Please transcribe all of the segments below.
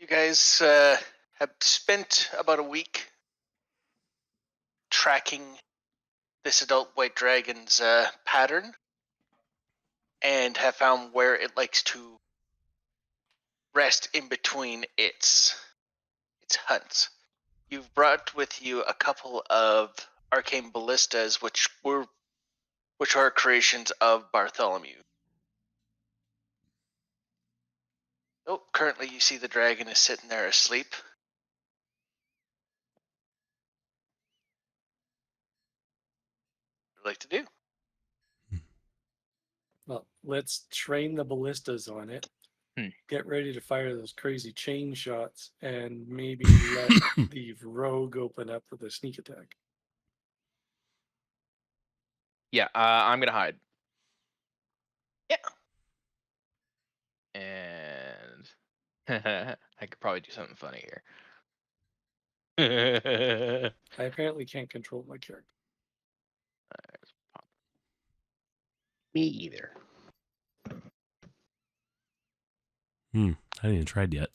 You guys have spent about a week tracking this adult white dragon's pattern and have found where it likes to rest in between its hunts. You've brought with you a couple of arcane ballistas, which are creations of Bartholomew. Oh, currently you see the dragon is sitting there asleep. What would you like to do? Well, let's train the ballistas on it. Get ready to fire those crazy chain shots and maybe let the rogue open up with a sneak attack. Yeah, I'm gonna hide. Yeah. And I could probably do something funny here. I apparently can't control my character. Me either. I haven't even tried yet.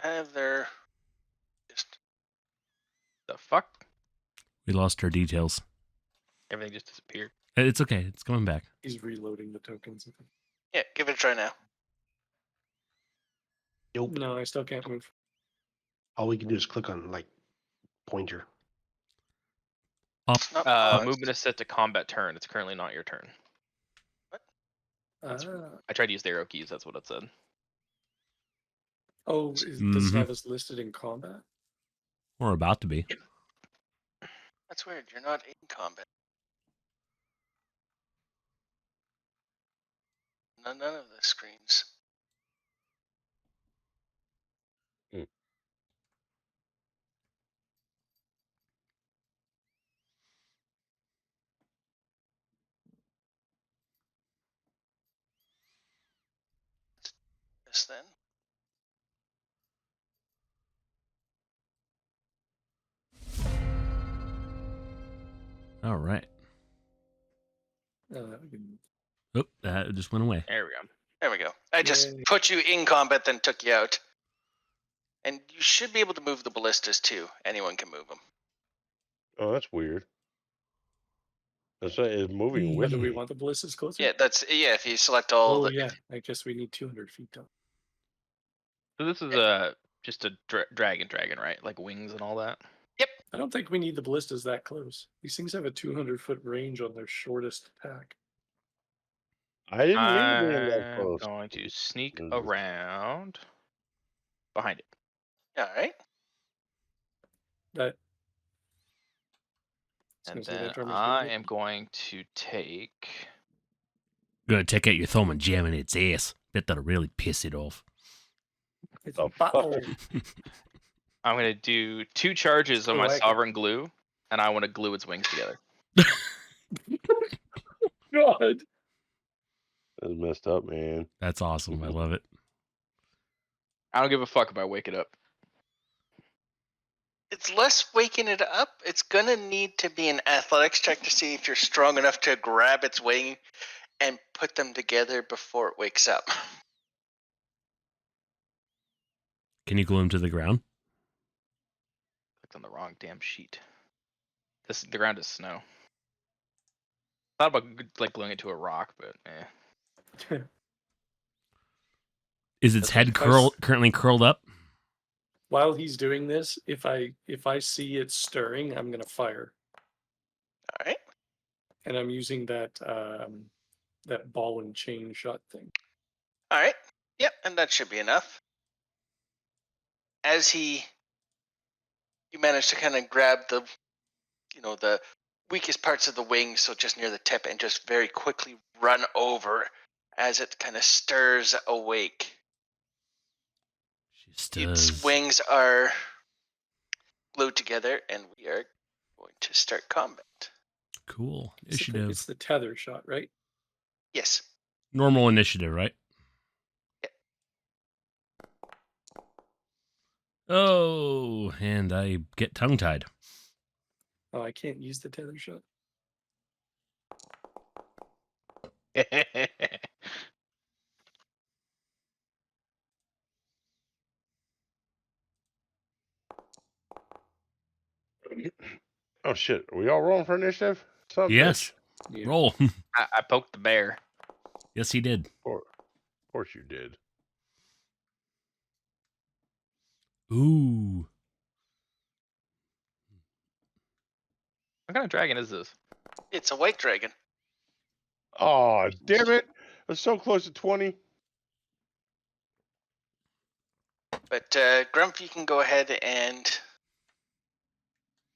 Have their just The fuck? We lost our details. Everything just disappeared. It's okay. It's coming back. He's reloading the tokens. yeah. Give it a try now. Nope. No, I still can't move. All we can do is click on like pointer. Up. It's not paused. Movement is set to combat turn. It's currently not your turn. I tried to use the arrow keys. That's what it said. Oh, does it have us listed in combat? We're about to be. That's weird. You're not in combat. None of the screens. This then. All right. Oh, that just went away. There we go. There we go. I just Yay. put you in combat, then took you out. And you should be able to move the ballistas too. Anyone can move them. Oh, that's weird. It's moving with do we me. want the ballistas closer? Yeah, if you select all the. Yeah. I guess we need 200 feet down. So this is just a dragon, right? Like wings and all that. I don't think we need the ballistas that close. These things have a 200-foot range on their shortest pack. I didn't mean to I'm be in that close. going to sneak around behind it. All right. That. And then I am going to take. Gonna take out your thumb and jam in its ass. Bet that'll really piss it off. It's The a battle. I'm going to do 2 charges of my Swag. sovereign glue, and I want to glue its wings together. God. That's messed up, man. That's awesome. I love it. I don't give a fuck if I wake it up. It's less waking it up. It's gonna need to be an athletics check to see if you're strong enough to grab its wing and put them together before it wakes up. Can you glue him to the ground? Clicked on the wrong damn sheet. The ground is snow. Thought about like gluing it to a rock, but Is its head currently curled up? While he's doing this, if I see it stirring, I'm gonna fire. All right. And I'm using that that ball and chain shot thing. All right. Yep, and that should be enough. As you manage to kind of grab the weakest parts of the wing, so just near the tip, and just very quickly run over as it kind of stirs awake. Its wings are glued together, and we are going to start combat. Cool. It's Initiative. the tether shot, right? Yes. Normal initiative, right? Yep. Oh, and I get tongue-tied. Oh, I can't use the tether shot. Oh shit! Are we all rolling for initiative? Son of a Yes. Yeah. Roll. I poked the bear. Yes, he did. bitch. Of course you did. Ooh. What kind of dragon is this? It's a white dragon. Oh damn it! I was so close to 20. But Grumpy, you can go ahead and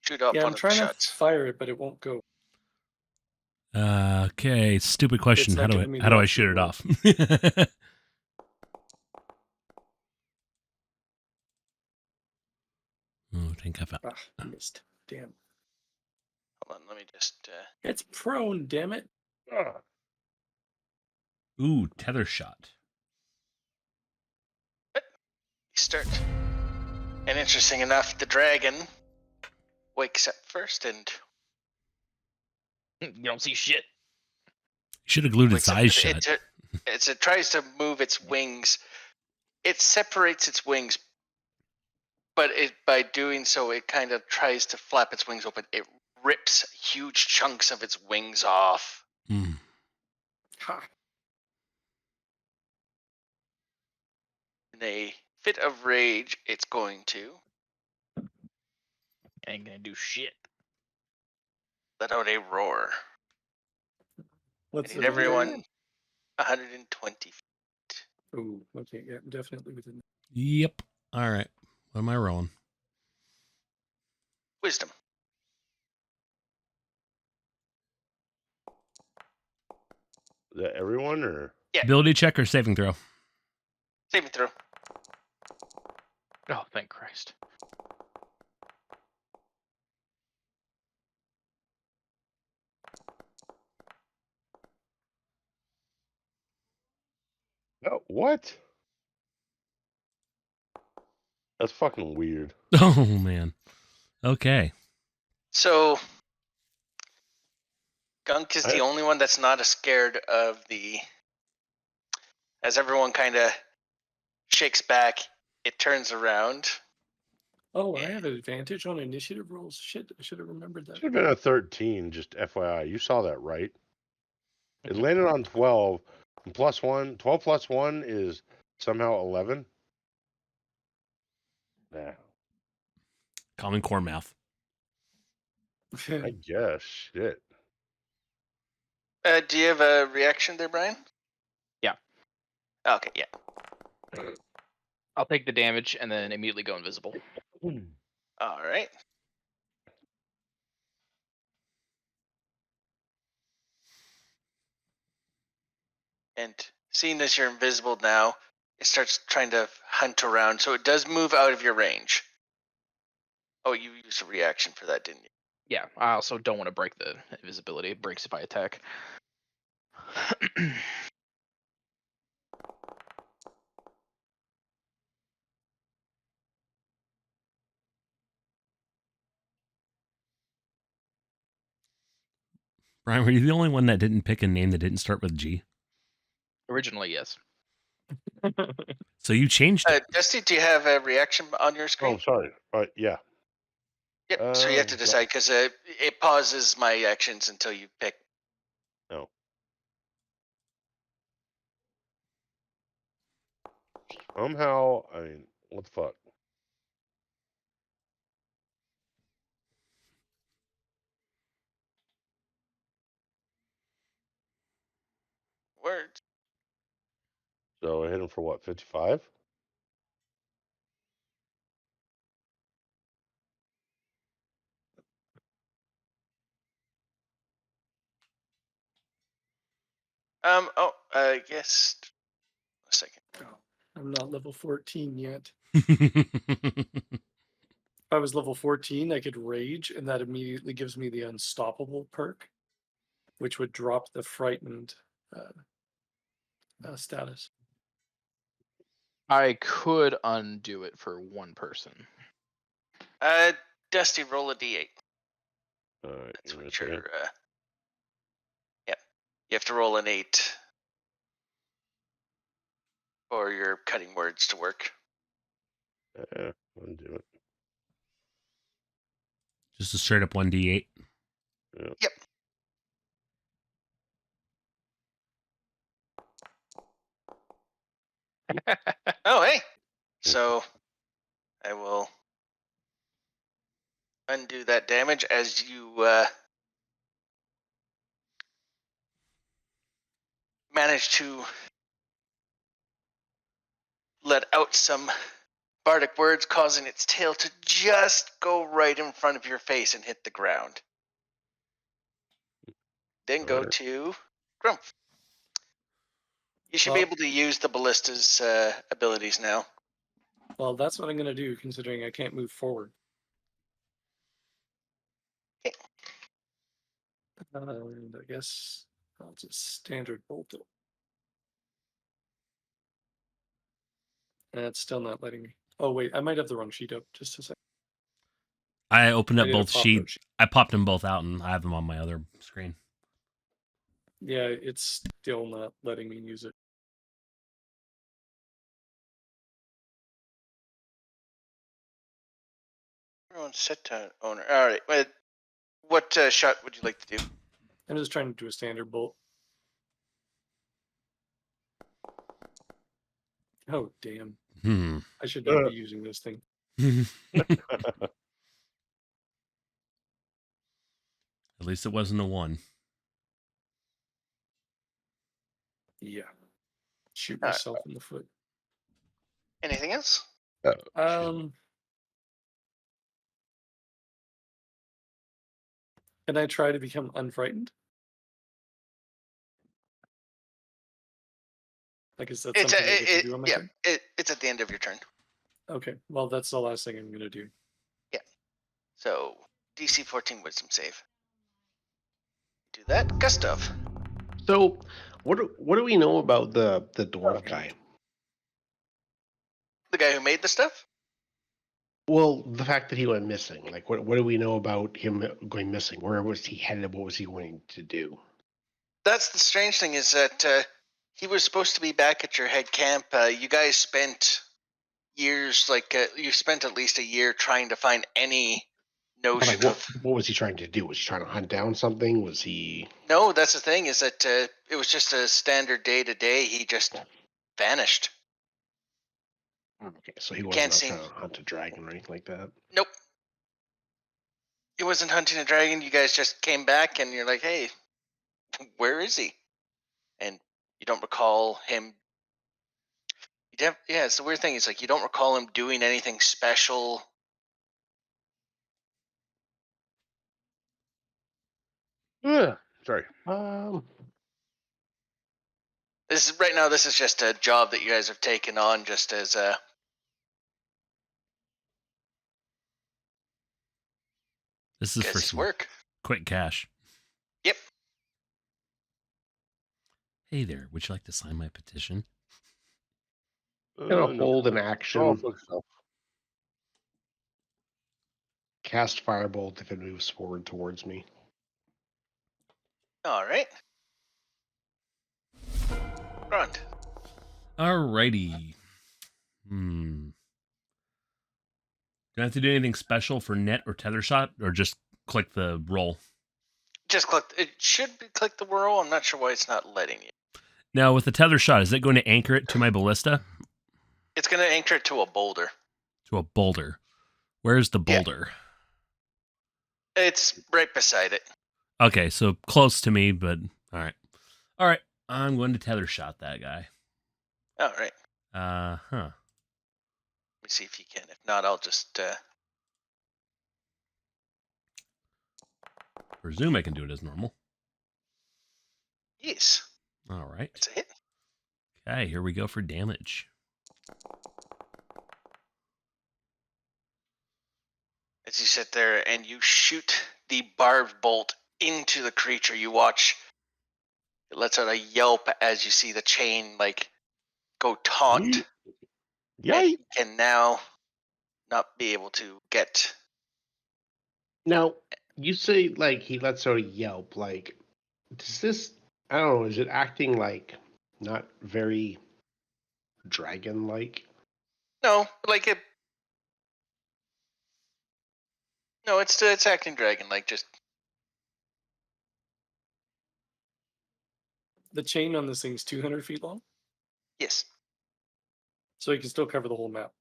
shoot off Yeah, one I'm of the trying to shots. fire it, but it won't go. Okay. Stupid question. It's How not do giving me how the do I option shoot to it roll. off? Oh, thank God. Ah, missed. Damn. Hold on, let me just It's prone, damn it. Ah, Ooh, tether shot. start. And interesting enough, the dragon wakes up first and You don't see shit. Should have glued its wakes up. eyes shut. It tries to move its wings. It separates its wings, but by doing so, it kind of tries to flap its wings open. It rips huge chunks of its wings off. Hmm. Ha. In a fit of rage, it's going to Ain't gonna do shit. let out a roar. What's And the everyone 120 feet. Oh, okay, yeah, definitely within. Yep. All right. What am I rolling? Wisdom. is that everyone or? Yeah. Ability check or saving throw? Saving throw. Oh, thank Christ. Oh, what? That's fucking weird. Oh man. Okay. So Gunk is I- the only one that's not as scared of the. As everyone kind of shakes back, it turns around. Oh, I have an advantage on initiative rolls. Shit, I should have remembered that. Should have been a 13, just FYI. You saw that, right? It landed on 12. And plus 1. 12 plus 1 is somehow 11. Yeah, Common core math. I guess. Shit. Do you have a reaction there, Brian? Yeah. Okay, yeah. I'll take the damage and then immediately go invisible. All right. And seeing as you're invisible now, it starts trying to hunt around. So it does move out of your range. Oh, you used a reaction for that, didn't you? Yeah, I also don't want to break the invisibility. It breaks if I attack. Brian, were you the only one that didn't pick a name that didn't start with G? Originally, yes. So you changed it. Dusty, do you have a reaction on your screen? Oh, sorry. Yeah. Yep. So you have to decide because it pauses my actions until you pick. No. Somehow, I mean, what the fuck? Words. So I hit him for what, 55? Oh, I guess. A second. Oh, I'm not level 14 yet. Brian, If I was level 14, I could rage, and that immediately gives me the unstoppable perk, which would drop the frightened status. I could undo it for one person. Dusty, roll a d8. All right. That's give me a what second. you're. Yep. You have to roll an 8 for your cutting words to work. I'll do it. Just a straight up 1d8. Yep. Oh, hey. So I will undo that damage as you manage to let out some bardic words, causing its tail to just go right in front of your face and hit the ground. Then go Alright. to Grump. You should be Well- able to use the ballista's abilities now. Well, that's what I'm going to do, considering I can't move forward. Okay. And I guess I'll just standard bolt it. And it's still not letting me. Oh, wait, I might have the wrong sheet up. Just a second. I opened I up did a both pop-out sheets. sheet. I popped them both out, and I have them on my other screen. Yeah, it's still not letting me use it. Everyone's set to owner. All right. What shot would you like to do? I'm just trying to do a standard bolt. Oh, damn. Hmm. I should not be using this thing. At least it wasn't a 1. Yeah. Shoot Alright. myself in the foot. Anything else? Can I try to become unfrightened? Like, is that something I get to do on my turn? It's at the end of your turn. Okay, well, that's the last thing I'm going to do. So DC 14 Wisdom save. Do that, Gustav. So, what do we know about the dwarf guy? The guy who made the stuff. Well, the fact that he went missing. Like, what do we know about him going missing? Where was he headed? What was he going to do? That's the strange thing is that he was supposed to be back at your head camp. You guys spent years, you spent at least a year trying to find any But, notion like, of. what was he trying to do? Was he trying to hunt down something? Was he? No, that's the thing is that it was just a standard day to day. He just vanished. Okay, so he Can't wasn't out seem- trying to hunt a dragon or anything like that. Nope. He wasn't hunting a dragon. You guys just came back and you're like, hey, where is he? And you don't recall him. Yeah, it's the weird thing. It's like you don't recall him doing anything special. Yeah. Sorry. This is right now. This is just a job that you guys have taken on, just as This is for it's some work. quick cash. Yep. Hey there, would you like to sign my petition? Gonna No. hold an action. Oh, fuck yourself. Cast firebolt if it moves forward towards me. All right. Grunt. Alrighty. Do I have to do anything special for net or tether shot, or just click the roll? Just click. It should be click the roll. I'm not sure why it's not letting you. Now, with the tether shot, is it going to anchor it to my ballista? It's going to anchor it to a boulder. To a boulder. Where's the Yeah. boulder? It's right beside it. Okay, so close to me, but alright. Alright, I'm going to tether shot that guy. All right. Huh. Let me see if you can. If not, I'll just. Presume I can do it as normal. Yes. Alright. It's a hit. Okay, here we go for damage. As you sit there and you shoot the barbed bolt into the creature, you watch it lets out a yelp as you see the chain go taut. And Yikes! you can now not be able to get. Now, You say like he lets out a yelp. Like, does this? I don't know. Is it acting like not very dragon-like? No, like it. No, it's acting dragon like. Just The chain on this thing's 200 feet long, yes. so you can still cover the whole map.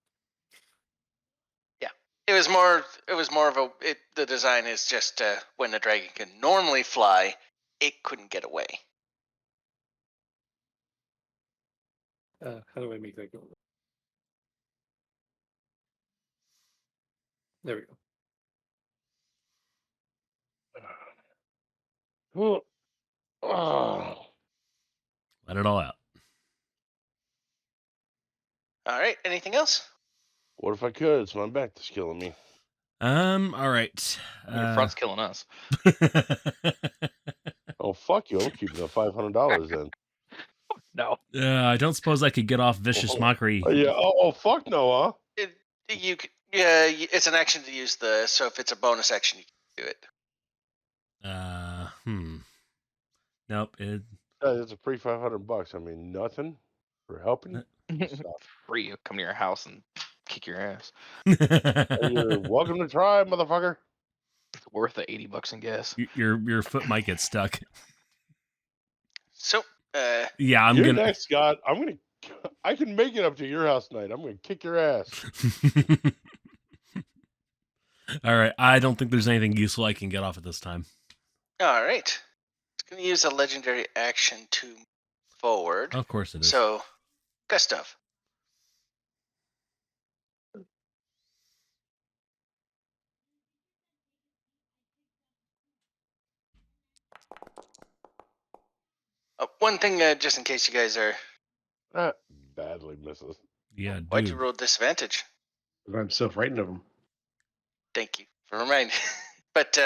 It was more. It was more of a. The design is just when the dragon can normally fly, it couldn't get away. How do I make that go? There we go. Oh. Let it all out. All right. Anything else? What if I could? It's my back that's killing me. All right. Your front's killing us. Oh, fuck you. I'm keeping the $500 then. No. I don't suppose I could get off vicious Oh, mockery. Oh, yeah. Oh, fuck no, huh? It's an action to use the. So if it's a bonus action, you can do it. Nope. It, Yeah, it's a free $500. I mean, nothing for helping. Stop. Free. You'll come to your house and kick your ass. And you're welcome to try, motherfucker. It's worth the $80 in gas. your foot might get stuck. So, Yeah, I'm You're gonna. next, Scott. I can make it up to your house tonight. I'm gonna kick your ass. All right. I don't think there's anything useful I can get off at this time. all right. It's going to use a legendary action to move forward. Of course it is. So, Gustav. One thing, just in case you guys are. Badly misses. Yeah, Why'd you dude. roll disadvantage? I'm so frightened of him. Thank you for reminding. But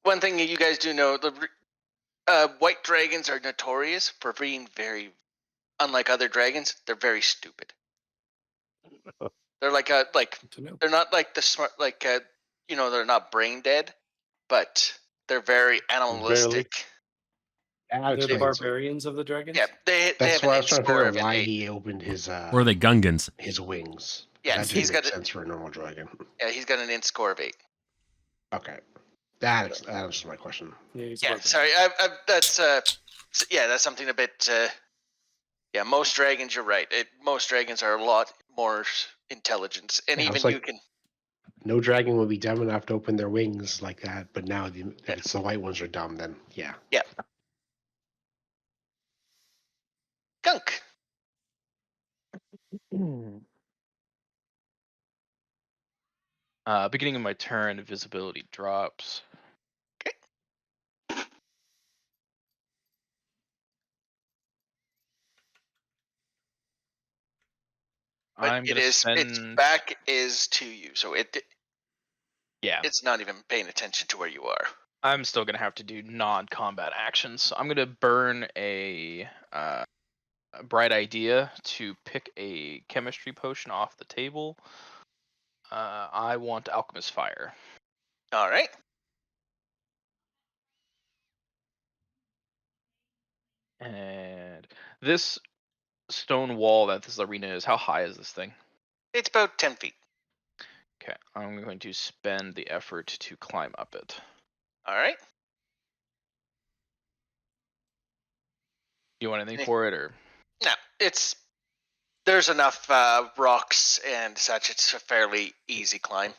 one thing you guys do know: the white dragons are notorious for being very, unlike other dragons, they're very stupid. They're like Good to know. they're not like the smart they're not brain dead, but they're very animalistic. That They're the explains it. barbarians of the dragons. Yeah, they That's have why I an was trying to score figure of out an why 8. he opened his Or are they Gungans? his wings. Yeah, That didn't he's make got sense for a normal dragon. Yeah, he's got an int score of 8. Okay, that answers my question. Yeah, he's a Yeah, barbarian. sorry, that's something a bit. Yeah, most dragons, you're right. Most dragons are a lot more intelligent, and Yeah, I even was like- you can. No dragon would be dumb enough to open their wings like that. But now, if it's the white ones are dumb, then yeah. Gunk. Beginning of my turn, visibility drops. But I'm gonna its spend. back is to you, so Yeah, it's not even paying attention to where you are. I'm still gonna have to do non-combat actions. So I'm gonna burn a bright idea to pick a chemistry potion off the table. I want alchemist fire. All right. And this stone wall that this arena is, how high is this thing? It's about 10 feet. Okay, I'm going to spend the effort to climb up it. All right. Do you want anything for it, or? No, there's enough rocks and such. It's a fairly easy climb.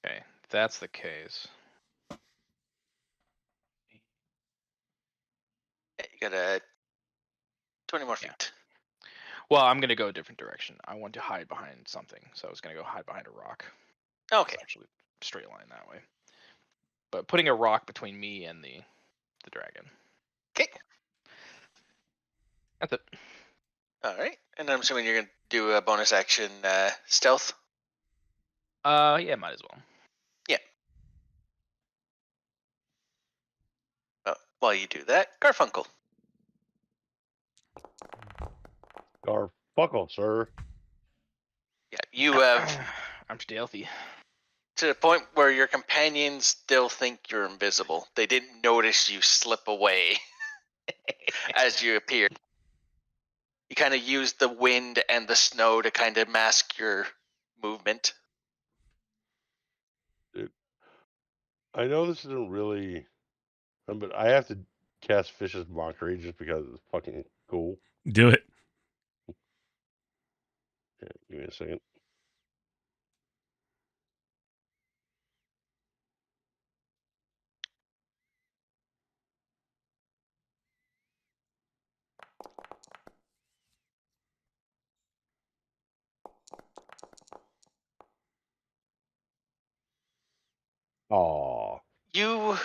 Okay, if that's the case. Yeah, you got 20 more feet. Well, I'm gonna go a different direction. I want to hide behind something, so I was gonna go hide behind a rock. Okay. It's actually straight line that way. But putting a rock between me and the dragon. Okay. That's it. All right. And I'm assuming you're gonna do a bonus action stealth. Yeah, might as well. While you do that, Garfunkel. Garfuckle, sir. Yeah, you have. I'm stealthy. to the point where your companions still think you're invisible. They didn't notice you slip away as you appear. You kind of use the wind and the snow to kind of mask your movement. I know this isn't really, but I have to cast Fish's Mockery just because it's fucking cool. Do it. Yeah, give me a second. Aw. You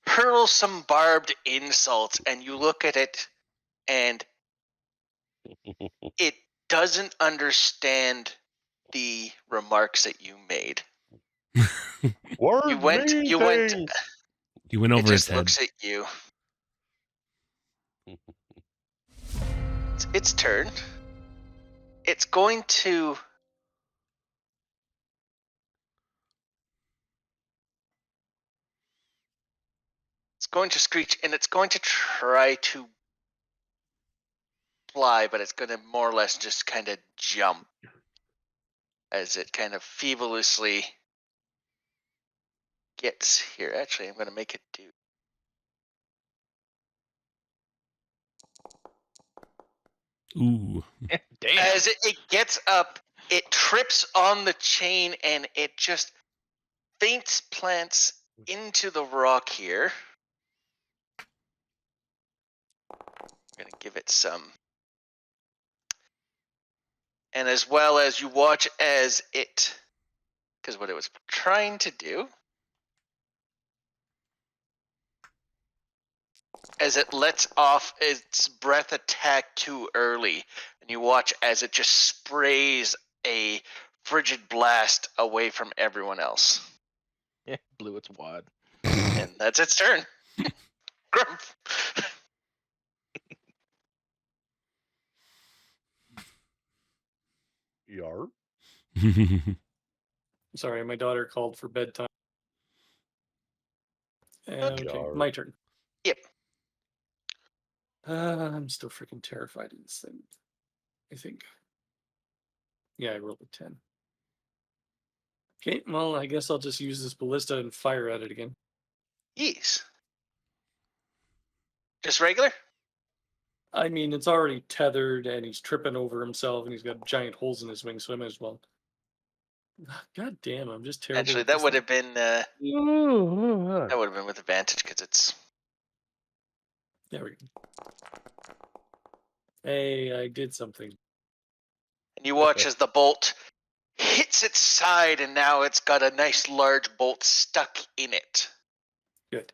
hurl some barbed insults and you look at it and it doesn't understand the remarks that you made. Words You went mean things. You went it over its just head. looks at you. It's its turn. It's going to screech and it's going to try to fly, but it's going to more or less just kind of jump as it kind of feeblously gets here. Actually, I'm going to make it do. Ooh. Damn. As it gets up, it trips on the chain and it just faints plants into the rock here. I'm going to give it some. And as well as you watch as it, because what it was trying to do, as it lets off its breath attack too early, and you watch as it just sprays a frigid blast away from everyone else. Yeah, blew its wad. And that's its turn. Grumph. Yarp. Sorry, my daughter called for bedtime. Okay, Yarp. my turn. Yep. I'm still freaking terrified of this thing. I think. Yeah, I rolled a 10. Okay, well, I guess I'll just use this ballista and fire at it again. Yes. Just regular? I mean, it's already tethered and he's tripping over himself and he's got giant holes in his wings, so I might as well. God damn, I'm just terrible. Actually, with that this would thing. have been with advantage because it's. There we go. Hey, I did something. And you watch as the bolt hits its side, and now it's got a nice large bolt stuck in it. Good.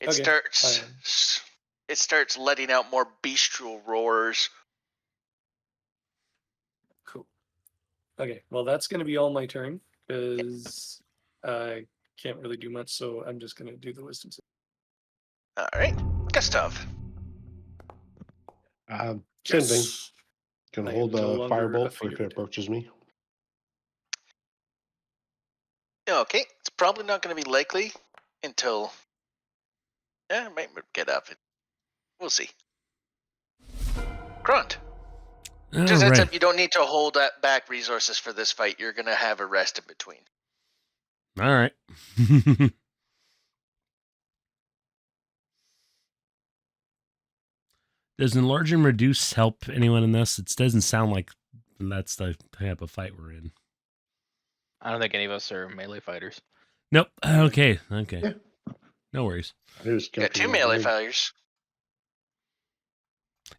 It Okay, starts letting out more bestial roars. Cool. Okay, well, that's going to be all my turn because I can't really do much, so I'm just going to do the wisdom save. All right, Gustav. Same thing. Yes. Can I hold am no a longer firebolt if it afeared. approaches me. Okay, it's probably not going to be likely until. Yeah, it might get up. We'll see. Grunt. All Just heads right. up, you don't need to hold back resources for this fight. You're going to have a rest in between. All right. Does enlarge and reduce help anyone in this? It doesn't sound like that's the type of fight we're in. I don't think any of us are melee fighters. Nope. Okay. Yeah. No worries. I just You got two melee fighters.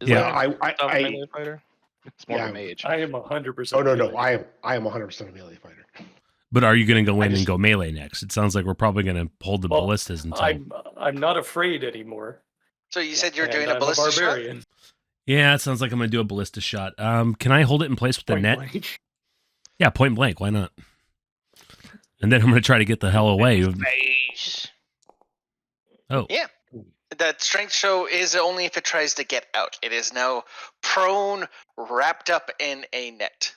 Is Yeah, there a I melee fighter? It's more of a mage. I am 100%. Oh no, melee. I am 100% a melee fighter. But are you going to go in just- and go melee next? It sounds like we're probably going to hold the Well, ballistas until. I'm not afraid anymore. So you said you're and doing a I'm ballista shot? barbarian. Yeah, it sounds like I'm going to do a ballista shot. Can I hold it in place with the Point net? blank. Yeah, point blank. Why not? And then I'm going to try to get the hell away. Face. Oh, Yeah. That strength show is only if it tries to get out. It is now prone, wrapped up in a net.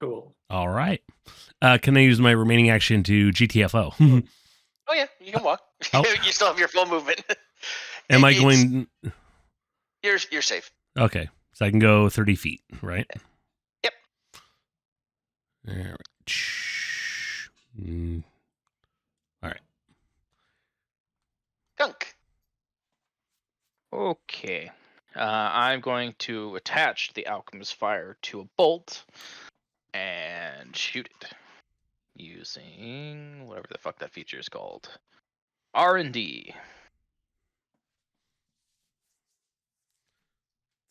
Cool. All right. Can I use my remaining action to GTFO? Oh yeah, you can walk. Oh. You still have your full movement. Am I It's- going? You're safe. Okay, so I can go 30 feet, right? Yep. All right. All right. Gunk. Okay. I'm going to attach the alchemist fire to a bolt and shoot it using whatever the fuck that feature is called. R&D.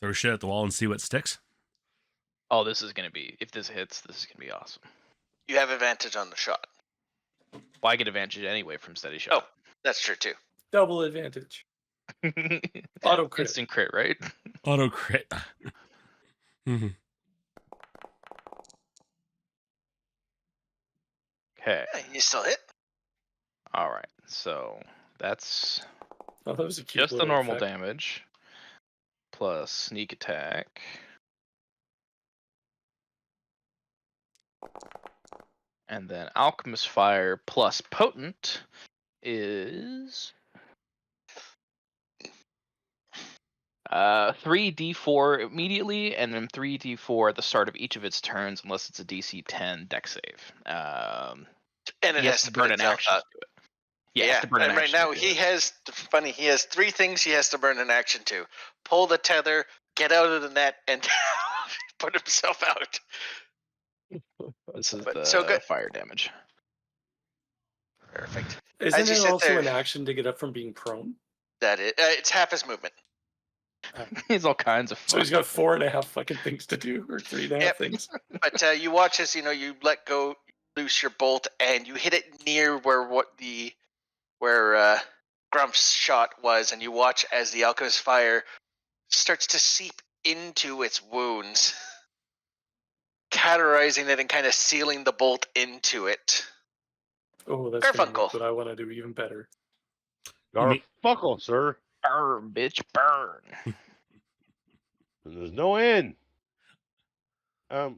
Throw shit at the wall and see what sticks. Oh, this is gonna be, if this hits, this is gonna be awesome. You have advantage on the shot. Well, I get advantage anyway from steady shot. That's true too. Double advantage. Auto crit. Instant crit, right? Auto crit. Mhm. Okay. Yeah, you still hit. All right. So that's Oh, that was a cute just the little normal effect. damage plus sneak attack. And then alchemist fire plus potent is 3d4 immediately, and then 3d4 at the start of each of its turns, unless it's a DC 10 deck save. And it He has to burn an itself action out. to do it. Yeah, has to burn an and right action now to do he it. has funny. He has 3 things he has to burn an action to: pull the tether, get out of the net, and put himself out. This is But the so good. fire damage. Perfect. Isn't As you it sit also there- an action to get up from being prone? That it's half his movement. He's all kinds of fun. So he's got 4.5 fucking things to do, or 3.5 Yep. things. But you watch as you let go, loose your bolt, and you hit it near where Grump's shot was, and you watch as the alchemist fire starts to seep into its wounds, cauterizing it and kind of sealing the bolt into it. Oh, that's gonna make Garfunkel. what I want to do even better. Garfunkel, sir. Burn, bitch, burn. And there's no end. Oh,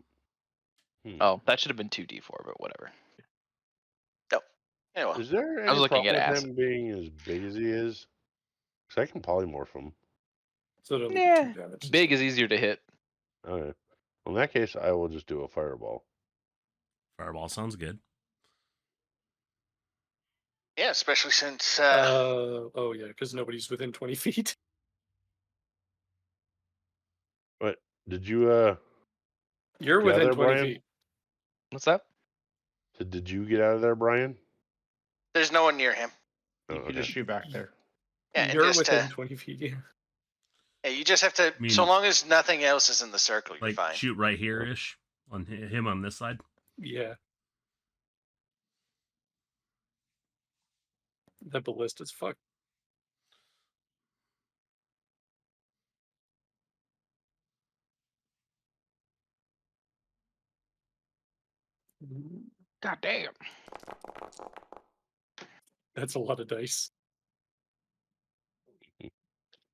that should have been 2d4, but whatever. Anyway, Is there I any was looking problem at with acid. him being as big as he is? Because I can polymorph him. So it'll only be Yeah, 2 damage. big is easier to hit. Okay. Well, in that case, I will just do a fireball. Fireball sounds good. yeah, especially since Oh yeah, because nobody's within 20 feet. But did you You're Get out within there, 20 Brian? feet. What's that? did you get out of there, Brian? there's no one near him. Oh, You could okay. just shoot back there. Yeah, and You're just, within 20 feet. Yeah. yeah, you just have to. I mean- so long as nothing else is in the circle, you're Like fine. shoot right here ish on him on this side. Yeah. That ballista's fucked. God damn. That's a lot of dice.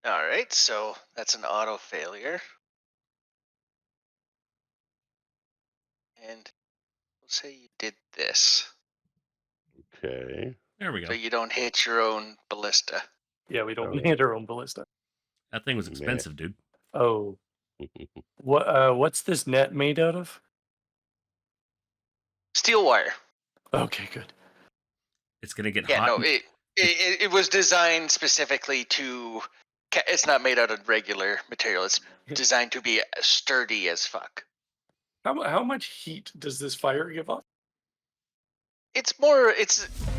All right, so that's an auto failure, and we'll say you did this, Okay. There we go. so you don't hit your own ballista. Yeah, we don't Oh, yeah. need our own ballista. That thing was Man. expensive, dude. Oh, what's this net made out of? Steel wire. Okay, good. It's gonna get Yeah, hot. no, it was designed specifically to. It's not made out of regular material. It's designed to be sturdy as fuck. How much heat does this fire give off? It's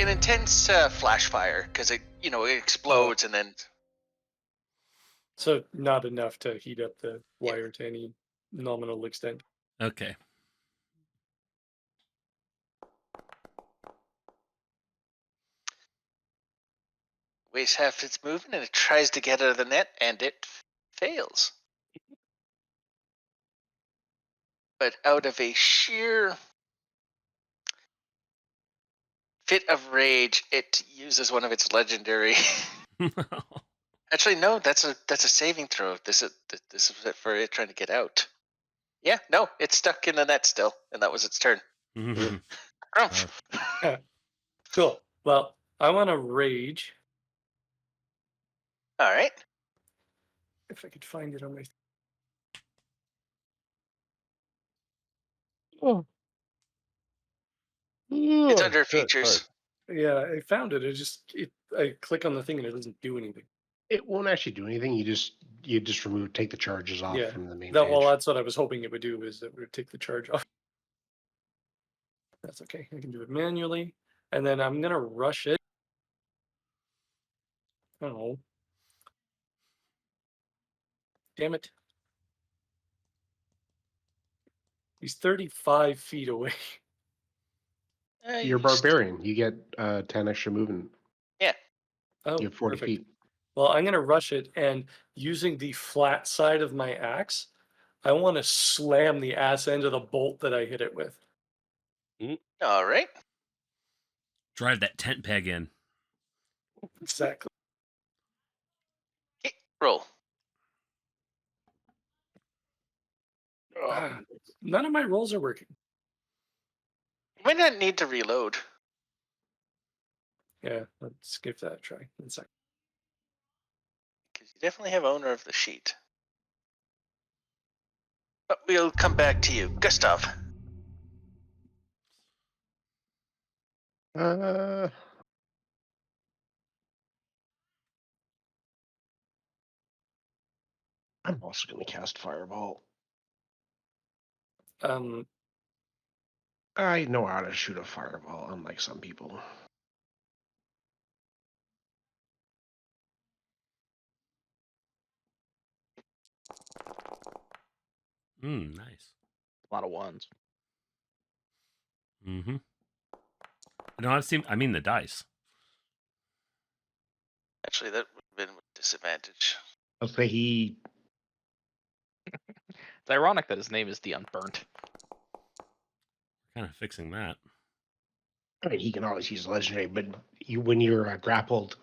an intense flash fire because it explodes and then. So not enough to heat up the wire to any nominal extent. Okay. Wastes half its movement and it tries to get out of the net and it fails. But out of a sheer fit of rage, it uses one of its legendary. Actually, no, that's a saving throw. This is for it trying to get out. Yeah, no, it's stuck in the net still, and that was its turn. Mhm. Grumph. Cool. Well, I want to rage. All right. If I could find it on my. It's Oh, under shit, features. sorry. Yeah, I found it. I click on the thing and it doesn't do anything. It won't actually do anything. You just take the charges off Yeah. from the main That, page. well, that's what I was hoping it would do, is it would take the charge off. That's okay. I can do it manually. And then I'm going to rush it. Oh. Damn it. He's 35 feet away. You're a You barbarian. You get 10 extra movement. Oh, You have 40 perfect. feet. Well, I'm going to rush it, and using the flat side of my axe, I want to slam the ass end of the bolt that I hit it with. All right. Drive that tent peg in. Exactly. Okay, roll. Ah, none of my rolls are working. You might not need to reload. Yeah, let's give that a try. 1 second. Because you definitely have owner of the sheet. But we'll come back to you. Gustav. Uh, I'm also going to cast Fireball. Um, I know how to shoot a fireball, unlike some people. Nice. A lot of ones. Mm-hmm. No, I mean the dice. Actually, that would have been with disadvantage. I'll say he. It's ironic that his name is the Unburnt. Kind of fixing that. I mean, he can always use legendary, but when you're grappled,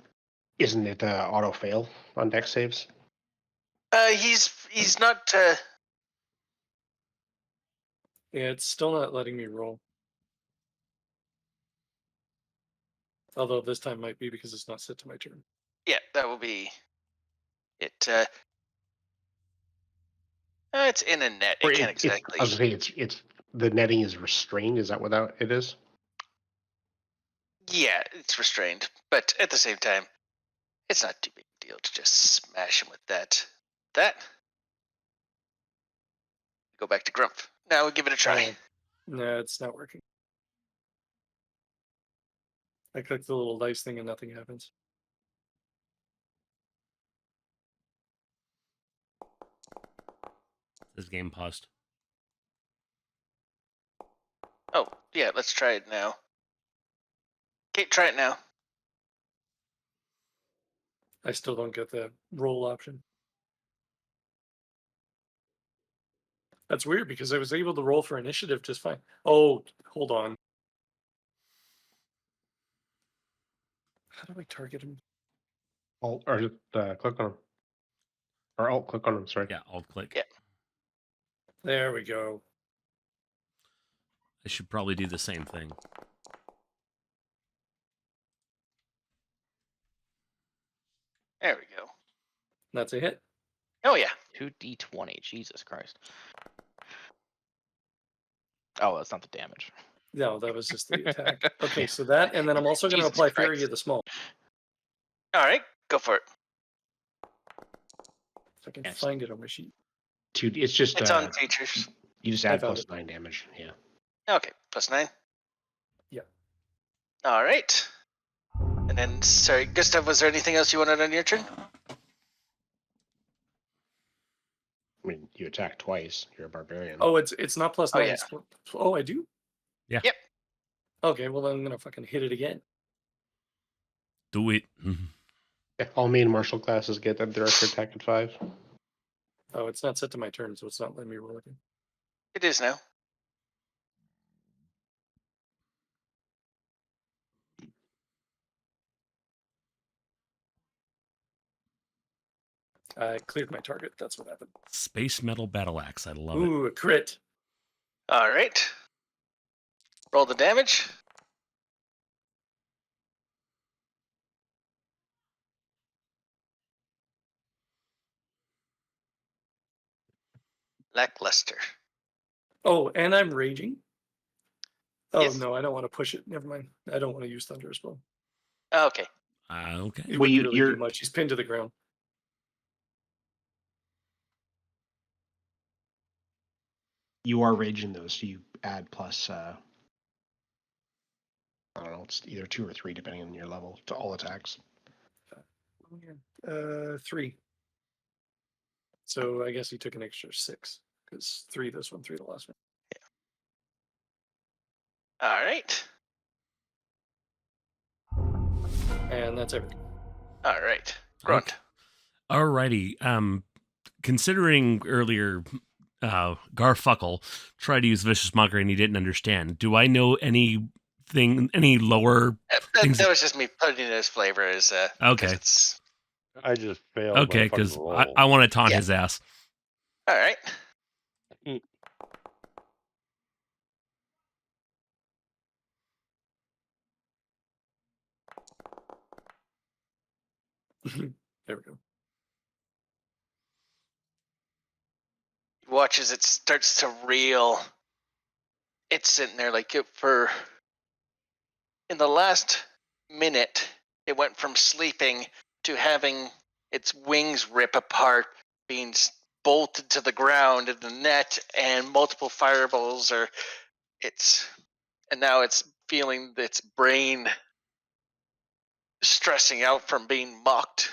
isn't it auto fail on deck saves? He's not. yeah, it's still not letting me roll. Although this time might be because it's not set to my turn. Yeah, that will be it. It's in a net. Or It can't I exactly. was gonna say it's the netting is restrained. Is that what it is? Yeah, it's restrained, but at the same time, it's not too big a deal to just smash him with that. Go back to Grumph. Now we'll give it a try. No, it's not working. I click the little dice thing and nothing happens. This game paused. Oh, yeah, let's try it now. Okay, try it now. I still don't get the roll option. That's weird because I was able to roll for initiative just fine. Oh, hold on. How do I target him? Alt or just click on him. Or alt click on him. Sorry. Yeah, alt click. Yeah. There we go. I should probably do the same thing. There we go. That's a hit. Oh, yeah. 2d20. Jesus Christ. Oh, that's not the damage. No, that was just the attack. Okay, so that, and then I'm also going to Jesus apply Fury Christ. of the Small. All right, go for it. If I can Yes. find it on my sheet. It's just It's on features. you just I add found plus it. 9 damage. Yeah. Okay, +9. Yeah. All right. And then, sorry, Gustav, was there anything else you wanted on your turn? I mean, you attack twice. You're a barbarian. Oh, it's not +9. Oh, yeah. It's, oh, I do? Yeah. Yep. Okay, well, then I'm going to fucking hit it again. Do it. All main martial classes get that direct attack at 5. Oh, it's not set to my turn, so it's not letting me roll again. It is now. I cleared my target. That's what happened. Space metal battle axe. I love it. Ooh, a crit. All right. Roll the damage. Lackluster. Oh, and I'm raging. Oh Yes. no, I don't want to push it. Never mind. I don't want to use Thunder as well. Okay. Okay. It Well, wouldn't really do you're- much. He's pinned to the ground. You are raging those, so you add plus. I don't know. It's either 2 or 3, depending on your level, to all attacks. 3. So I guess he took an extra 6 because 3 this one, 3 the last one. All right. And that's everything. All right. Grunt. Alrighty. Considering earlier Garfuckle tried to use vicious mockery and he didn't understand, do I know anything, any lower things? That was just me putting in his flavor as Okay. It's I just failed. Okay, my fucking because roll. I want to taunt Yeah. his ass. all right. There we go. Watch as it starts to reel. It's sitting there like it for. In the last minute, it went from sleeping to having its wings rip apart, being bolted to the ground in the net, and multiple fireballs are. And now it's feeling its brain stressing out from being mocked.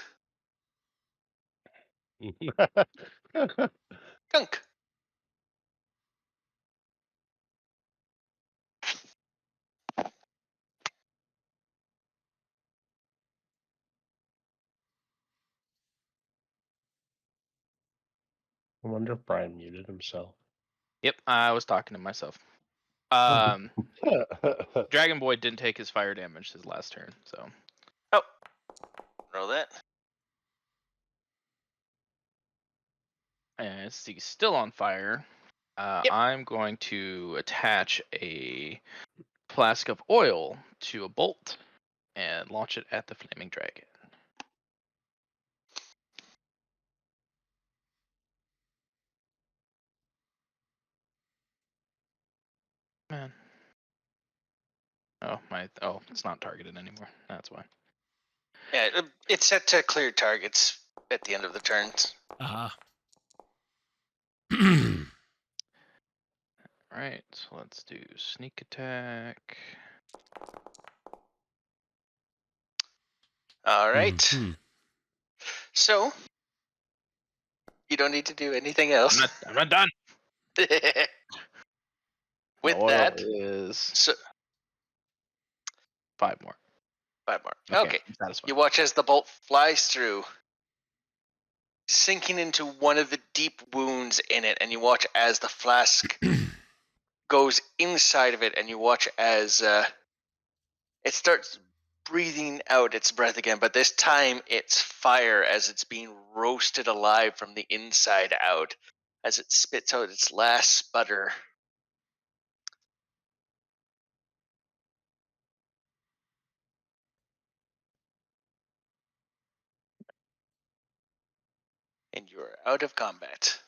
Gunk. I wonder if Brian muted himself. Yep, I was talking to myself. Dragon Boy didn't take his fire damage his last turn, so Oh, roll that. and he's still on fire. Yep. I'm going to attach a flask of oil to a bolt and launch it at the flaming dragon. Man. Oh, it's not targeted anymore. That's why. Yeah, it's set to clear targets at the end of the turns. Alright, so let's do sneak attack. All right. Mhm. So you don't need to do anything else. I'm not done. With The oil that, is so 5 more. 5 more. Okay. I'm satisfied. You watch as the bolt flies through, sinking into one of the deep wounds in it, and you watch as the flask goes inside of it, and you watch as it starts breathing out its breath again, but this time it's fire as it's being roasted alive from the inside out as it spits out its last sputter. And you're out of combat.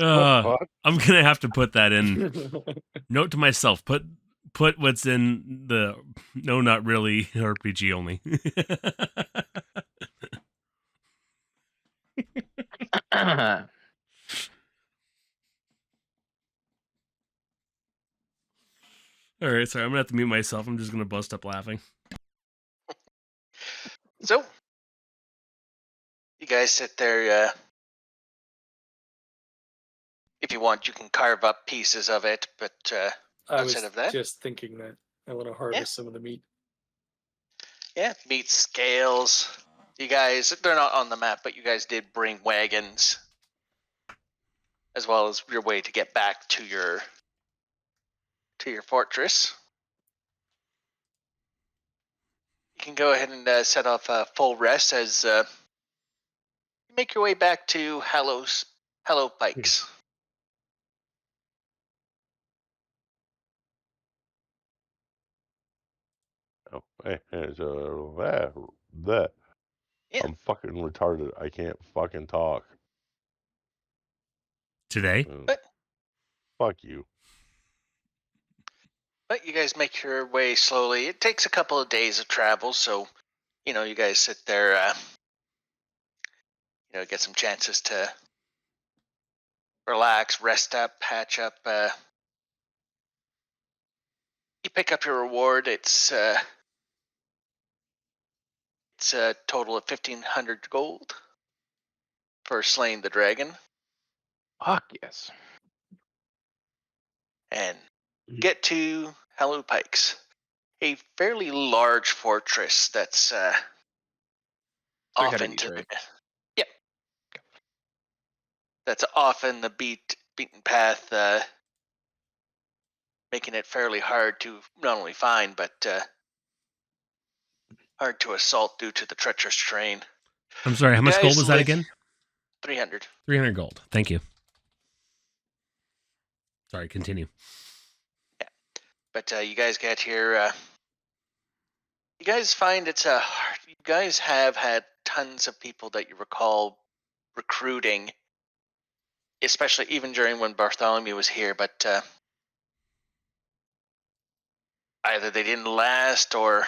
I'm gonna have to put that in. Note to myself: put what's in the no, not really RPG only. All right, sorry, I'm gonna have to mute myself. I'm just gonna bust up laughing. So, you guys sit there. If you want, you can carve up pieces of it, but I was outside of that, just thinking that I want to harvest some of the meat. yeah, meat, scales. You guys, they're not on the map, but you guys did bring wagons, as well as your way to get back to your fortress. can go ahead and set off a full rest as you make your way back to Hello Pikes. Oh, that. Yeah. I'm fucking retarded. I can't fucking talk. Today? But Fuck you. But you guys make your way slowly. It takes a couple of days of travel, so you guys sit there, get some chances to relax, rest up, patch up. You pick up your reward. It's a total of 1,500 gold for slaying the dragon, Fuck yes. and get to Hello Pikes, a fairly large fortress that's Quick off headed into right? the that's often the beaten path, making it fairly hard to not only find but hard to assault due to the treacherous terrain. I'm sorry, how much gold was that again? 300. 300 gold. Thank you. Sorry, continue. Yeah, but you guys get here. You guys find it's a. You guys have had tons of people that you recall recruiting, especially even during when Bartholomew was here, but either they didn't last or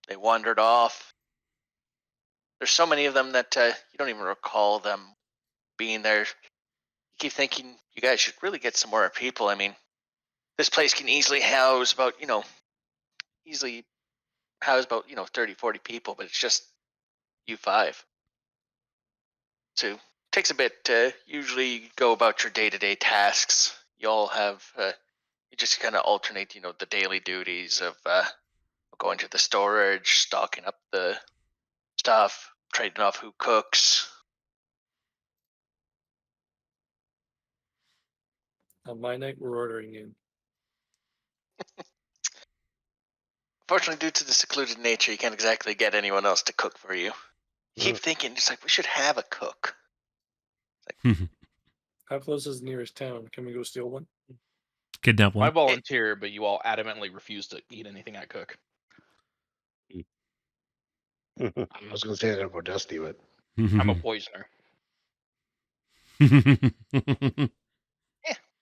they wandered off. There's so many of them that you don't even recall them being there. You keep thinking you guys should really get some more people. I mean, this place can easily house about, 30, 40 people, but it's just you five. So it takes a bit to usually go about your day-to-day tasks. You all have, you just kind of alternate, the daily duties of going to the storage, stocking up the stuff, trading off who cooks. On my night, we're ordering in. Fortunately, due to the secluded nature, you can't exactly get anyone else to cook for you. You keep thinking, it's like, we should have a cook. How close is the nearest town? Can we go steal one? Kidnap I one. volunteer, but you all adamantly refuse to eat anything I cook. I was going to say that about Dusty, but I'm a poisoner.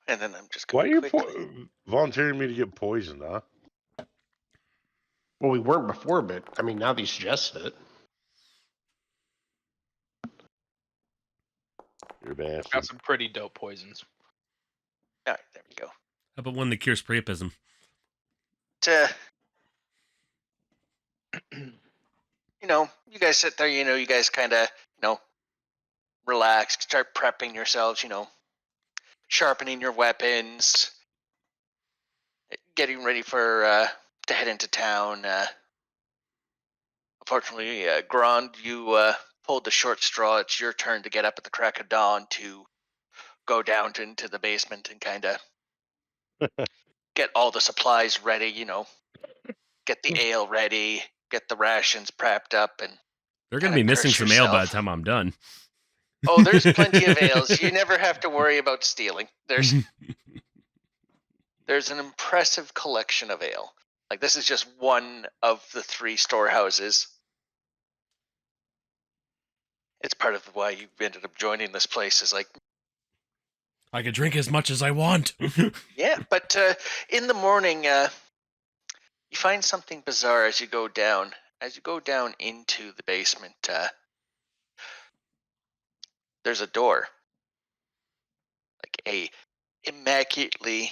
And then I'm just Why going are to you quickly. volunteering me to get poisoned, huh? well, we weren't before, but I mean, now that you suggested it, You're a I've got bastard. some pretty dope poisons. All right, there we go. How about one that cures priapism? You guys sit there, you guys kind of, relax, start prepping yourselves, sharpening your weapons, getting ready for to head into town. Unfortunately, Grand, you pulled the short straw. It's your turn to get up at the crack of dawn to go down into the basement and kind of get all the supplies ready, get the ale ready, get the rations prepped up, and They're going to be kinda missing curse some ale by the yourself. time I'm done. Oh, there's plenty of ales. You never have to worry about stealing. There's an impressive collection of ale. Like, this is just one of the 3 storehouses. It's part of why you ended up joining this place. Is like, I could drink as much as I want. yeah, but in the morning, you find something bizarre as you go down. As you go down into the basement, there's a door, like a immaculately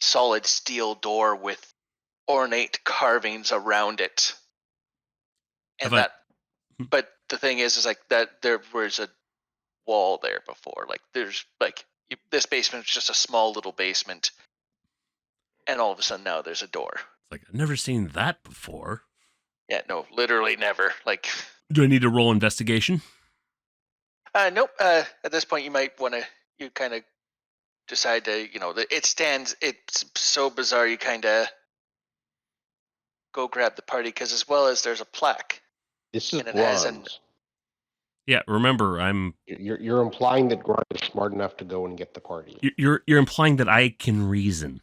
solid steel door with ornate carvings around it. And Have I- but the thing is like that there was a wall there before. Like, there's this basement is just a small little basement, and all of a sudden now there's a door. It's like, I've never seen that before. Yeah, no, literally never. Like, Do I need to roll investigation? nope. At this point, you might want to. You kind of decide to. It's so bizarre. You kind of go grab the party, because as well as there's a plaque. This is And it has Grimes. Yeah, remember, You're implying that Grimes is smart enough to go and get the party. you're implying that I can reason.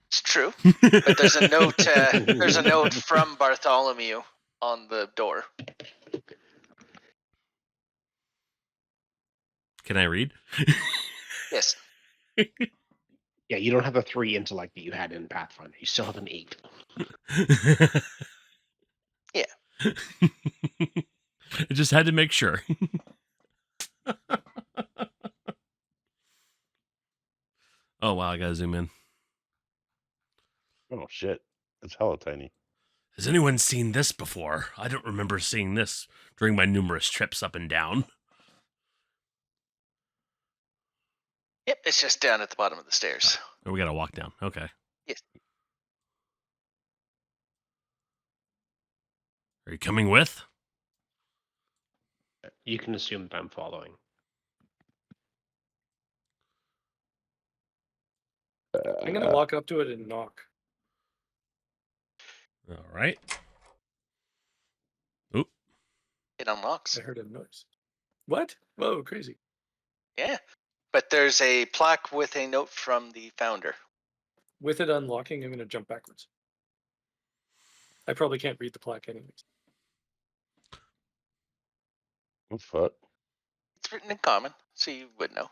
It's true, but there's a note. There's a note from Bartholomew on the door. Can I read? Yes. Yeah, you don't have the 3 intellect that you had in Pathfinder. You still have an 8. Yeah. I just had to make sure. Oh wow, I gotta zoom in. Oh shit, it's hella tiny. Has anyone seen this before? I don't remember seeing this during my numerous trips up and down. Yep, it's just down at the bottom of the stairs. Oh, we gotta walk down. Okay. Yes. Are you coming with? You can assume that I'm following. I'm gonna walk up to it and knock. All right. Oop. It unlocks. I heard a noise. What? Whoa, crazy. Yeah. But there's a plaque with a note from the founder. With it unlocking, I'm gonna jump backwards. I probably can't read the plaque anyways. What the fuck? It's written in common, so you would know.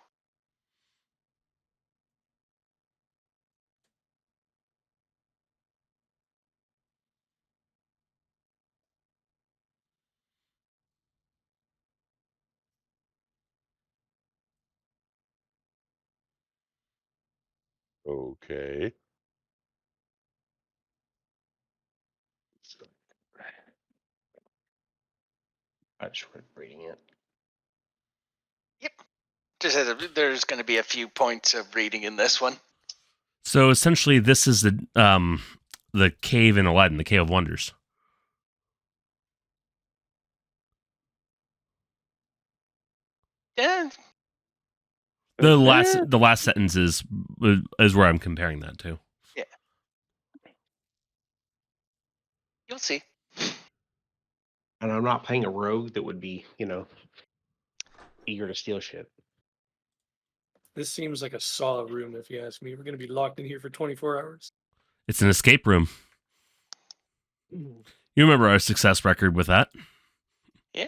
Okay. I just read reading it. Yep. Just as there's going to be a few points of reading in this one. So essentially, this is the cave in Aladdin, the Cave of Wonders. Yeah. The last sentence is where I'm comparing that to. Yeah. You'll see. And I'm not playing a rogue that would be, eager to steal shit. This seems like a Saw room, if you ask me. We're gonna be locked in here for 24 hours. It's an escape room. You remember our success record with that? Yeah.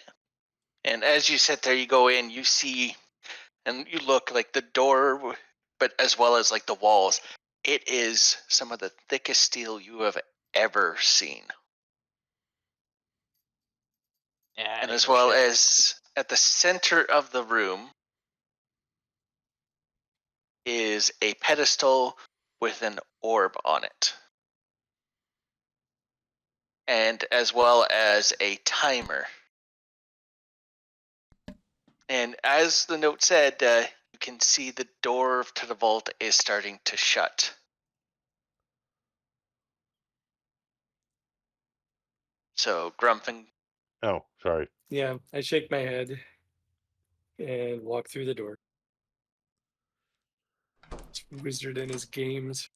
And as you sit there, you go in, you see, and you look like the door, but as well as like the walls. It is some of the thickest steel you have ever seen. Yeah, And as well as at the center of the room is a pedestal with an orb on it. And as well as a timer. And as the note said, you can see the door to the vault is starting to shut. So Grumpin, Oh, sorry. Yeah, I shake my head and walk through the door. Wizard and his games.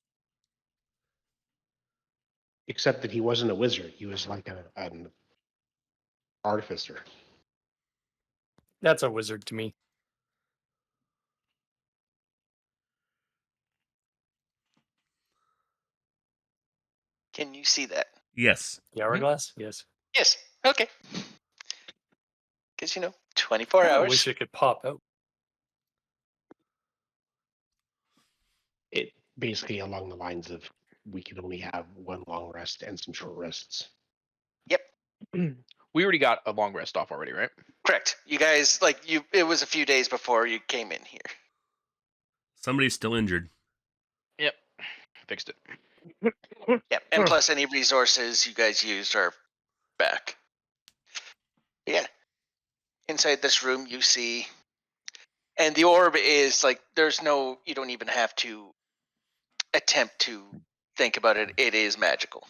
Except that he wasn't a wizard. He was like an artificer. That's a wizard to me. can you see that? Yes. The hourglass? Yes. Yes. Okay. Because 24 I hours. wish it could pop out. It basically along the lines of we can only have one long rest and some short rests. Yep. We already got a long rest off already, right? Correct. You guys it was a few days before you came in here. Somebody's still injured. Yep. Fixed it. Yep. And plus any resources you guys used are back. Yeah. Inside this room you see, and the orb is you don't even have to attempt to think about it. It is magical.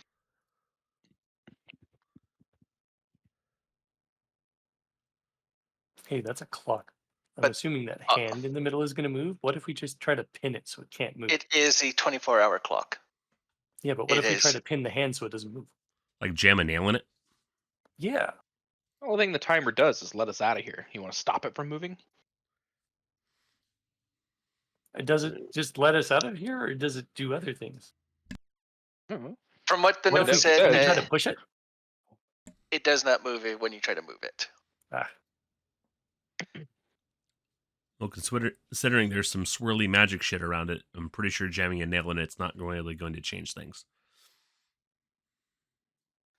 Hey, that's a clock. I'm But- assuming that hand in the middle is going to move. What if we just try to pin it so it can't move? It is a 24-hour clock. Yeah, but what It if we try is. to pin the hand so it doesn't move? Like jam a nail in it? Yeah. The only thing the timer does is let us out of here. You want to stop it from moving? Does it just let us out of here, or does it do other things? From what the What if note we, said, can we try to push it? it does not move it when you try to move it. Ah, Well, considering there's some swirly magic shit around it, I'm pretty sure jamming a nail in it's not really going to change things.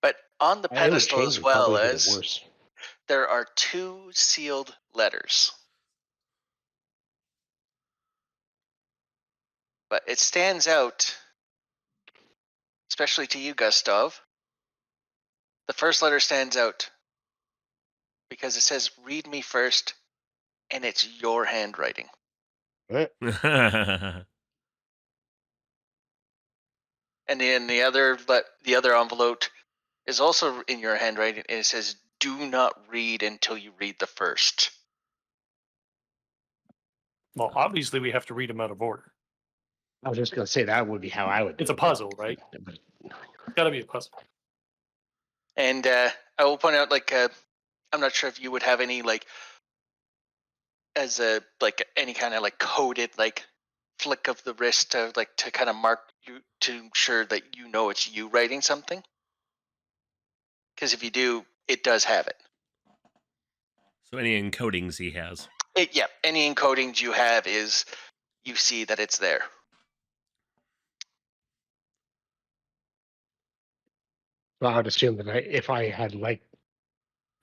But on the And it would pedestal change as it, well probably for the as worse. there are 2 sealed letters. But it stands out, especially to you, Gustav. The first letter stands out because it says "read me first," and it's your handwriting. And then the other envelope is also in your handwriting, and it says "do not read until you read the first." well, obviously we have to read them out of order. I was just going to say that would be how I would do It's a it. puzzle, right? But It's got to be a puzzle. And I will point out, I'm not sure if you would have any as a any kind of coded flick of the wrist to kind of mark you to ensure that you know it's you writing something. Because if you do, it does have it. So any encodings he has. Any encodings you have is you see that it's there. I would assume that if I had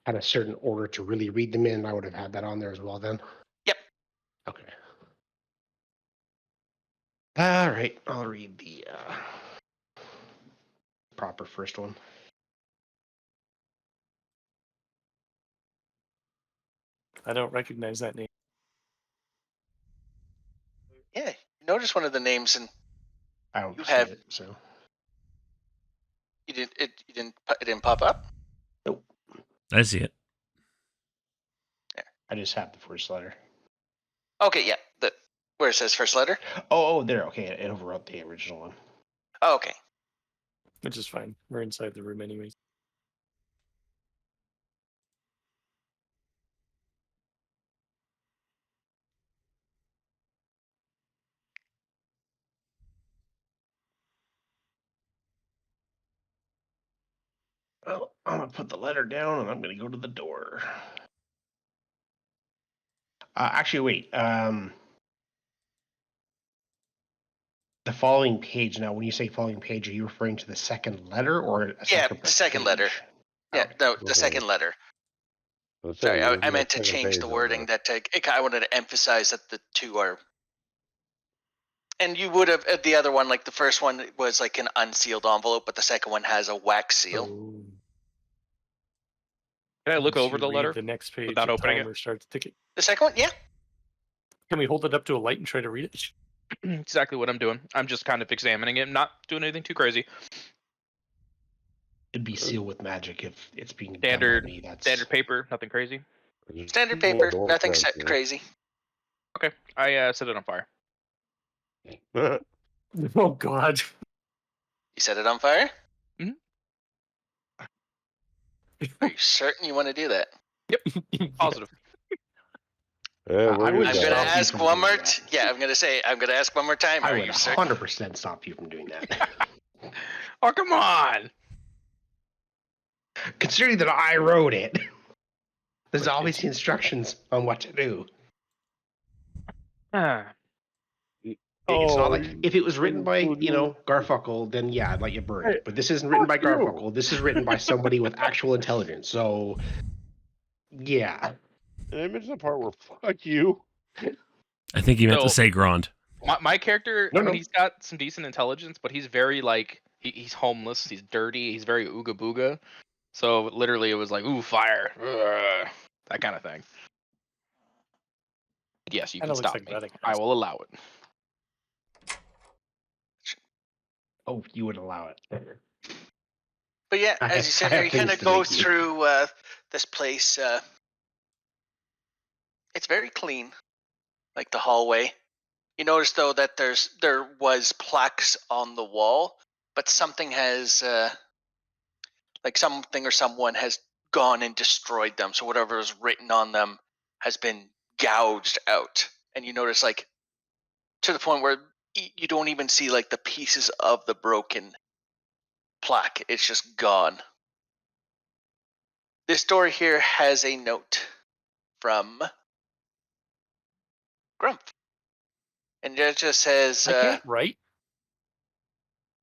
had a certain order to really read them in, I would have had that on there as well then. Yep. Okay. All right, I'll read the proper first one. I don't recognize that name. Yeah, you notice one of the names, and I don't You see have- it, so it didn't pop up. nope. I see it. I just have the first letter. Okay, yeah, where it says first letter. Oh, there. Okay, it overwrote the original one. Oh, okay. Which is fine. We're inside the room anyways. Well, I'm gonna put the letter down and I'm gonna go to the door. Actually, wait. The following page. Now, when you say following page, are you referring to the second letter or a separate the second letter. page? Yeah, Okay. no, the second letter. Let's Sorry, say I there's no meant to second change page the on wording. there. I wanted to emphasize that the two are. And you would have the other one, the first one was like an unsealed envelope, but the second one has a wax seal. So Can I look once over you the read letter the next page, without the opening it? timer starts ticking. The second one, yeah. Can we hold it up to a light and try to read it? Exactly what I'm doing. I'm just kind of examining it, not doing anything too crazy. It'd be sealed with magic if it's being Standard, done by me. That's standard paper, nothing crazy. There's Standard no paper, door nothing cards here. crazy. Okay, I set it on fire. Oh God. You set it on fire? Mhm. Are you certain you want to do that? Positive. Yeah, I we're would I'm good, gonna stop guys. you ask from one doing more. that. Yeah, I'm gonna ask one more time. I Are would you certain? 100% stop you from doing that. Oh, come on! Considering that I wrote it, there's Wait, obviously instructions on what to do. It's not like if it was written by, Garfunkel, then yeah, I'd let you burn it. But this isn't written by Garfunkel. This is written by somebody with actual intelligence. So, yeah. And I missed the part where fuck you. I think he meant to So- say Grand. My character, No, I mean, no. he's got some decent intelligence, but he's very he's homeless, he's dirty, he's very ooga booga. So literally, it was like, ooh, fire, that kind of thing. Yes, you Kinda can looks stop like me. that, I I guess. will allow it. Oh, you would allow it. But yeah, I as have- you I said, have you kind things of to go make you. through this place. It's very clean, like the hallway. You notice though that there was plaques on the wall but something has, like something or someone has gone and destroyed them. So whatever is written on them has been gouged out, and you notice like to the point where you don't even see like the pieces of the broken plaque. It's just gone. This door here has a note from Grump, and it just says, I can't write,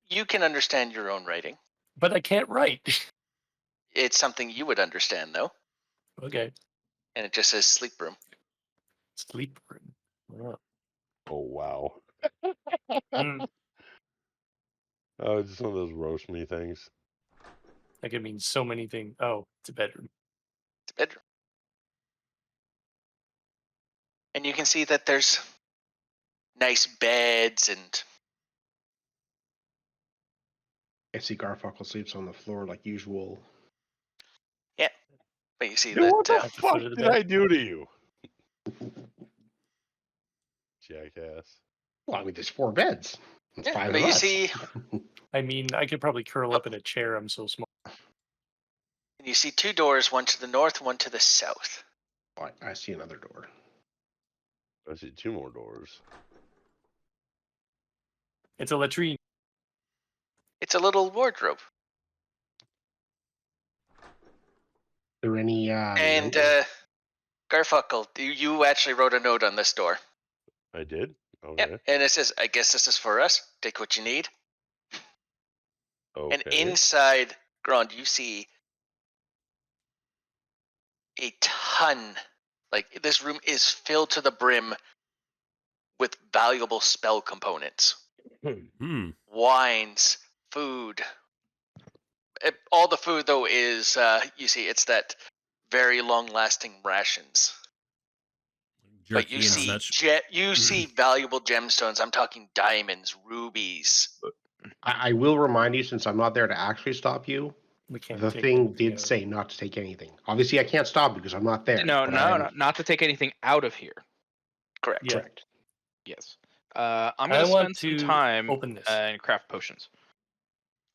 "You can understand your own writing." but I can't write. It's something you would understand though, Okay. and it just says "sleep room." Sleep room. Oh. Oh wow. Mm, Oh, it's just one of those roast me things. that could mean so many things. Oh, it's a bedroom. It's a bedroom, and you can see that there's nice beds and I see Garfunkel sleeps on the floor like usual. but you see Dude, what that the At the fuck foot of the did bed. I do to you? Jackass. Well, I mean, there's 4 beds. It's 5 but of you us. see I mean, I could probably curl up in a chair. I'm so small. you see 2 doors, one to the north, one to the south. Oh, I see another door. I see 2 more doors. It's a latrine. It's a little wardrobe, Are there any and notes? Garfunkel, you actually wrote a note on this door. I did? Okay. Yep, and it says, "I guess this is for us. Take what you need." Okay. And inside, Grand, you see a ton. Like this room is filled to the brim with valuable spell components, Hmm. wines, food. All the food though is, you see, it's that very long-lasting rations. But Jerky you and see, such. see valuable gemstones. I'm talking diamonds, rubies. I will remind you, since I'm not there to actually stop you, We can't the take thing anything did out. say not to take anything. Obviously, I can't stop you because I'm not there. No, but no, not to take anything out of here. Correct. Yeah. Correct. Yes. I'm I gonna want spend some to time open this. and craft potions.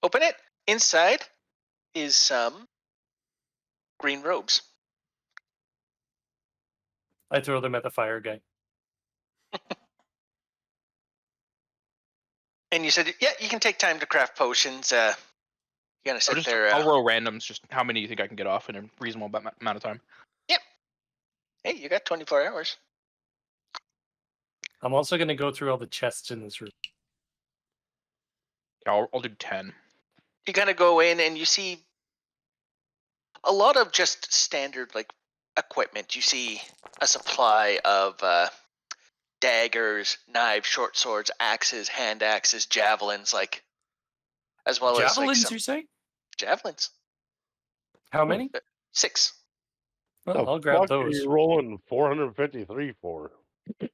Open it. Inside is some green robes. I throw them at the fire guy. And you said, yeah, you can take time to craft potions. You gotta sit there. I'll roll randoms. Just how many you think I can get off in a reasonable amount of time? Hey, you got 24 hours. I'm also going to go through all the chests in this room. Yeah, I'll do 10. You kind of go in and you see a lot of just standard like equipment. You see a supply of daggers, knives, short swords, axes, hand axes, javelins, like as well as like Javelins, some you say? javelins. How many? 6. Well, The I'll grab fuck are those. you rolling 453 for?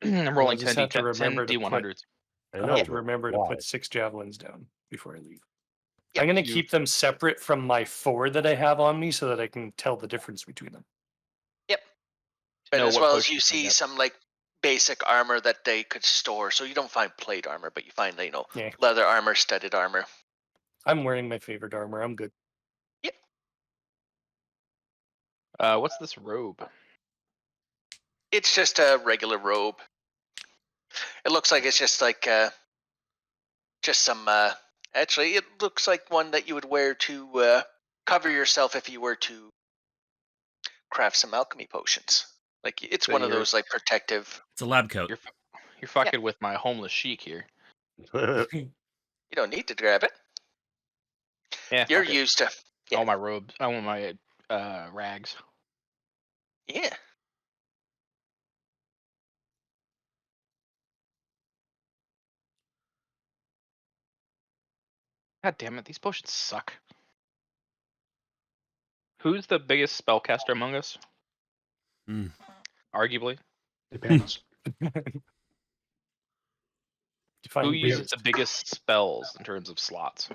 I'm I'll rolling just 10 have to remember 10 to put. D100s. I I'll know, have to but remember to why? put 6 javelins down before I leave. Yeah, I'm going to you- keep them separate from my 4 that I have on me so that I can tell the difference between them. But know as what well as potions you I see get. some like basic armor that they could store. So you don't find plate armor, but you find Yeah. leather armor, studded armor. I'm wearing my favorite armor. I'm good. What's this robe? It's just a regular robe. It looks like it's just like just some. Actually, it looks like one that you would wear to cover yourself if you were to craft some alchemy potions. Like it's Then one of you're those like protective. It's a lab coat. you're fucking with my homeless chic here. You don't need to grab it. Yeah, You're fuck it. used to. Yeah. All my robes. I want my rags. Yeah. God damn it, these potions suck. Who's the biggest spellcaster among us? Hmm. Arguably. Depends. Define Who big. uses the biggest spells in terms of slots?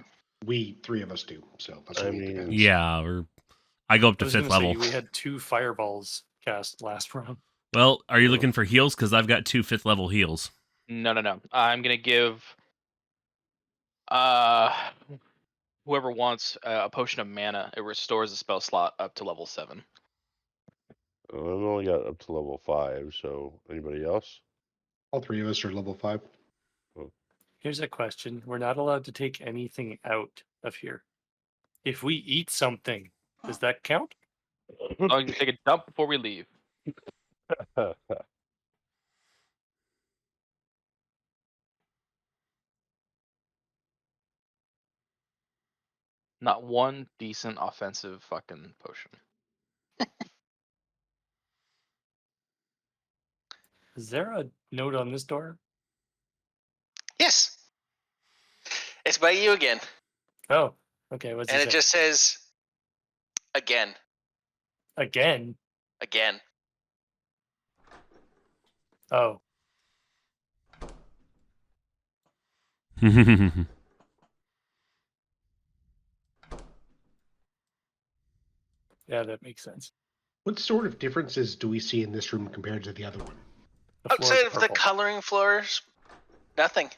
We 3 of us do, so that's I what it mean, depends. Yeah, or I go up I to was 5th going to say level. we had 2 fireballs cast last round. Well, are you looking for heals? Because I've got 2 5th level heals. No. I'm gonna give Whoever wants a potion of mana, it restores a spell slot up to level 7. I've only got up to level 5, so anybody else? All three of us are level 5. Here's a question. We're not allowed to take anything out of here. If we eat something, does that count? As long as you take a dump before we leave. Not one decent offensive fucking potion. Is there a note on this door? Yes. It's by you again. Oh, okay. What's And it it say? just says, again, Again? again. Oh, yeah, that makes sense. What sort of differences do we see in this room compared to the other one? The floor Outside is of the purple. coloring floors, nothing.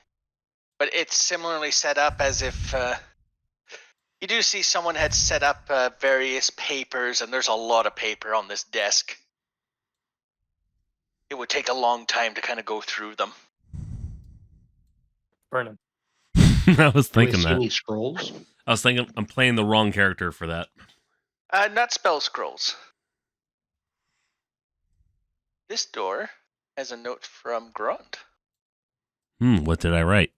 But it's similarly set up as if you do see someone had set up various papers, and there's a lot of paper on this desk. It would take a long time to kind of go through them. Burn him. I was Do we thinking see that. any scrolls? I was thinking I'm playing the wrong character for that. Not spell scrolls. This door has a note from Grunt. What did I write?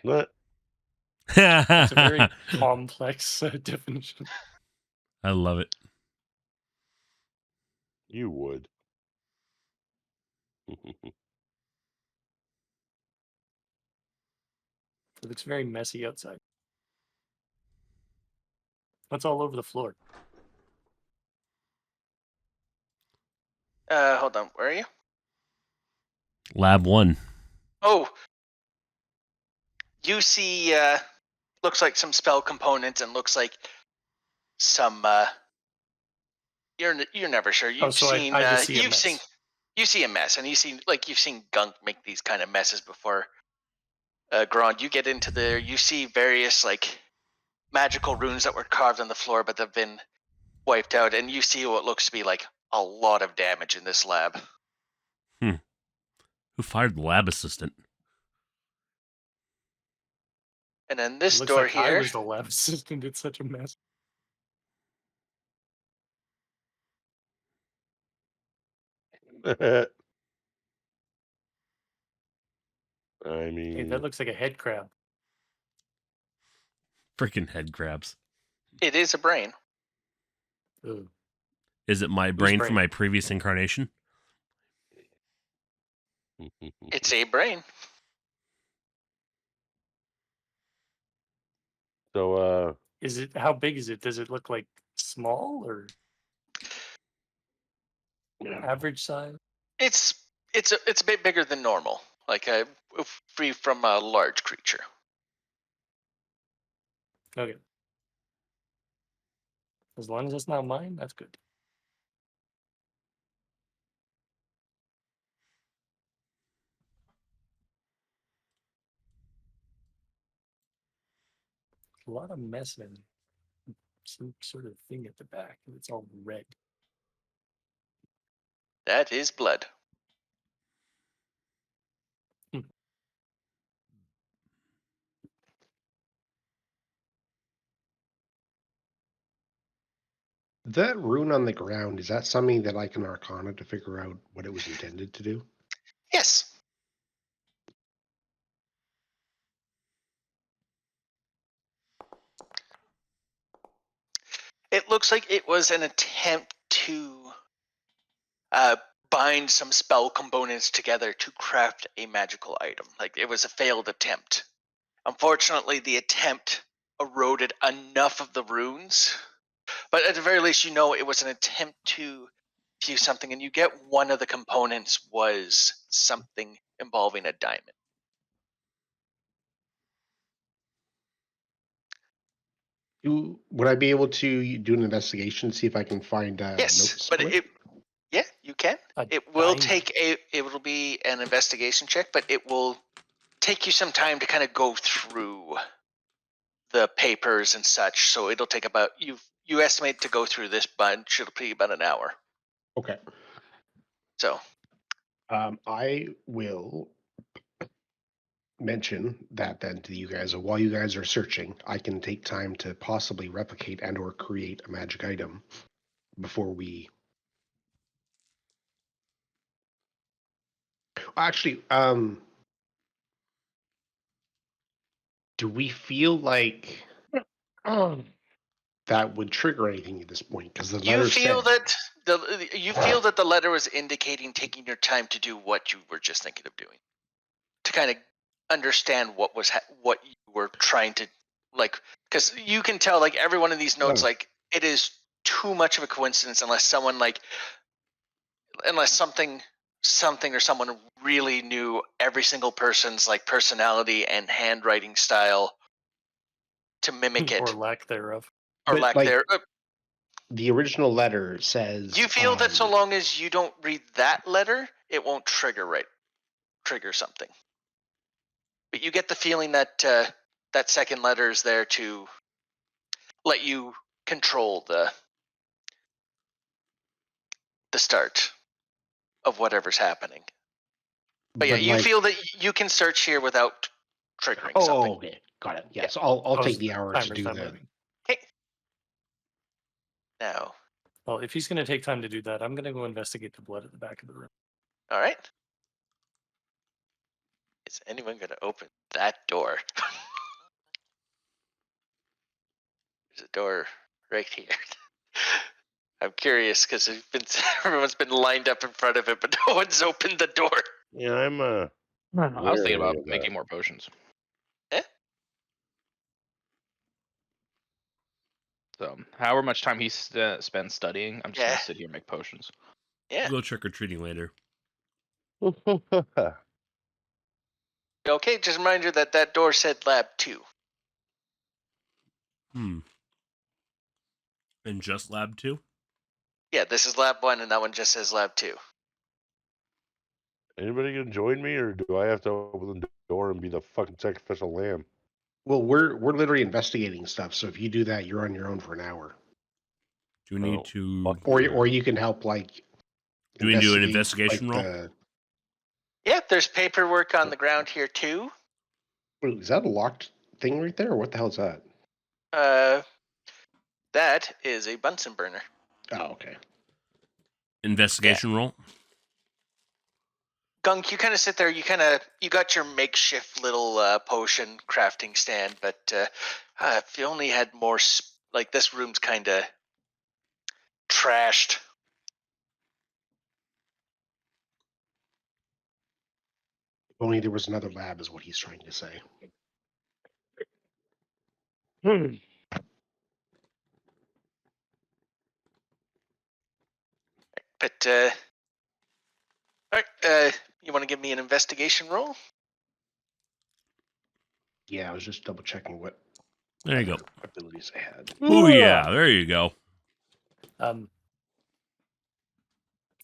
What? It's a very complex definition. I love it. You would. It looks very messy outside. What's all over the floor? Hold on, where are you? Lab 1. Oh, you see, looks like some spell components and looks like some. You're never sure. You've so seen. I just see a you've mess. seen. You see a mess, and you've seen Gunk make these kind of messes before. Grond, you get into there. You see various like magical runes that were carved on the floor, but they've been wiped out, and you see what looks to be like a lot of damage in this lab. Who fired the lab assistant? And then It this looks door like I here. was the lab assistant. It's such a mess. I Hey, mean, that looks like a head crab. Freaking head crabs. It is a brain. Ooh. Is it my brain from brain? my previous incarnation? It's a brain. so Is it? How big is it? Does it look like small or average size? It's a bit bigger than normal, like free from a large creature. Okay. As long as it's not mine, that's good. A lot of mess and some sort of thing at the back, and it's all red. That is blood. That rune on the ground, is that something that I can arcana to figure out what it was intended to do? Yes. It looks like it was an attempt to bind some spell components together to craft a magical item. Like it was a failed attempt. Unfortunately, the attempt eroded enough of the runes, but at the very least, you know it was an attempt to fuse something, and you get one of the components was something involving a diamond. Would I be able to do an investigation, see if I can find Yes, notes but on it? yeah, You can. A It will diamond. it will be an investigation check, but it will take you some time to kind of go through the papers and such. So it'll take about you estimate to go through this bunch. It'll take about an hour. Okay. So I will mention that then to you guys. While you guys are searching, I can take time to possibly replicate and or create a magic item before we. Actually, do we feel like that would trigger anything at this point? Because the you letter feel said that the letter was indicating taking your time to do what you were just thinking of doing, to kind of understand what you were trying to like, because you can tell like every one of these notes, like it is too much of a coincidence unless something or someone really knew every single person's like personality and handwriting style to mimic Or it lack thereof. or But, lack like, there. the original letter says. You feel that so long as you don't read that letter, it won't trigger something. But you get the feeling that that second letter is there to let you control the start of whatever's happening. But yeah, you feel that you can search here without triggering something. Oh, okay, got it. Yeah, so I'll take the hour to Timer's do not that. moving. Okay. Now, Well, if he's going to take time to do that, I'm going to go investigate the blood at the back of the room. all right. Is anyone going to open that door? There's a door right here. I'm curious because everyone's been lined up in front of it, but no one's opened the door. Yeah, I'm I was thinking wary about of making more potions. Eh? So, however much time he spends studying, I'm just Yeah. gonna sit here and make potions. Yeah. We'll go trick or treating later. that. Okay, just a reminder that that door said lab 2. Hmm. And just lab 2? Yeah, this is lab 1 and that one just says lab 2. Anybody gonna join me, or do I have to open the door and be the fucking sacrificial lamb? Well, we're literally investigating stuff. So if you do that, you're on your own for an hour. Do we need Oh, to... fuck Or you can help like. Do we do an investigate, investigation roll? Yeah, there's paperwork on the ground here too. Wait, is that a locked thing right there? Or what the hell is that? That is a Bunsen burner. Oh, okay. Investigation roll? Gunk, you kind of sit there. You got your makeshift little potion crafting stand, but if you only had more, like this room's kind of trashed. If only there was another lab, is what he's trying to say. But all right, you want to give me an investigation roll? Yeah, I was just double checking what There you go. abilities I had. Oh, yeah. There you go. I'm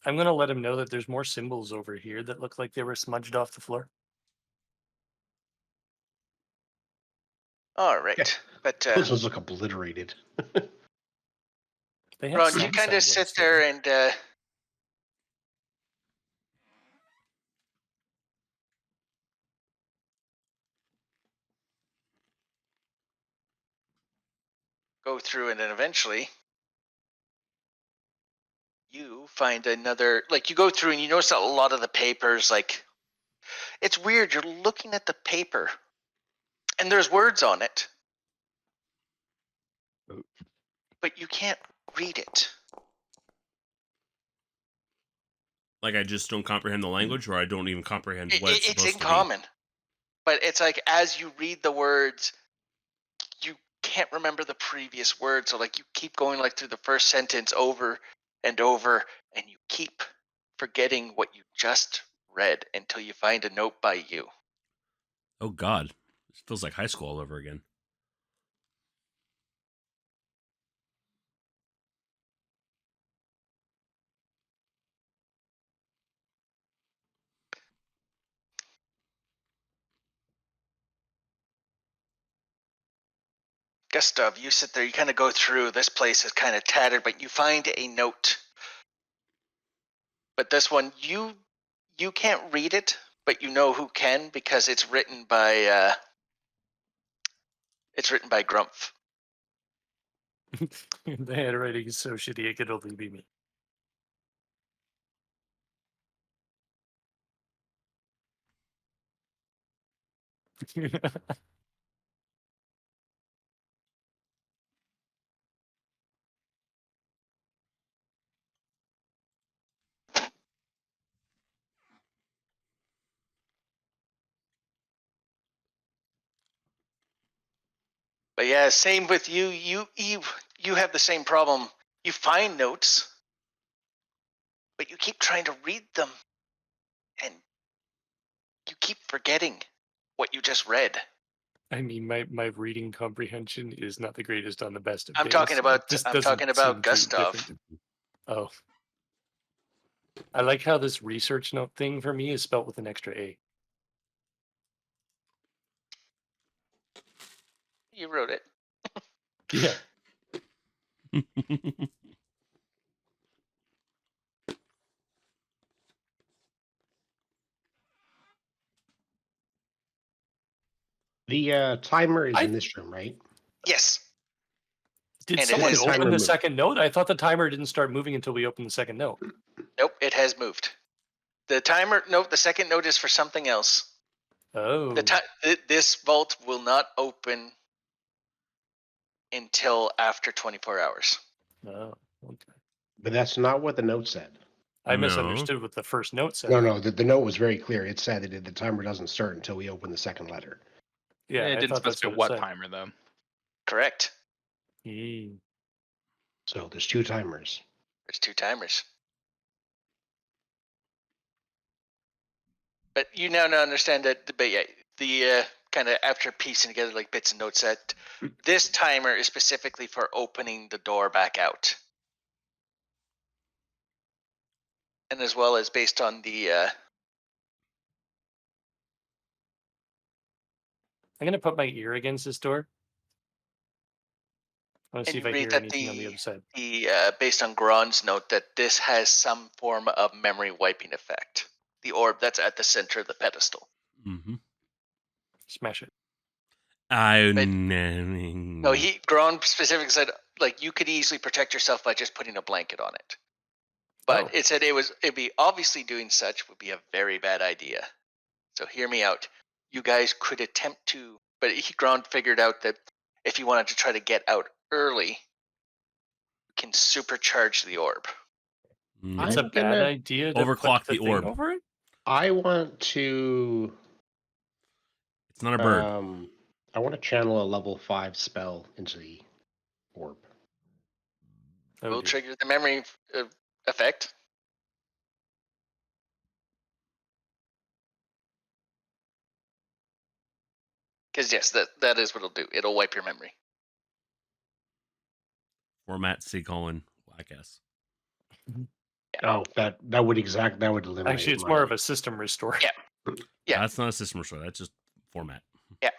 going to let him know that there's more symbols over here that look like they were smudged off the floor. All right, Yeah. but Those ones look obliterated. They have Ron, you some kind of semblance sit to there them. and go through, and then eventually you find another. Like you go through and you notice that a lot of the papers, like it's weird. You're looking at the paper, and there's words on it, but you can't read it. Like, I just don't comprehend the language, or I don't even comprehend what it's It's supposed in to be. common, but it's like as you read the words, you can't remember the previous words. So like you keep going like through the first sentence over and over, and you keep forgetting what you just read until you find a note by you. Oh, God. It feels like high school all over again. Gustav, you sit there, you kind of go through. This place is kind of tattered, but you find a note. But this one, you can't read it, but you know who can because it's written by Grumpf. The handwriting is so shitty it could only be me. But yeah, same with you. You have the same problem. You find notes, but you keep trying to read them, and you keep forgetting what you just read. I mean, my reading comprehension is not the greatest on the best of I'm days. talking so about this I'm doesn't talking seem about too Gustav. different. Oh, I like how this research note thing for me is spelt with an extra A. You wrote it. Yeah. The timer is in this room, right? Yes. Did And it someone has open timer the moved. second note? I thought the timer didn't start moving until we opened the second note. Nope, it has moved. The timer. Nope, the second note is for something else. Oh. This vault will not open until after 24 hours. Oh, okay. But that's not what the note said. I No. misunderstood what the first note said. No, the note was very clear. It said that the timer doesn't start until we open the second letter. Yeah, it I didn't thought that's specify what it what said. timer though. Correct. Mm. So there's two timers. There's two timers. But you now understand that. But yeah, the kind of after piecing together like bits and notes that this timer is specifically for opening the door back out, and as well as based on the. I'm gonna put my ear against this door. I want to And see if you I read hear that anything on the other side. based on Gron's note that this has some form of memory wiping effect. The orb that's at the center of the pedestal. Mm-hmm. Smash it. No, Gron specifically said like you could easily protect yourself by just putting a blanket on it. But it said it'd be obviously doing such would be a very bad idea. So hear me out. You guys could attempt to, but Gron figured out that if you wanted to try to get out early, you can supercharge the orb. It's a bad idea to overclock put the the orb. thing over it? I want to. It's not a bird. I want to channel a level 5 spell into the orb. Will trigger the memory effect. Because yes, that is what it'll do. It'll wipe your memory. Format C: whack S. Oh, that would eliminate. Actually, it's more of a system restore. Yeah. That's not a system restore. That's just format. Yeah.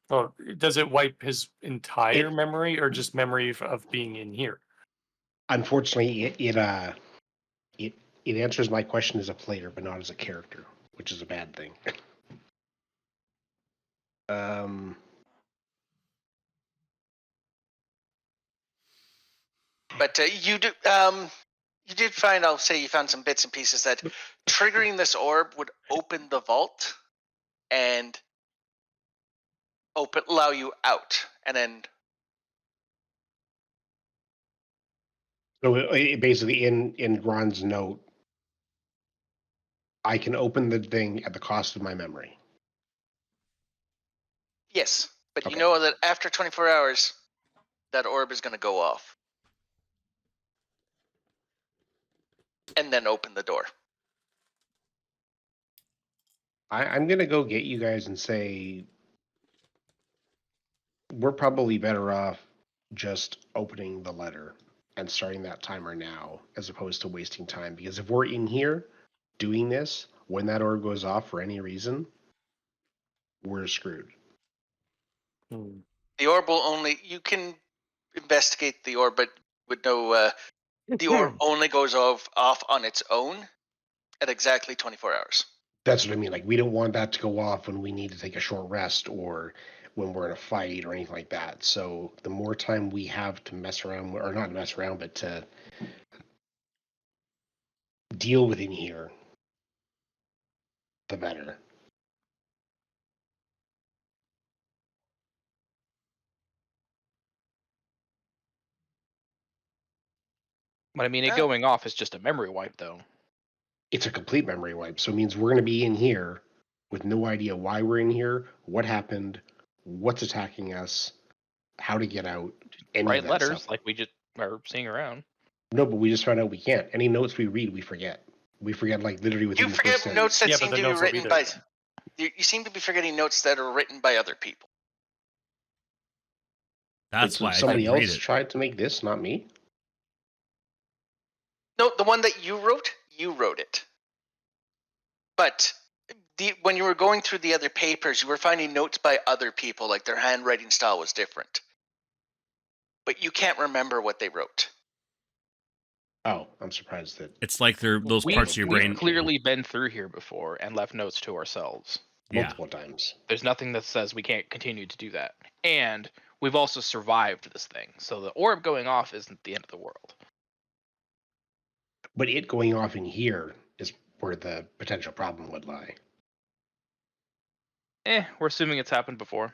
Oh, does it wipe his entire memory or just memory of being in here? Unfortunately, it answers my question as a player, but not as a character, which is a bad thing. But you did find. I'll say you found some bits and pieces that triggering this orb would open the vault and allow you out, and then. So it basically, in Ron's note, I can open the thing at the cost of my memory. Yes, but Okay. you know that after 24 hours, that orb is going to go off. And then open the door. I'm going to go get you guys and say we're probably better off just opening the letter and starting that timer now as opposed to wasting time. Because if we're in here doing this, when that orb goes off for any reason, we're screwed. The orb will only. You can investigate the orb, but with no. The orb only goes off on its own at exactly 24 hours. That's what I mean. Like, we don't want that to go off when we need to take a short rest or when we're in a fight or anything like that. So the more time we have to mess around, or not mess around, but to deal with in here, the better. But I mean, it Oh. going off is just a memory wipe, though. It's a complete memory wipe. So it means we're going to be in here with no idea why we're in here, what happened, what's attacking us, how to get out, any Write of that letters stuff. like we just are seeing around. No, but we just found out we can't. Any notes we read, we forget. We forget, like, literally within You the forget first sentence. notes that Yeah, but seem the to be notes will be written there by. then. You seem to be forgetting notes that are written by other people. That's So why I somebody didn't read else it. tried to make this, not me. No, the one that you wrote it. But when you were going through the other papers, you were finding notes by other people, like their handwriting style was different. But you can't remember what they wrote. Oh, I'm surprised that It's like they're those parts of your We've brain. clearly been through here before and left notes to ourselves. Yeah. multiple times. There's nothing that says we can't continue to do that. And we've also survived this thing. So the orb going off isn't the end of the world. But it going off in here is where the potential problem would lie. We're assuming it's happened before.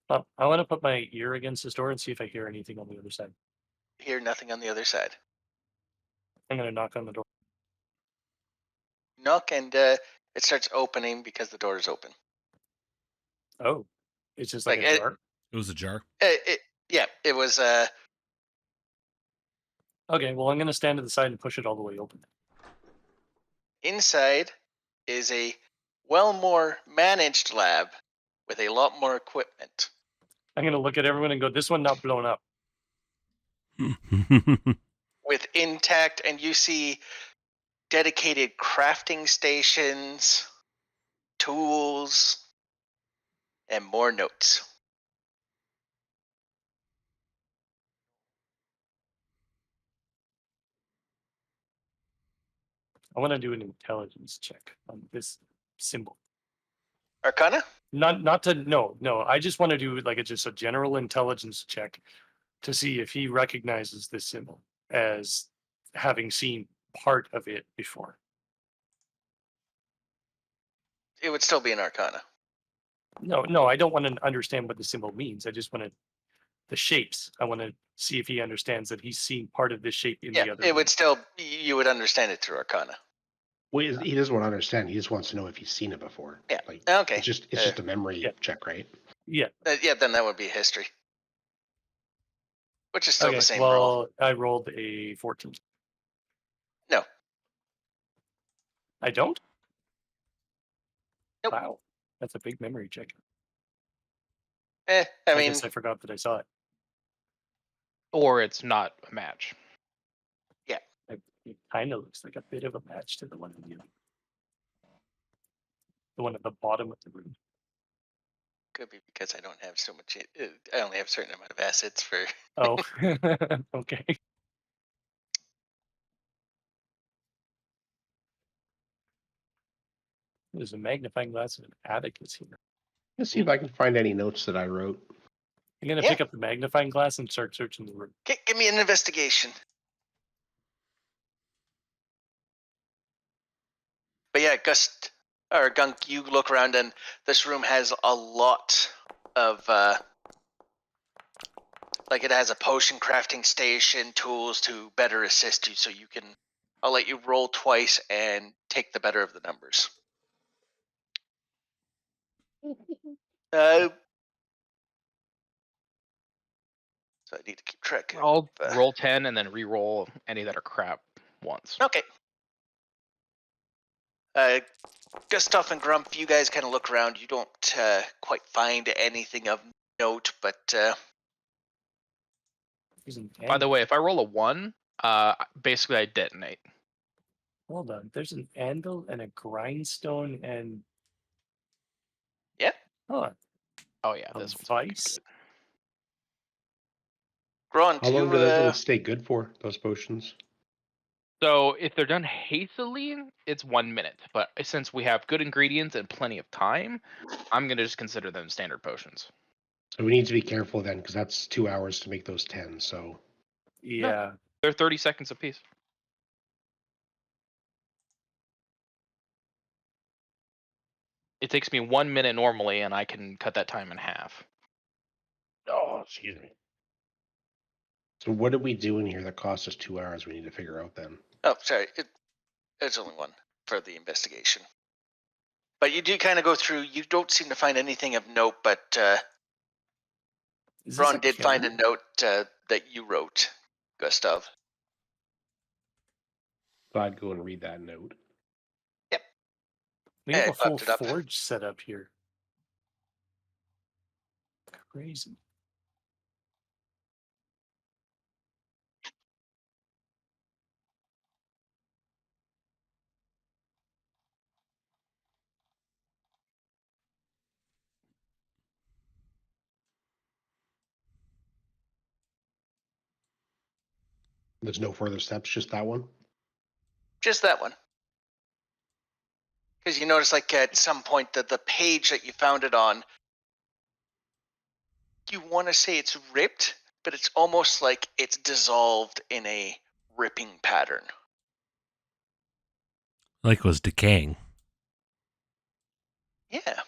I want to put my ear against this door and see if I hear anything on the other side. Hear nothing on the other side. I'm going to knock on the door. Knock and it starts opening because the door is open. Oh, it's just like Like, a jar? It was a jar. Yeah, it was. Okay, well, I'm going to stand to the side and push it all the way open. Inside is a well more managed lab with a lot more equipment. I'm going to look at everyone and go, this one not blown up. With intact, and you see dedicated crafting stations, tools, and more notes. I want to do an intelligence check on this symbol. Arcana? Not to no. I just want to do like just a general intelligence check to see if he recognizes this symbol as having seen part of it before. It would still be an Arcana. No, I don't want to understand what the symbol means. I just want the shapes. I want to see if he understands that he's seen part of this shape in the other. It would still. You would understand it through Arcana. Well, he doesn't want to understand. He just wants to know if he's seen it before. Yeah. Like, Okay. it's just a memory check, right? Yeah. Then that would be history, which is still Okay. the same Well, roll. I rolled a 14. No. I don't. Nope. Wow, that's a big memory check. I mean, guess I forgot that I saw it. Or it's not a match. It kind of looks like a bit of a match to the one in the one at the bottom of the room. could be because I don't have so much. I only have a certain amount of assets for. Oh, okay. There's a magnifying glass and an abacus here. Let's see if I can find any notes that I wrote. I'm gonna pick up the magnifying glass and start searching the room. Give me an investigation. But yeah, Gunk, you look around and this room has a lot of like it has a potion crafting station, tools to better assist you, so you can. I'll let you roll twice and take the better of the numbers. So I need to keep track. I'll roll 10 and then re-roll any that are crap once. Okay. Gustav and Grump, you guys kind of look around. You don't quite find anything of note, but By the way, if I roll a 1, basically I detonate. Hold on. There's an anvil and a grindstone and Yeah. hold on. Oh yeah, A this one's fucking vice? good. Gron, How do long you do those ones stay good for? Those potions? So if they're done hastily, it's 1 minute. But since we have good ingredients and plenty of time, I'm gonna just consider them standard potions. So we need to be careful then, because that's 2 hours to make those 10. So Yeah. They're 30 seconds apiece. It takes me 1 minute normally, and I can cut that time in half. Oh, excuse me. so what did we do in here that cost us 2 hours? We need to figure out then. Oh, sorry. There's only one for the investigation. But you do kind of go through. You don't seem to find anything of note, but Is this Ron a did find a cairn? note that you wrote, Gustav. So I'd go and read that note. We have I a full popped it up. forge set up here. Crazy. There's no further steps, just that one. Just that one. Because you notice, like, at some point that the page that you found it on, you want to say it's ripped, but it's almost like it's dissolved in a ripping pattern. Like it was decaying. Yeah.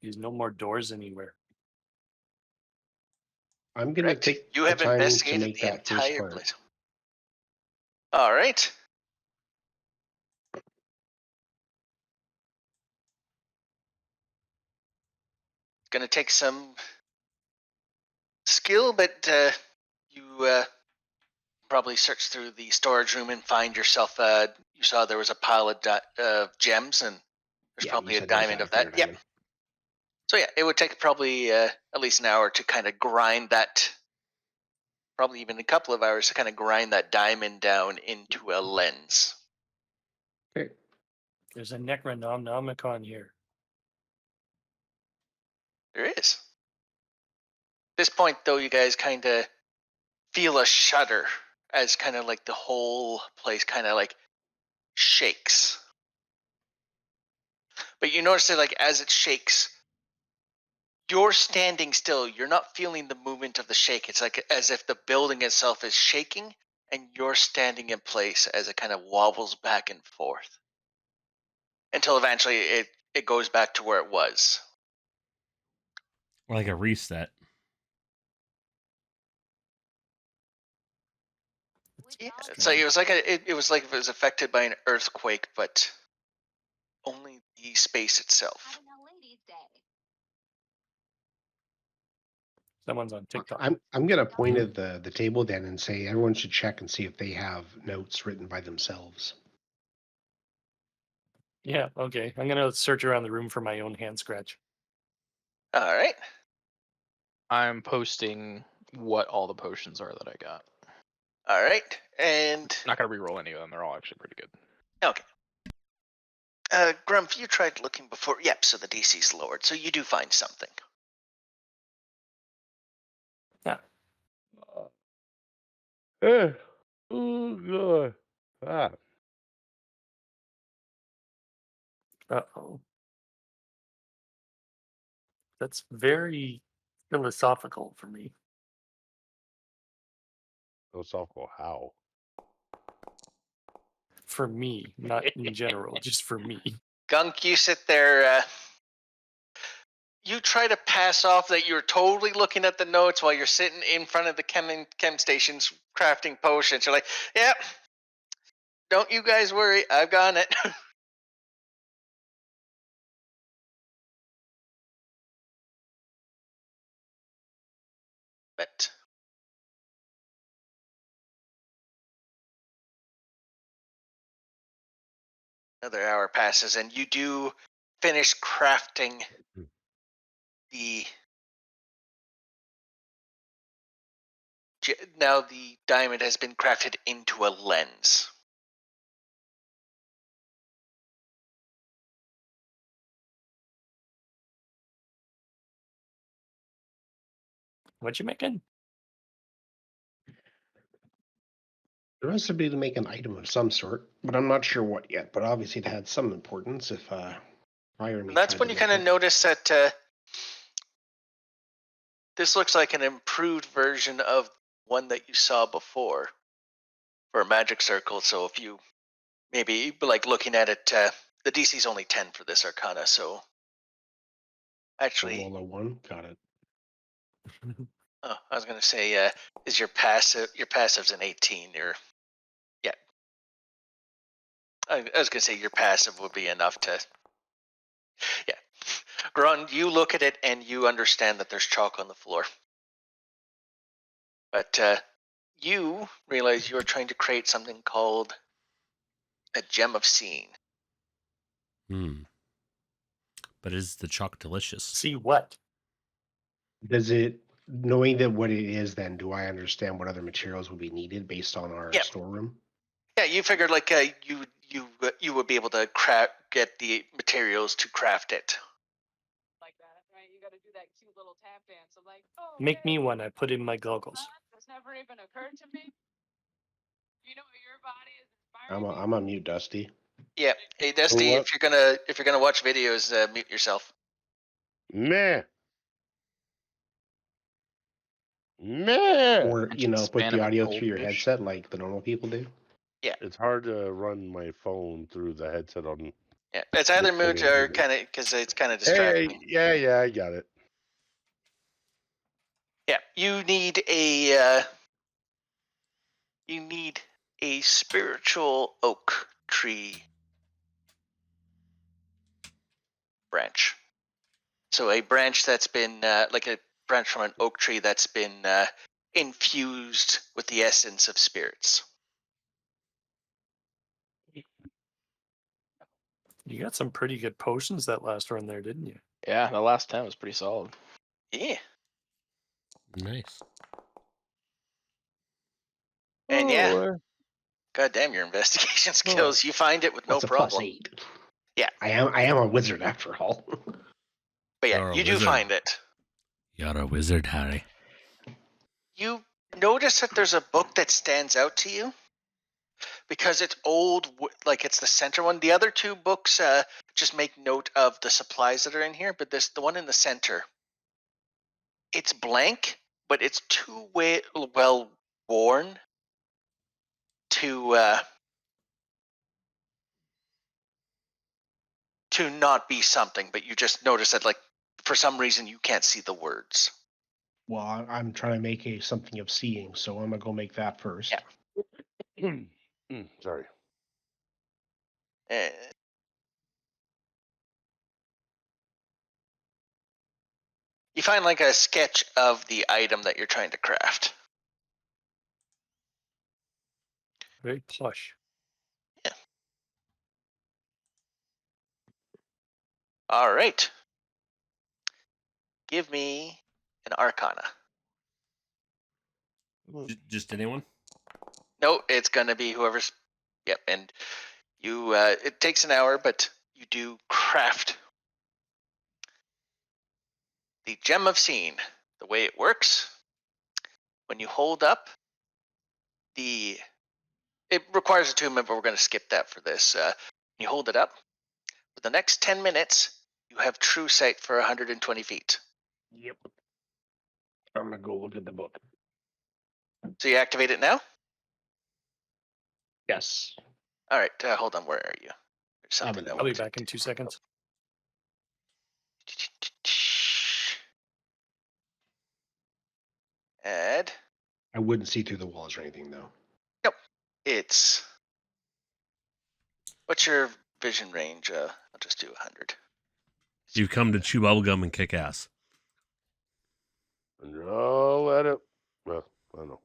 There's no more doors anywhere. I'm gonna Correct. take You the have time to investigated make the that first entire part. place. All right. It's going to take some skill, but you probably search through the storage room and find yourself. You saw there was a pile of gems, and there's Yeah, probably you a said there was diamond a of that. fair Yep. diamond. So yeah, it would take probably at least an hour to kind of grind that. Probably even a couple of hours to kind of grind that diamond down into a lens. Okay. There's a Necronomicon here. There is. At this point, though, you guys kind of feel a shudder as kind of like the whole place kind of like shakes. But you notice that, like, as it shakes, you're standing still. You're not feeling the movement of the shake. It's like as if the building itself is shaking and you're standing in place as it kind of wobbles back and forth until eventually it goes back to where it was. Like a reset. Yeah, so it was like it was like if it was affected by an earthquake, but only the space itself. Someone's on TikTok. I'm gonna point at the table then and say everyone should check and see if they have notes written by themselves. Yeah, okay. I'm gonna search around the room for my own hand scratch. All right. I'm posting what all the potions are that I got. All right. And Not gonna reroll any of them. They're all actually pretty good. okay. Grumph, you tried looking before. Yep, so the DC's lowered. So you do find something. Oh, God. Ah. Uh-oh. That's very philosophical for me. Philosophical how? For me, not in general, just for me. Gunk, you sit there. You try to pass off that you're totally looking at the notes while you're sitting in front of the chem stations crafting potions. You're like, yep, don't you guys worry, I've got it. But another hour passes, and you do finish crafting the. Now the diamond has been crafted into a lens. What you making? There has to be to make an item of some sort, but I'm not sure what yet. But obviously, it had some importance if Iron. And that's when you kind of notice that this looks like an improved version of one that you saw before for a magic circle. So if you maybe like looking at it, the DC is only 10 for this Arcana. So actually, one. Got it. oh, I was gonna say, is your passive's an 18? Yeah. I was gonna say your passive would be enough to. Yeah. Grun, you look at it and you understand that there's chalk on the floor. But you realize you're trying to create something called a gem of seeing. But is the chalk delicious? See what? Does it, knowing that what it is, then do I understand what other materials would be needed based on our storeroom? Yeah, you figured like you would be able to get the materials to craft it. Like that, right? You got to do that cute little tap dance. I'm like, oh, Make me one. I put in my goggles. That's never even occurred to me. You know, your body is inspiring. I'm on mute, Dusty. Yeah. Hey Dusty, what? if you're gonna watch videos, mute yourself. Meh. Meh. Or put Span the of a audio through your goldfish. headset like the normal people do. It's hard to run my phone through the headset on. Yeah, it's either mute video or video. kind of because it's kind of distracting. Hey, yeah, I got it. Yeah, you need a spiritual oak tree branch. So a branch that's been like a branch from an oak tree that's been infused with the essence of spirits. You got some pretty good potions that last run there, didn't you? Yeah, the last 10 was pretty solid. Yeah. Nice. And God damn your investigation skills. You find it with no What's a problem. +8? Yeah. I am a wizard after all. But You're yeah, a you do wizard. find it. You're a wizard, Harry. You notice that there's a book that stands out to you because it's old, like it's the center one. The other two books just make note of the supplies that are in here, but the one in the center, it's blank, but it's too well worn to not be something. But you just notice that, like, for some reason, you can't see the words. Well, I'm trying to make something of seeing, so I'm gonna go make that first. Yeah. Sorry. You find like a sketch of the item that you're trying to craft. Very plush. Yeah. All right. Give me an Arcana. Just anyone? No, it's gonna be whoever's. Yep, and you. It takes an hour, but you do craft the gem of seeing. The way it works, when you hold up the, it requires a attunement, but we're going to skip that for this. You hold it up. For the next 10 minutes, you have true sight for 120 feet. Yep. I'm gonna go look at the book. So you activate it now. Yes. All right, hold on. Where are you? There's I'm something in I I'll be want back in 2 seconds. Add. I wouldn't see through the walls or anything though. Nope. It's. What's your vision range? I'll just do 100. You've come to chew bubblegum and kick ass. No, let it. Well, I don't know.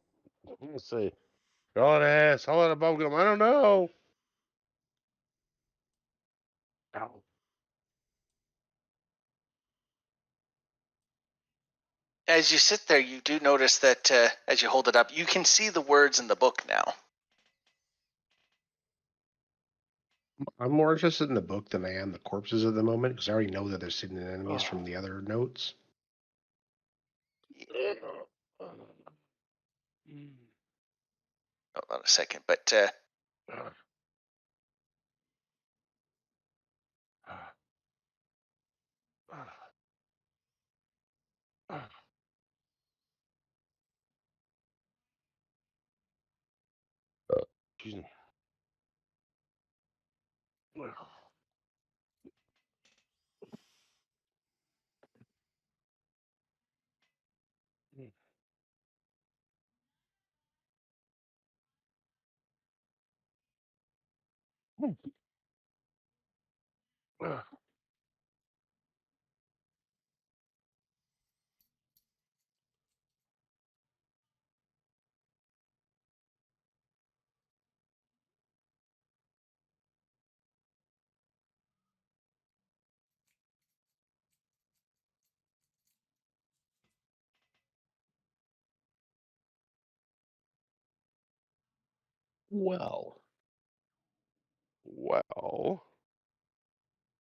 I'm gonna say, all an ass, all a bubblegum. I don't know. Ow. As you sit there, you do notice that as you hold it up, you can see the words in the book now. I'm more interested in the book than I am the corpses at the moment because I already know that there's hidden enemies from the other notes. Hold on a second, but Excuse me. Well,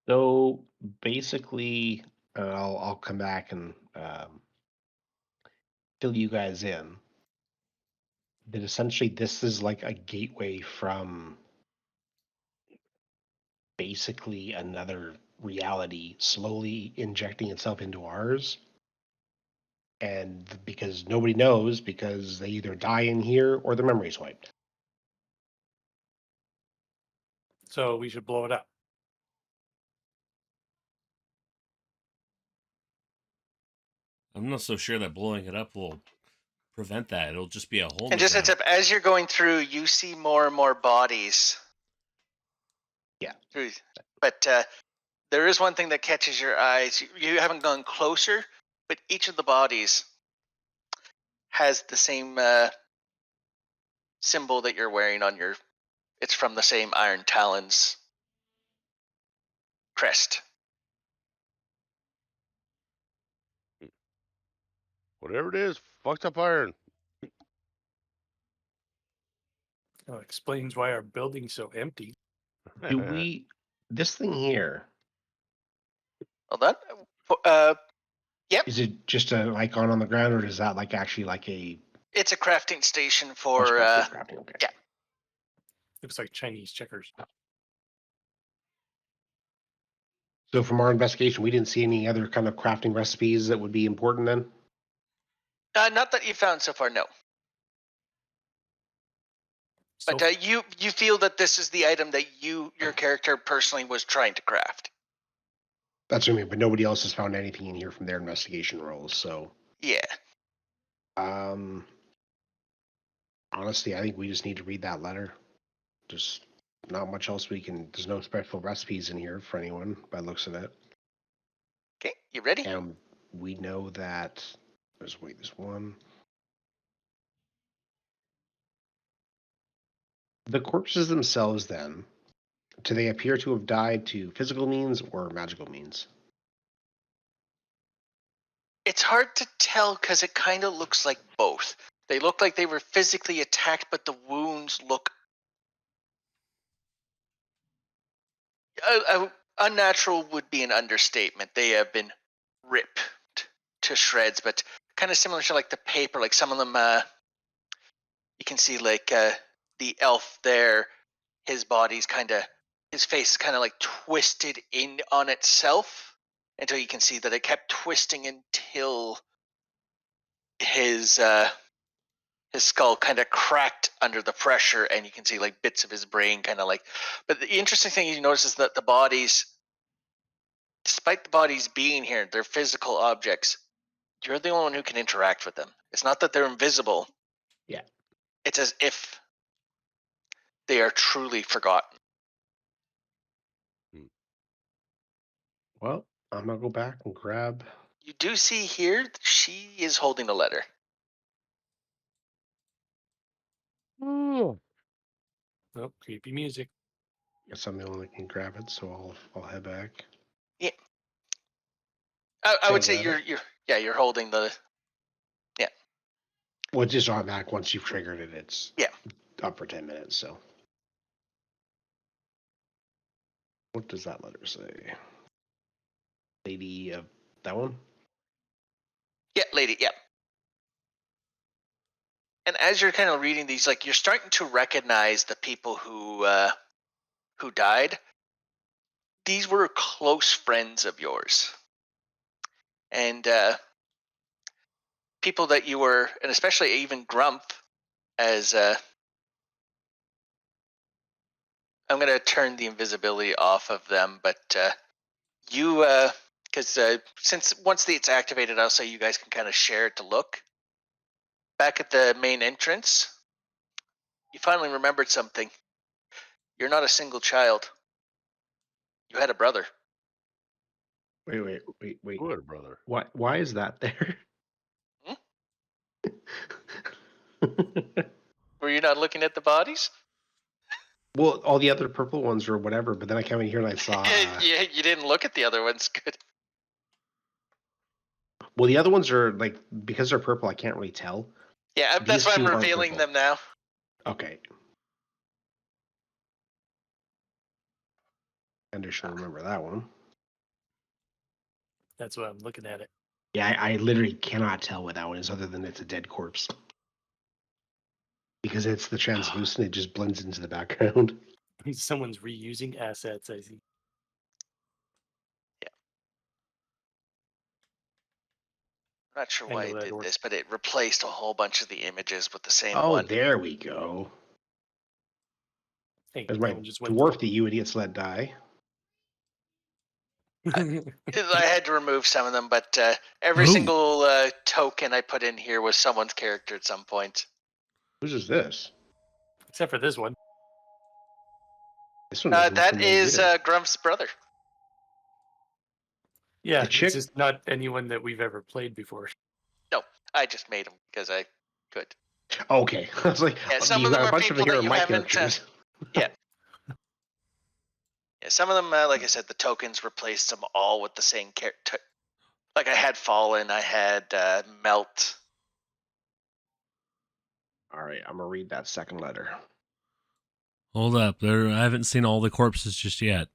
so basically, I'll come back and fill you guys in. That essentially this is like a gateway from basically another reality slowly injecting itself into ours. And because nobody knows, because they either die in here or their memory's wiped. So we should blow it up. I'm not so sure that blowing it up will prevent that. It'll just be a hole. and just heads up, as you're going through, you see more and more bodies. Yeah. But there is one thing that catches your eyes. You haven't gone closer, but each of the bodies has the same symbol that you're wearing on your. It's from the same Iron Talons crest. Whatever it is, fucked up iron. That explains why our building's so empty. Do we this thing here? Hold on. Yep. Is it just an icon on the ground, or is that like actually like a It's a crafting station for. crafting? Okay. Yeah. Looks like Chinese checkers. So from our investigation, we didn't see any other kind of crafting recipes that would be important then? Not that you found so far, no. So But you feel that this is the item that your character personally was trying to craft. That's what I mean, but nobody else has found anything in here from their investigation rolls, so Yeah. Honestly, I think we just need to read that letter. Just not much else we can. There's no special recipes in here for anyone by the looks of it. Okay, you ready? And we know that there's one. The corpses themselves, then, do they appear to have died to physical means or magical means? It's hard to tell because it kind of looks like both. They look like they were physically attacked, but the wounds look unnatural would be an understatement. They have been ripped to shreds, but kind of similar to like the paper. Like some of them, you can see like the elf there. His face is kind of like twisted in on itself until you can see that it kept twisting until his skull kind of cracked under the pressure, and you can see like bits of his brain kind of like. But the interesting thing you notice is that the bodies, despite the bodies being here, they're physical objects. You're the only one who can interact with them. It's not that they're invisible. Yeah. It's as if they are truly forgotten. Well, I'm gonna go back and grab. You do see here, she is holding a letter. Oh, creepy music. Guess I'm the only one that can grab it, so I'll head back. Yeah. I would say grab it. you're holding the Well, it's just automatic once you've triggered it. It's Yeah. up for 10 minutes. So, what does that letter say? Lady of that one? Yeah, lady. Yeah. And as you're kind of reading these, like you're starting to recognize the people who died. These were close friends of yours, and people that you were, and especially even Grump, as I'm going to turn the invisibility off of them, but you, because since once it's activated, I'll say you guys can kind of share it to look. Back at the main entrance, you finally remembered something. You're not a single child. You had a brother. Wait. Good, brother. Why is that there? Were you not looking at the bodies? Well, all the other purple ones or whatever, but then I came in here and I saw. Yeah, you didn't look at the other ones. Good. Well, the other ones are like because they're purple. I can't really tell. Yeah, that's These why I'm two aren't revealing purple. them now. Okay. And I should remember that one. That's why I'm looking at it. Yeah, I literally cannot tell what that one is, other than it's a dead corpse. Because it's the translucent, it just blends into the background. Someone's reusing assets, I see. I'm not sure I why know it that did orc. this, but it replaced a whole bunch of the images with the same Oh, one. there we go. Hey, There's that my one just went dwarf that you idiots let die. through. I had to remove some of them, but every Oh. single token I put in here was someone's character at some point. Whose is this? Except for this one. This one doesn't look That familiar is either. Grump's brother. Yeah, The chick- it's just not anyone that we've ever played before. No, I just made him because I could. Okay. I was like, Yeah, some you of got them a are bunch of them people here that are you my haven't. characters. Yeah, some of them, like I said, the tokens replaced them all with the same character. Like I had Fallen, I had Melt. All right, I'm gonna read that second letter. Hold up. I haven't seen all the corpses just yet.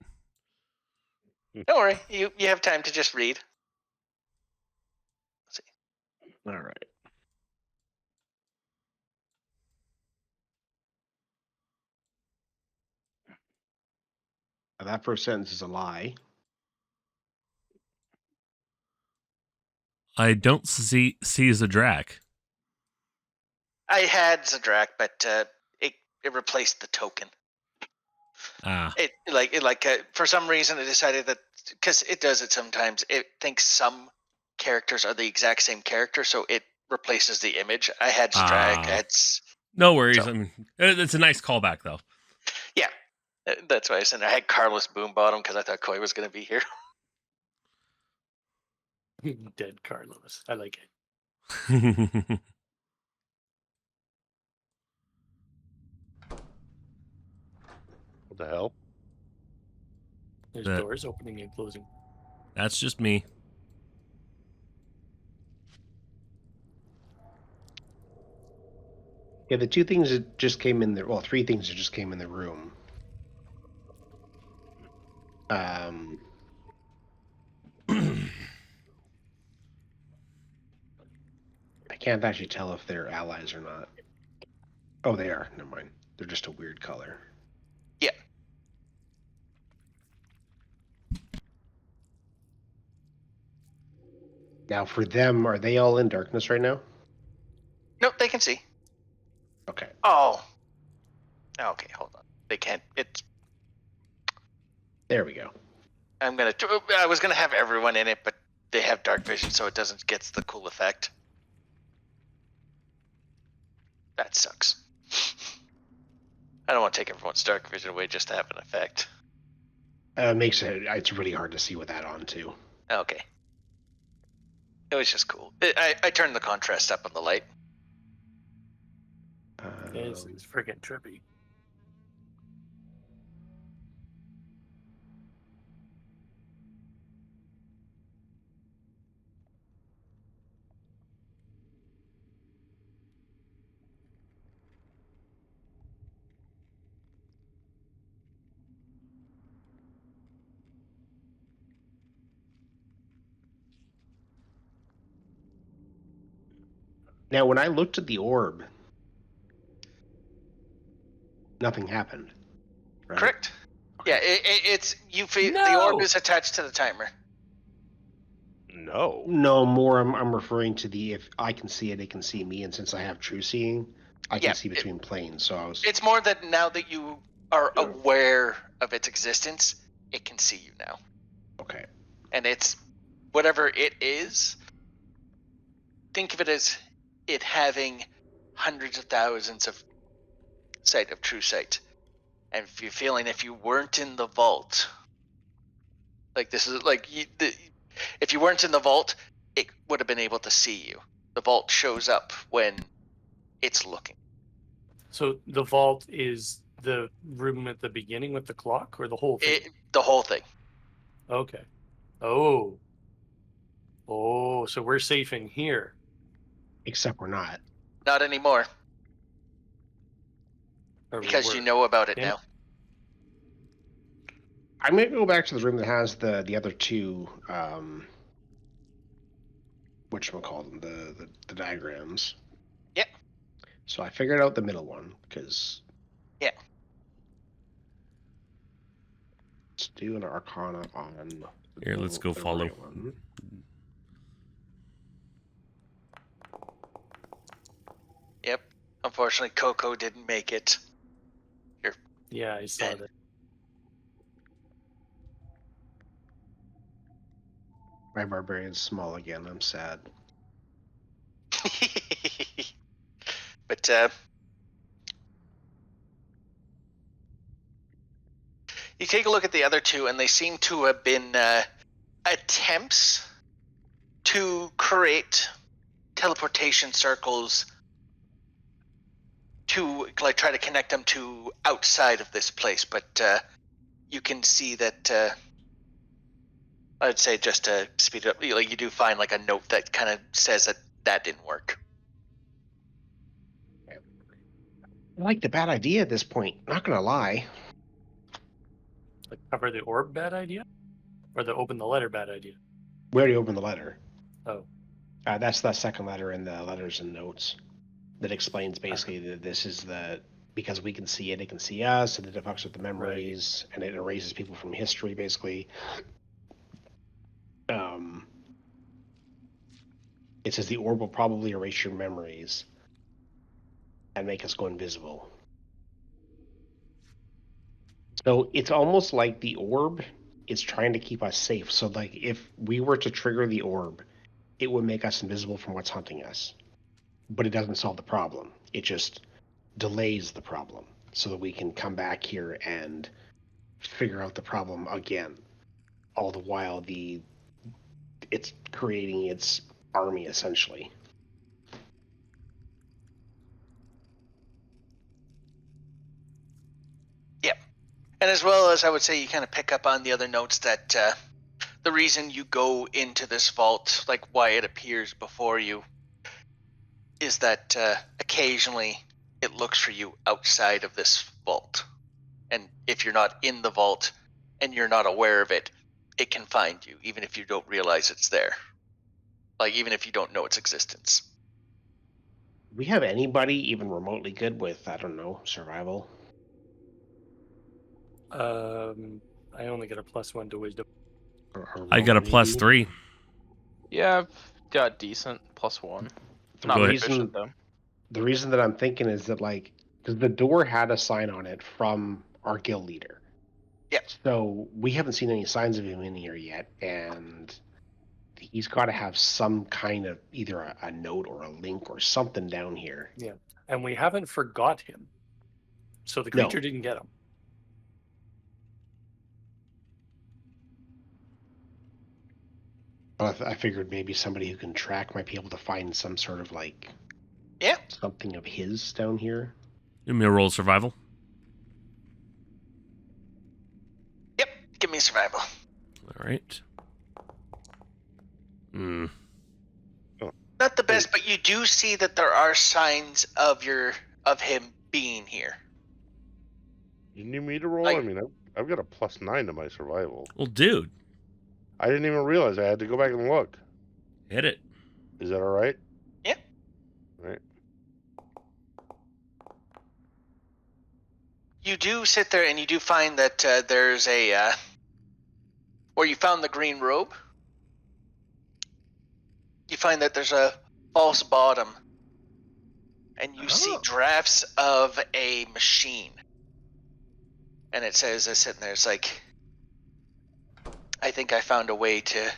Don't worry, you have time to just read. All right. Now, that first sentence is a lie. I don't see Zadrak. I had Zadrak, but it replaced the token. Ah. For some reason it decided that because it does it sometimes. It thinks some characters are the exact same character, so it replaces the image. I had Zadrak. Ah. No worries. So- I mean, it's a nice callback, though. That's why I said I had Carlos Boombottom because I thought Koi was going to be here. Dead Carlos. I like it. What the hell? There's That- doors opening and closing. That's just me. Yeah, the two things that just came in there. Well, three things that just came in the room. I can't actually tell if they're allies or not. Oh, they are. Never mind. They're just a weird color. Yeah. Now, for them, are they all in darkness right now? Nope, they can see. Okay. Oh. Okay, hold on. They can't. It's. There we go. I was gonna have everyone in it, but they have dark vision, so it doesn't get the cool effect. That sucks. I don't want to take everyone's dark vision away just to have an effect. Makes it's really hard to see with that on too. Okay. It was just cool. I turned the contrast up on the light. This is friggin' trippy. Now, when I looked at the orb, nothing happened. Right? Correct. Yeah, it's you feel the No! orb is attached to the timer. No. No, more I'm referring to the if I can see it, it can see me, and since I have true seeing, I can Yeah, see between planes. So I was. It's more that now that you are aware of its existence, it can see you now. Okay. And it's whatever it is, think of it as it having hundreds of thousands of true sight. And if you're feeling if you weren't in the vault, like this is like if you weren't in the vault, it would have been able to see you. The vault shows up when it's looking. So the vault is the room at the beginning with the clock, or the whole thing? The whole thing. Okay. Oh. Oh, so we're safe in here. Except we're not. Not anymore. Or we Because were. you know about it Yeah. now. I'm gonna go back to the room that has the other two. Whatchamacallit them, the diagrams. Yep. So I figured out the middle one because. Yeah. Let's do an Arcana on. Here, let's go the follow. right one. Yep. Unfortunately, Coco didn't make it. Yeah, I saw that. My barbarian's small again. I'm sad. But you take a look at the other two, and they seem to have been attempts to create teleportation circles to like try to connect them to outside of this place. But you can see that I'd say just to speed it up, like you do find like a note that kind of says that didn't work. I like the bad idea at this point. Not gonna lie. Like cover the orb, bad idea? Or the open the letter, bad idea? We already opened the letter. Oh. That's the second letter in the letters and notes that explains basically that this is because we can see it, it can see us, and it fucks with the memories, and it erases people from history, basically. It says the orb will probably erase your memories and make us go invisible. So it's almost like the orb is trying to keep us safe. So like if we were to trigger the orb, it would make us invisible from what's hunting us. But it doesn't solve the problem. It just delays the problem so that we can come back here and figure out the problem again. All the while it's creating its army essentially. Yep. And as well as I would say you kind of pick up on the other notes that the reason you go into this vault, like why it appears before you, is that occasionally it looks for you outside of this vault. And if you're not in the vault and you're not aware of it, it can find you, even if you don't realize it's there. Like, even if you don't know its existence. Do we have anybody even remotely good with, I don't know, survival? I only get a +1 to wisdom. Or I got a roll +3. Yeah, I've got decent +1. The Not ahead. proficient though. The reason that I'm thinking is that, like, because the door had a sign on it from our guild leader. Yep. So we haven't seen any signs of him in here yet, and he's got to have some kind of either a note or a link or something down here. Yeah. And we haven't forgot him. So the No. creature didn't get him. But I figured maybe somebody who can track might be able to find some sort of, like, Yeah. something of his down here. Give me a roll survival. Yep. Give me survival. All right. Not the best, but you do see that there are signs of him being here. You need me to roll? Like- I mean, I've got a +9 to my survival. Well, dude, I didn't even realize I had to go back and look. hit it. Is that all right? Right. You do sit there and you do find that there's a where you found the green robe. You find that there's a false bottom, and you see drafts of a machine, and it says, sitting there, it's like, I think I found a way to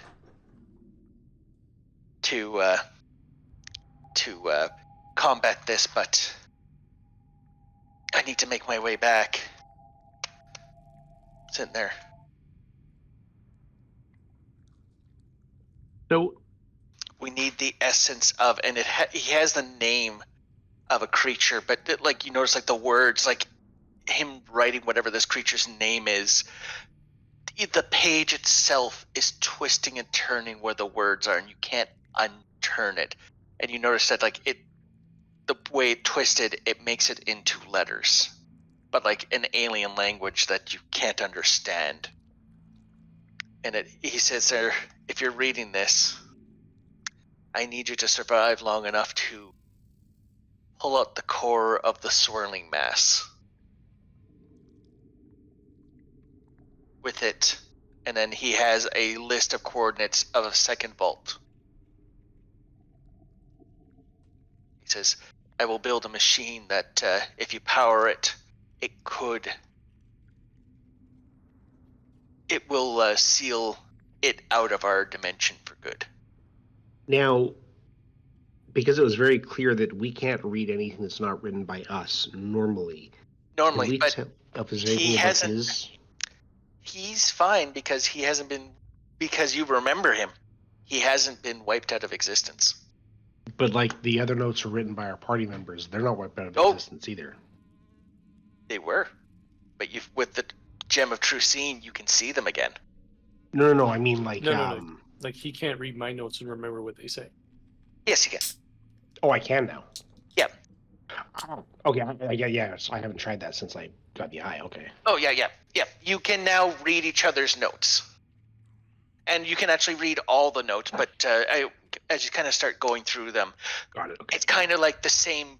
combat this, but I need to make my way back. Sitting there. So We need the essence of, and he has the name of a creature, but like you notice, like the words, like him writing whatever this creature's name is. The page itself is twisting and turning where the words are, and you can't unturn it. And you notice that, like the way it twisted, it makes it into letters, but like an alien language that you can't understand. And he says there, if you're reading this, I need you to survive long enough to pull out the core of the swirling mass with it. And then he has a list of coordinates of a second vault. He says, I will build a machine that if you power it, it will seal it out of our dimension for good. now, because it was very clear that we can't read anything that's not written by us normally. Normally, but he hasn't. He's fine because he hasn't been. Because you remember him, he hasn't been wiped out of existence. But like the other notes are written by our party members, they're not wiped out of existence either. They were, but with the Gem of True Seeing, you can see them again. No. I mean, like, no. Like he can't read my notes and remember what they say. Yes, you can. Oh, I can now. Yeah. Oh, okay. Yeah. So I haven't tried that since I got the eye. Okay. Oh, yeah. You can now read each other's notes, and you can actually read all the notes. But as you kind of start going through them, got it. Okay. It's kind of like the same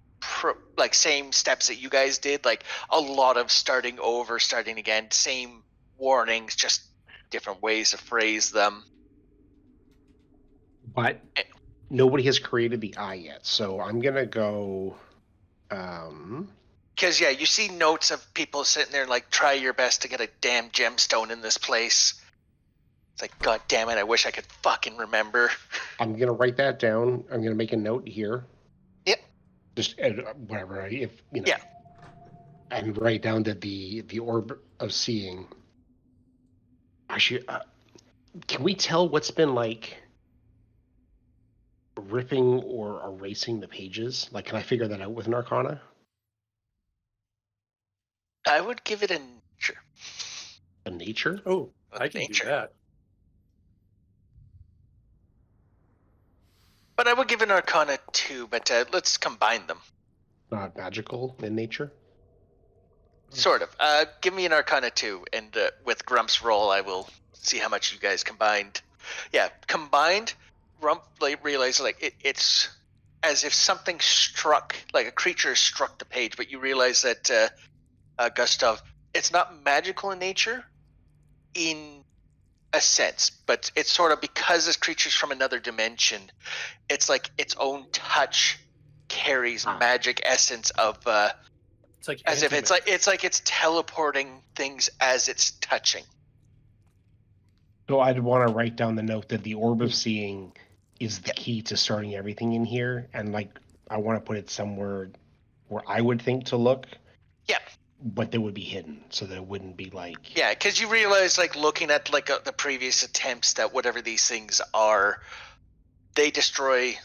steps that you guys did. Like a lot of starting over, starting again, same warnings, just different ways to phrase them. But nobody has created the eye yet, so I'm gonna go. Because you see notes of people sitting there like, try your best to get a damn gemstone in this place. It's like, God damn it, I wish I could fucking remember. I'm gonna write that down. I'm gonna make a note here. Yep. Just whatever, if you know. Yeah. And write down that the orb of seeing. Actually, can we tell what's been like ripping or erasing the pages? Like, can I figure that out with an Arcana? I would give it a nature. A nature? Oh, I can do that. But I would give an Arcana too, but let's combine them. Not magical in nature? Sort of. Give me an Arcana 2, and with Grump's roll, I will see how much you guys combined. Yeah, combined, Grump realized it's as if something struck, like a creature struck the page, but you realize that, Gustav, it's not magical in nature in a sense, but it's sort of because this creature's from another dimension, it's like its own touch carries magic essence of... It's like as if it's teleporting things as it's touching. So I'd want to write down the note that the orb of seeing is the key to starting everything in here, and like I want to put it somewhere where I would think to look. Yeah. But they would be hidden, so that it wouldn't be like. Yeah, because you realize, like looking at the previous attempts that whatever these things are, they destroy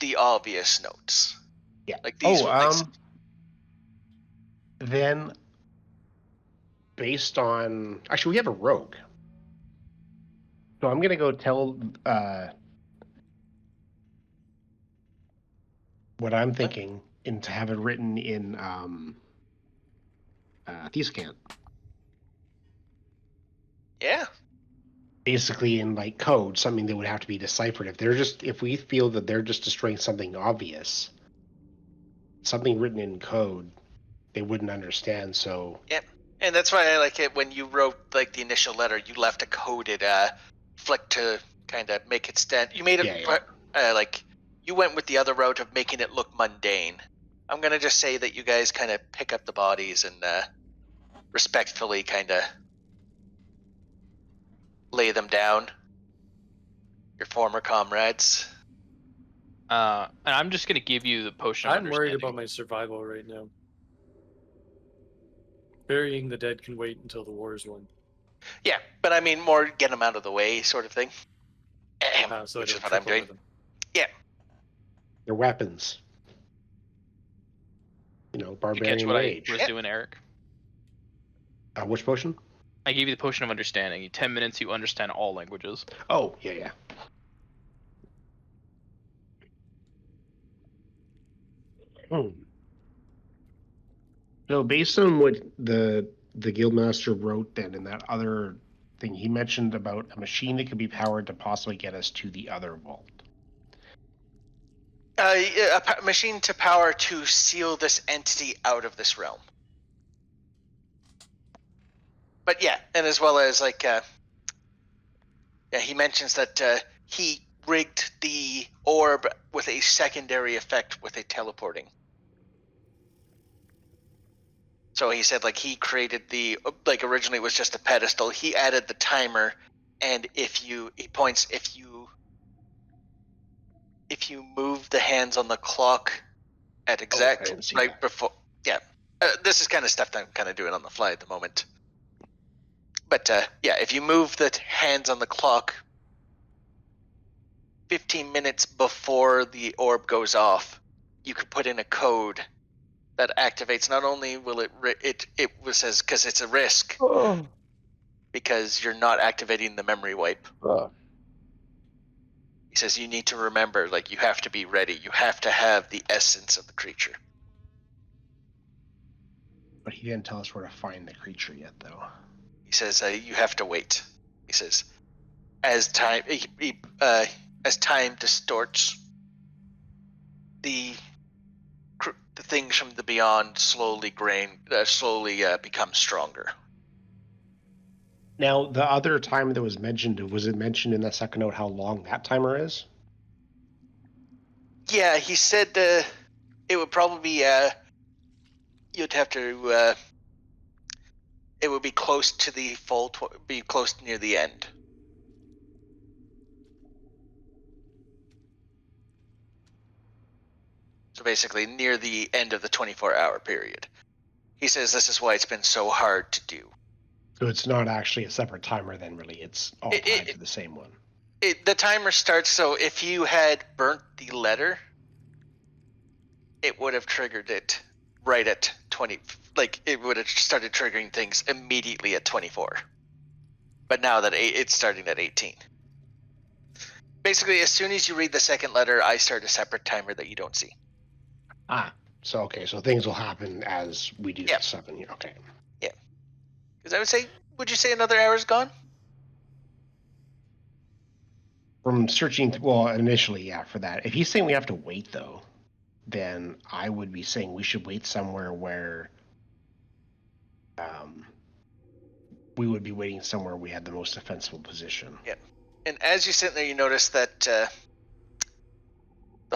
the obvious notes. Yeah. Like these. Then, based on... Actually, we have a rogue. So I'm going to go tell what I'm thinking and to have it written in Thescant. Yeah. Basically in like code, something that would have to be deciphered. If we feel that they're just destroying something obvious, something written in code they wouldn't understand. So Yep. And that's why I like it when you wrote like the initial letter, you left a coded flick to kind of make it stand. You made it like you went with the other route of making it look mundane. I'm gonna just say that you guys kind of pick up the bodies and respectfully kind of lay them down. Your former comrades. And I'm just gonna give you the potion of I'm worried understanding. about my survival right now. Burying the dead can wait until the war is won. Yeah, but I mean more get them out of the way sort of thing. So Which I is don't what I'm trip doing. over them. Yeah. their weapons. Did you catch barbarian what rage. I was doing, Eric? Which potion? I gave you the potion of understanding. In 10 minutes, you understand all languages. Oh, yeah. So based on what the guildmaster wrote then in that other thing, he mentioned about a machine that could be powered to possibly get us to the other vault. A machine to power to seal this entity out of this realm. But yeah, and as well as like, he mentions that he rigged the orb with a secondary effect with a teleporting. So he said like he created originally it was just a pedestal. He added the timer, and if you move the hands on the clock at exact before, this is kind of stuff that I'm kind of doing on the fly at the moment. But if you move the hands on the clock 15 minutes before the orb goes off, you could put in a code that activates. Not only will it says because it's a risk because you're not activating the memory wipe. He says you need to remember, like you have to be ready. You have to have the essence of the creature. But he didn't tell us where to find the creature yet, though. He says you have to wait. He says as time distorts, the things from the beyond slowly become stronger. Now, the other timer that was it mentioned in that second note how long that timer is? Yeah, he said it would probably be you'd have to it would be close to the be close near the end. So basically near the end of the 24-hour period. He says this is why it's been so hard to do. So it's not actually a separate timer then, really. It's all tied to the same one. The timer starts, so if you had burnt the letter, it would have triggered it right at 20, like it would have started triggering things immediately at 24. But now that it's starting at 18. Basically, as soon as you read the second letter, I start a separate timer that you don't see. So things will happen as we do stuff in here. Okay. Yeah. Because would you say another hour's gone? From searching, initially, for that. If he's saying we have to wait, though, then I would be saying we should wait somewhere where we would be waiting somewhere we had the most defensible position. Yeah. And as you sit there, you notice that the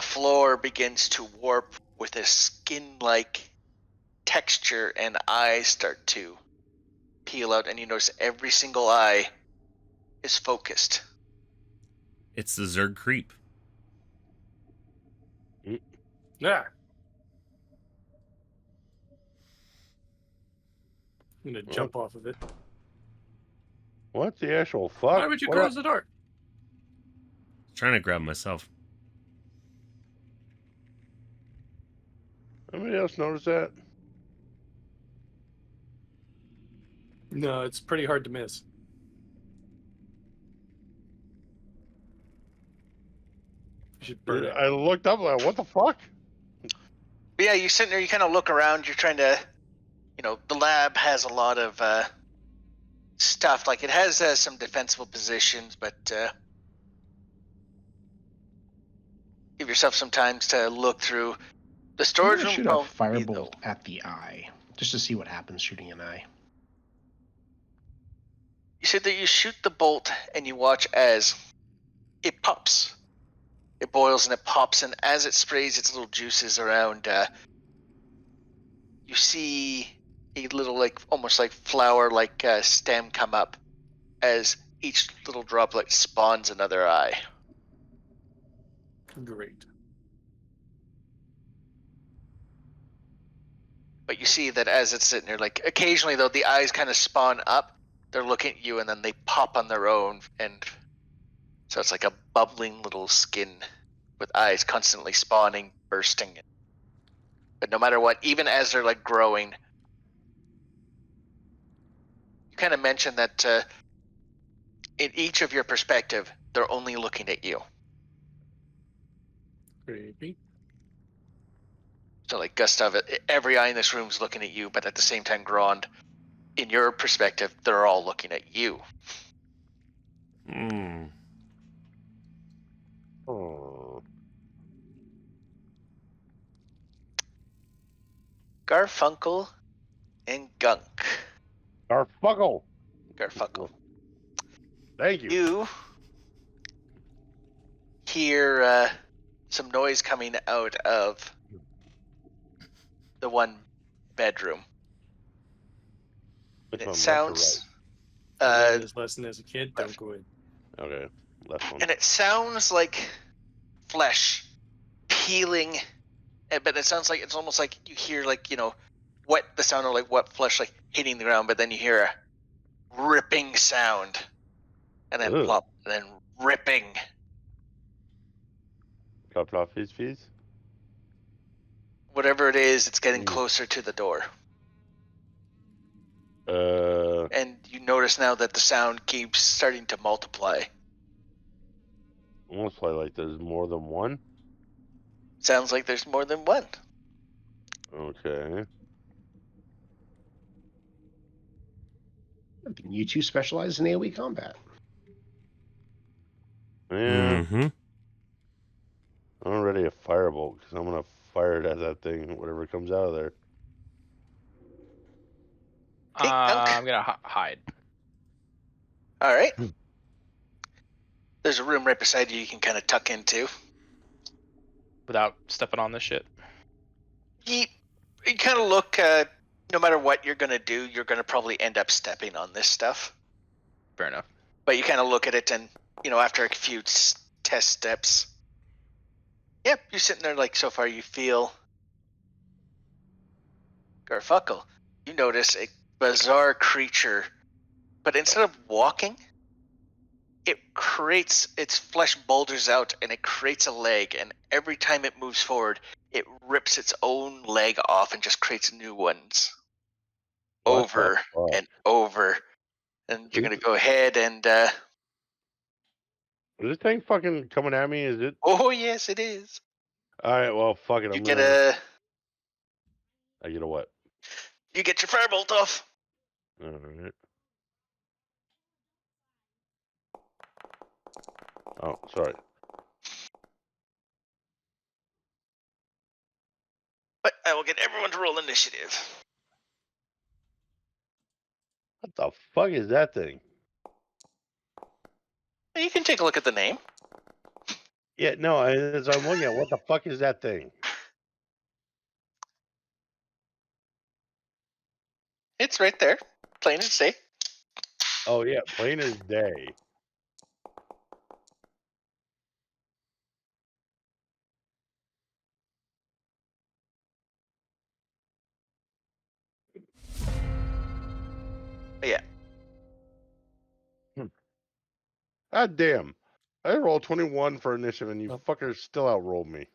floor begins to warp with a skin-like texture, and eyes start to peel out, and you notice every single eye is focused. It's the Zerg creep. Yeah. I'm going to jump off of it. What the actual fuck? Why would you close the door? Trying to grab myself. Anybody else notice that? No, it's pretty hard to miss. You should burn it. I looked up like, what the fuck? But yeah, you sit there, you kind of look around, you're trying to, the lab has a lot of stuff. Like it has some defensible positions, but give yourself some time to look through. The I'm storage gonna room shoot a won't be, firebolt though. at the eye, just to see what happens shooting an eye. You said that you shoot the bolt and you watch as it pops. It boils and it pops, and as it sprays its little juices around, you see a little, like, almost like flower-like stem come up as each little droplet spawns another eye. Great. But you see that as it's sitting there, like, occasionally, though, the eyes kind of spawn up. They're looking at you, and then they pop on their own, and so it's like a bubbling little skin with eyes constantly spawning, bursting. But no matter what, even as they're, like, growing, you kind of mentioned that in each of your perspective, they're only looking at you. Creepy. So, like, Gustav, every eye in this room is looking at you, but at the same time, Grand, in your perspective, they're all looking at you. Mm. Oh. Garfunkel and Gunk. Garfunkel. Garfunkel. Thank you. You hear some noise coming out of the one bedroom. Which It one, left or sounds I learned this lesson as a kid. Don't left. go in. right? Okay, left one. And it sounds like flesh peeling, but it sounds like it's almost like you hear, like, what the sound of, like, what flesh, like, hitting the ground, but then you hear a ripping sound, and then Ugh. plop, and then ripping. Plop, plop, fizz, fizz. Whatever it is, it's getting closer to the door. And you notice now that the sound keeps starting to multiply. Almost like there's more than one. Sounds like there's more than one. Okay. You two specialize in AoE combat. Yeah. Mm-hmm. I'm ready a firebolt because I'm gonna fire it at that thing, whatever comes out of there. Okay, Gunk. I'm gonna hide. All right. There's a room right beside you can kind of tuck into. Without stepping on this shit. You kind of look, no matter what you're going to do, you're going to probably end up stepping on this stuff. Fair enough. But you kind of look at it and, after a few test steps, yep, you're sitting there, like, so far you feel. Garfuckle, you notice a bizarre creature, but instead of walking, it creates, its flesh bulges out and it creates a leg, and every time it moves forward, it rips its own leg off and just creates new ones. What Over the fuck? and over. And you're going to go ahead and, Is this thing fucking coming at me? Is it? oh, yes, it is. Alright, well, fuck it. You I'm get gonna. a, I get a what? you get your firebolt off. Alright. Oh, sorry. But I will get everyone to roll initiative. What the fuck is that thing? You can take a look at the name. Yeah, no, as I'm looking at, what the fuck is that thing? It's right there, plain as day. Oh yeah, plain as day. Yeah. God damn. I rolled 21 for initiative and you Oh. fuckers still outrolled me.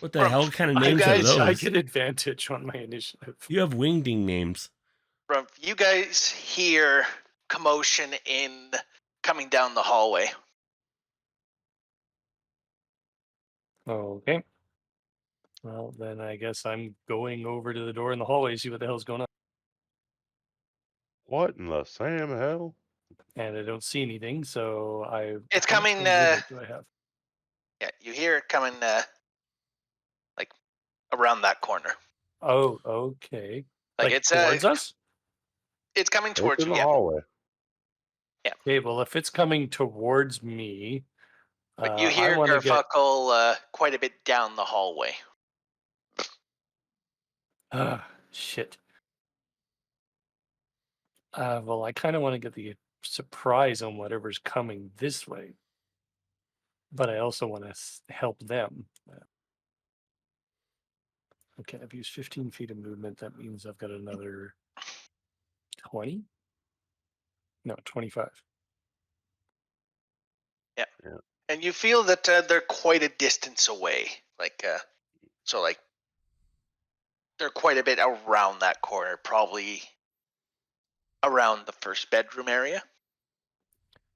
What the From- hell kind of you names are guys- those? I get advantage on my initiative. You have wingding names. From you guys hear commotion coming down the hallway. Okay. Well, then I guess I'm going over to the door in the hallway, see what the hell's going on. What in the Sam hell? And I don't see anything, so I. It's how much coming, movement do I have? Yeah, you hear it coming, like, around that corner. Oh, okay. Like it's towards us? It's coming Right towards through you. the Yeah. hallway. Okay, well, if it's coming towards me, But you I hear want to get. Garfuckle quite a bit down the hallway. Shit. Well, I kind of want to get the surprise on whatever's coming this way, but I also want to help them. Okay, I've used 15 feet of movement. That means I've got another 20? No, 25. Yeah. Yeah. And you feel that they're quite a distance away. So they're quite a bit around that corner, probably around the first bedroom area.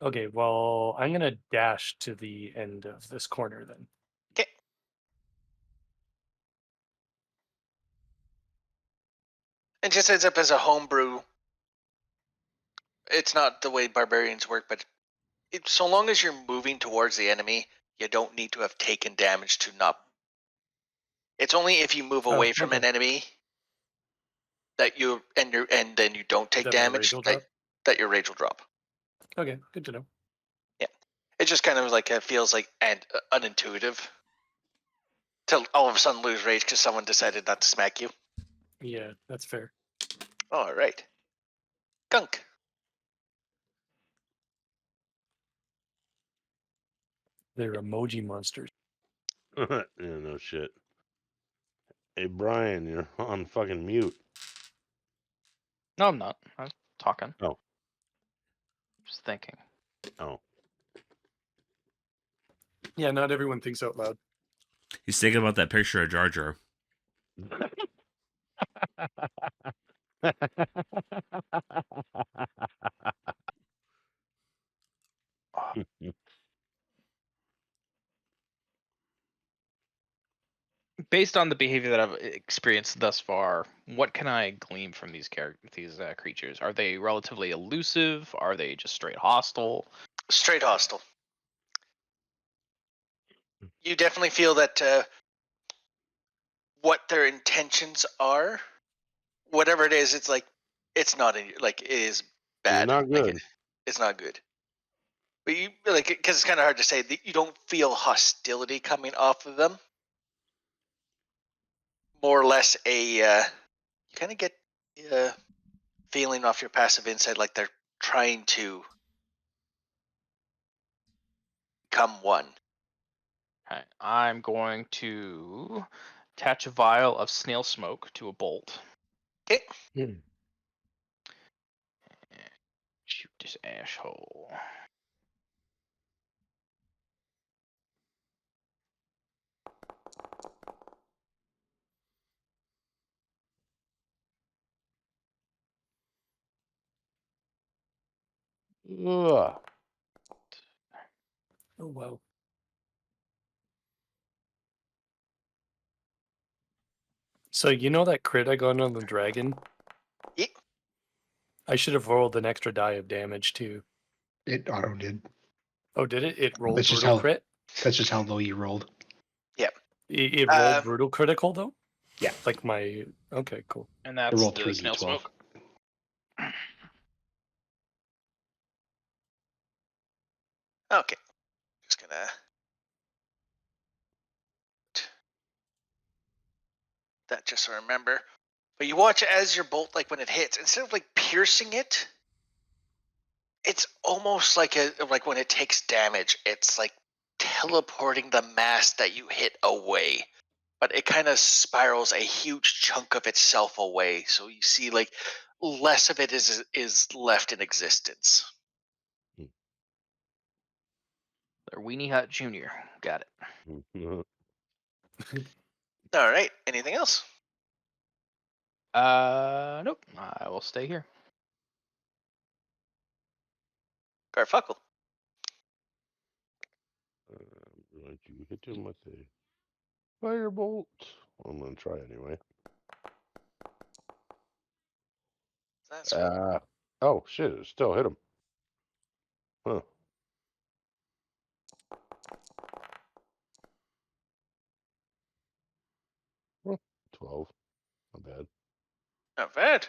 Okay, well, I'm going to dash to the end of this corner then. Okay. And just heads up as a homebrew, it's not the way barbarians work, but so long as you're moving towards the enemy, you don't need to have taken damage to not. It's only if you move away from okay. an enemy that and then you don't take That my damage rage will drop? that your rage will drop. Okay, good to know. Yeah, it just kind of like it feels like unintuitive to all of a sudden lose rage because someone decided not to smack you. Yeah, that's fair. All right, Gunk. They're emoji monsters. Yeah, no shit. Hey, Brian, you're on fucking mute. No, I'm not. I'm talking. Oh. Just thinking. Oh. Yeah, not everyone thinks out loud. He's thinking about that picture of Jar Jar. Based on the behavior that I've experienced thus far, what can I glean from these creatures? Are they relatively elusive? Are they just straight hostile? Straight hostile. You definitely feel that what their intentions are, whatever it is, it's like it's not like it is bad. Not Like good. it's not good. But you like because it's kind of hard to say that you don't feel hostility coming off of them. More or less you kind of get feeling off your passive insight like they're trying to become one. Okay. I'm going to attach a vial of snail smoke to a bolt. Okay. Shoot this asshole. Ugh. Oh, wow. So you know that crit I got on the dragon? Yeah. I should have rolled an extra die of damage too. It auto did. Oh, did it? It rolled That's just brutal how- crit? That's just how low you rolled. It rolled brutal critical though? Yeah. Like my... Okay, cool. And that's roll the 3d12. snail smoke. Okay. Just gonna that just so I remember. But you watch as your bolt, like when it hits, instead of like piercing it, it's almost like when it takes damage, it's like teleporting the mass that you hit away. But it kind of spirals a huge chunk of itself away, so you see like less of it is left in existence. They're Weenie Hut Jr. Got it. All right. Anything else? Nope. I will stay here. Garfuckle. I'm going to hit him with a firebolt. I'm going to try anyway. That's Oh shit! It still hit him. Huh. 12. Not bad. Not bad.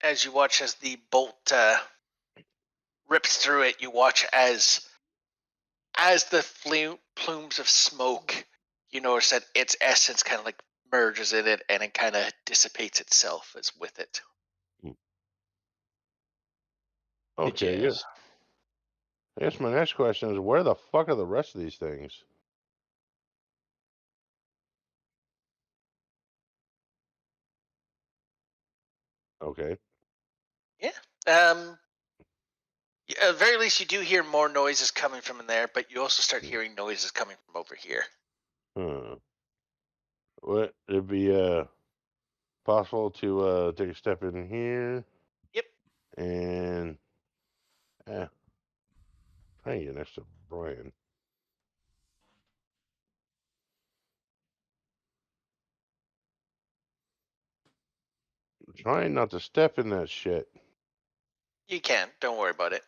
As you watch as the bolt rips through it, you watch as the plumes of smoke, you notice that its essence kind of like merges in it and it kind of dissipates itself as with it. Okay, good. I guess my next question is, where the fuck are the rest of these things? Okay. Yeah. At the very least, you do hear more noises coming from in there, but you also start hearing noises coming from over here. Huh. Would it be possible to take a step in here? Yep. And try and get next to Brian. I'm trying not to step in that shit. You can. Don't worry about it.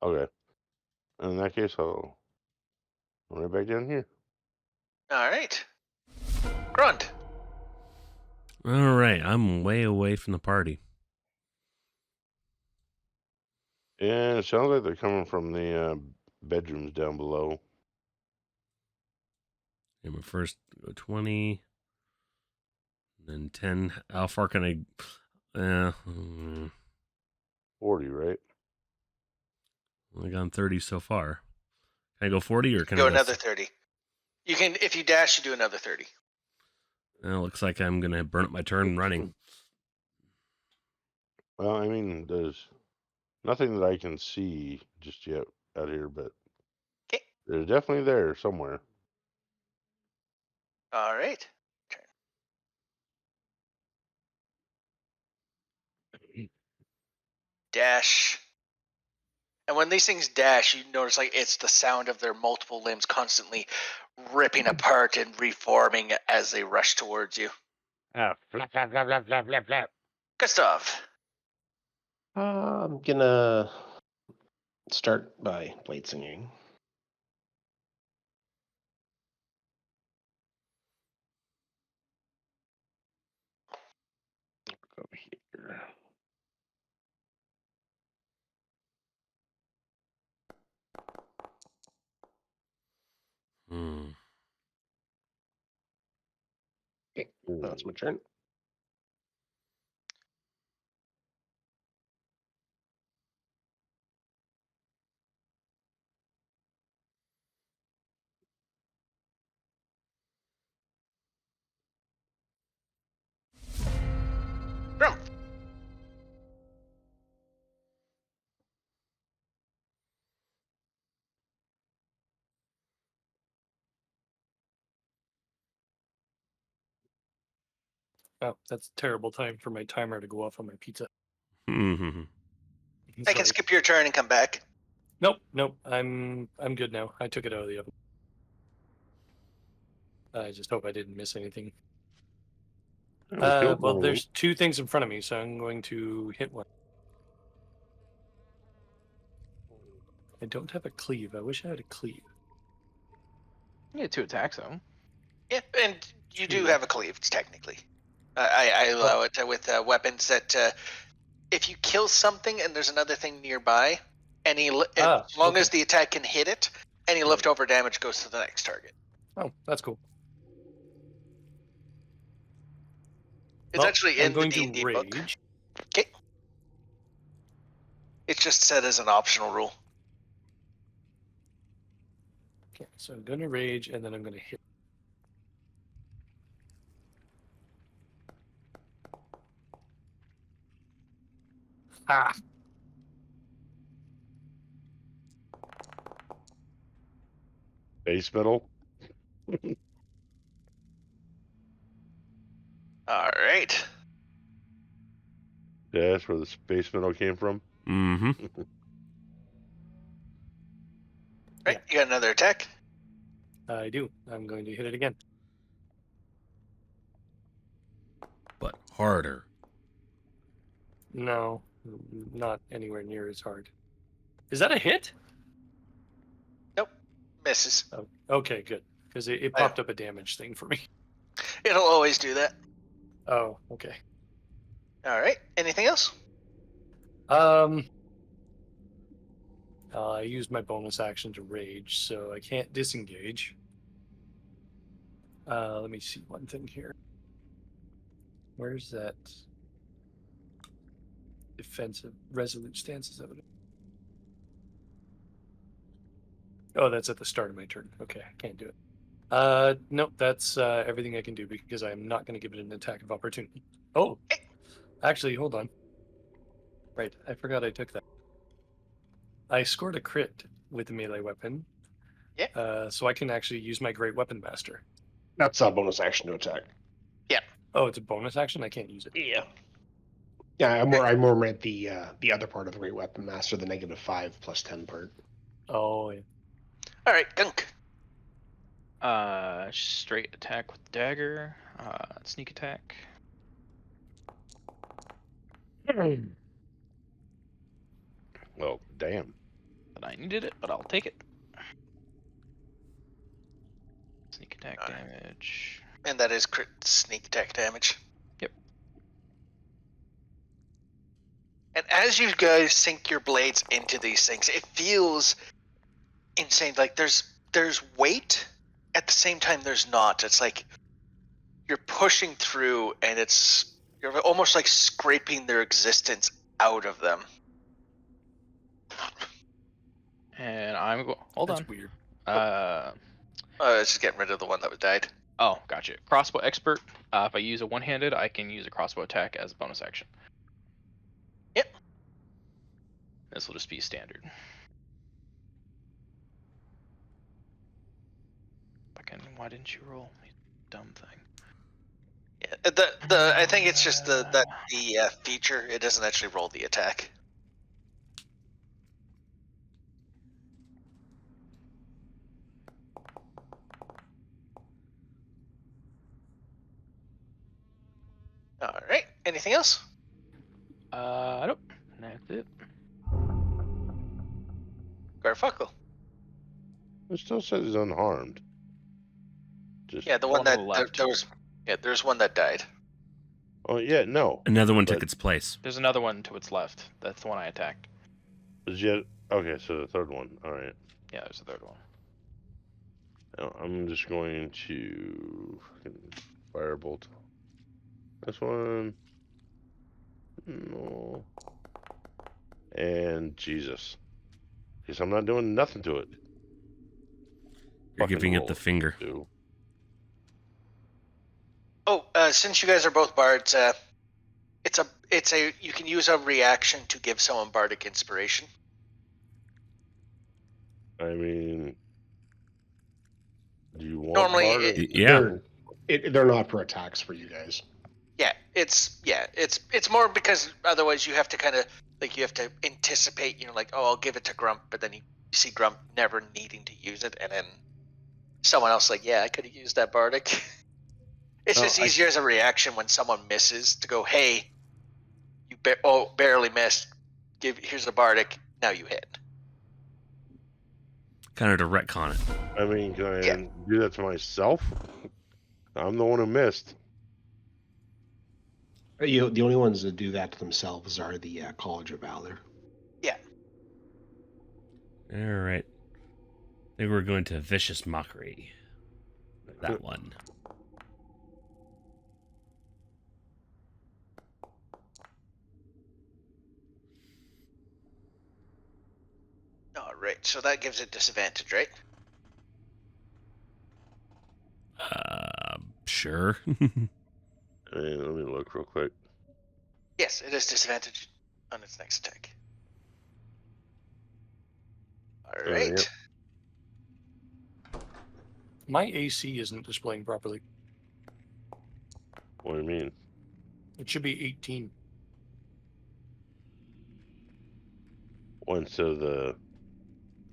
Okay. In that case, I'll right back down here. All right. Grunt. All right, I'm way away from the party. Yeah, it sounds like they're coming from the bedrooms down below. I'm at first go 20, then 10. How far can I? 40, right? Only gone 30 so far. Can I go 40 or can Go I go another 30. You can, if you dash, you do another 30. looks like I'm gonna burn up my turn running. Well, I mean, there's nothing that I can see just yet out here, but Okay. they're definitely there somewhere. All right. Dash. And when these things dash, you notice like it's the sound of their multiple limbs constantly ripping apart and reforming as they rush towards you. Flap, flap, flap, flap, flap, flap, flap. Gustav. I'm gonna start by blade singing. Go here. Hmm. Okay, now it's my turn. Grum. Oh, that's a terrible time for my timer to go off on my pizza. Mm-hmm. I can skip your turn and come back. Nope. I'm good now. I took it out of the oven. I just hope I didn't miss anything. Well, there's two things in front of me, so I'm going to hit one. I don't have a cleave. I wish I had a cleave. You get 2 attacks though. Yeah, and you do Two. have a cleave, technically. I allow it with weapons that if you kill something and there's another thing nearby, as long as the attack can hit it, any leftover damage goes to the next target. Oh, that's cool. It's actually in the D&D book. Rage. Okay. It's just set as an optional rule. Okay, so I'm going to rage, and then I'm going to hit. Ah! Base metal. All right. Yeah, that's where the space metal came from. Mm-hmm. Right, you got another attack. I do. I'm going to hit it again. But harder. No, not anywhere near as hard. Is that a hit? Nope, misses. Oh, okay, good. Because it popped up a damage thing for me. It'll always do that. Oh, okay. All right. Anything else? I used my bonus action to rage, so I can't disengage. Let me see one thing here. Where's that defensive resolute stances of it? Oh, that's at the start of my turn. Okay, I can't do it. Nope, that's everything I can do because I'm not going to give it an attack of opportunity. Oh, actually, hold on. Right, I forgot I took that. I scored a crit with a melee weapon. Yeah. So I can actually use my Great Weapon Master. That's a bonus action to attack. Oh, it's a bonus action? I can't use it. Yeah. Yeah, I more meant the other part of the Great Weapon Master, the -5 + 10 part. Oh, yeah. All right, Gunk. Straight attack with dagger. Sneak attack. Well, damn. But I needed it, but I'll take it. Sneak attack Alright. damage. And that is crit sneak attack damage. Yep. And as you guys sink your blades into these things, it feels insane. Like there's weight, at the same time there's not. It's like you're pushing through, and you're almost like scraping their existence out of them. And I'm going. Hold That's on. weird. It's just getting rid of the one that died. Oh, gotcha. Crossbow expert. If I use a one-handed, I can use a crossbow attack as a bonus action. Yep. This will just be standard. Fucking, why didn't you roll? You dumb thing. Yeah, the I think it's just the feature. It doesn't actually roll the attack. All right. Anything else? Nope. That's it. Garfunkel. It still says he's unharmed. Just Yeah, the One one on that the left. there's one that died. Oh yeah, no. Another one took But- its place. There's another one to its left. That's the one I attacked. Is yet okay? So the third one. All right. Yeah, there's a third one. Now, I'm just going to firebolt. This one. No. And Jesus. Because I'm not doing nothing to it. You're Fucking giving it the roll. finger. Do. Oh, since you guys are both bards, it's a you can use a reaction to give someone bardic inspiration. I mean, do you want Normally, Bardic? Yeah. They're not for attacks for you guys. It's more because otherwise you have to kind of like you have to anticipate. Like, oh, I'll give it to Grump, but then you see Grump never needing to use it, and then someone else like, yeah, I could have used that bardic. It's Oh, just easier as a reaction when someone misses to go, hey, you barely missed. Here's a bardic. Now you hit. Kind of to retcon it. I mean, can I Yeah. do that to myself? I'm the one who missed. The only ones that do that to themselves are the College of Valor. All right. I think we're going to Vicious Mockery. That one. All right, so that gives it disadvantage, right? Sure. Hey, let me look real quick. Yes, it is disadvantage on its next attack. All right. Yep. My AC isn't displaying properly. What do you mean? It should be 18. Went to the.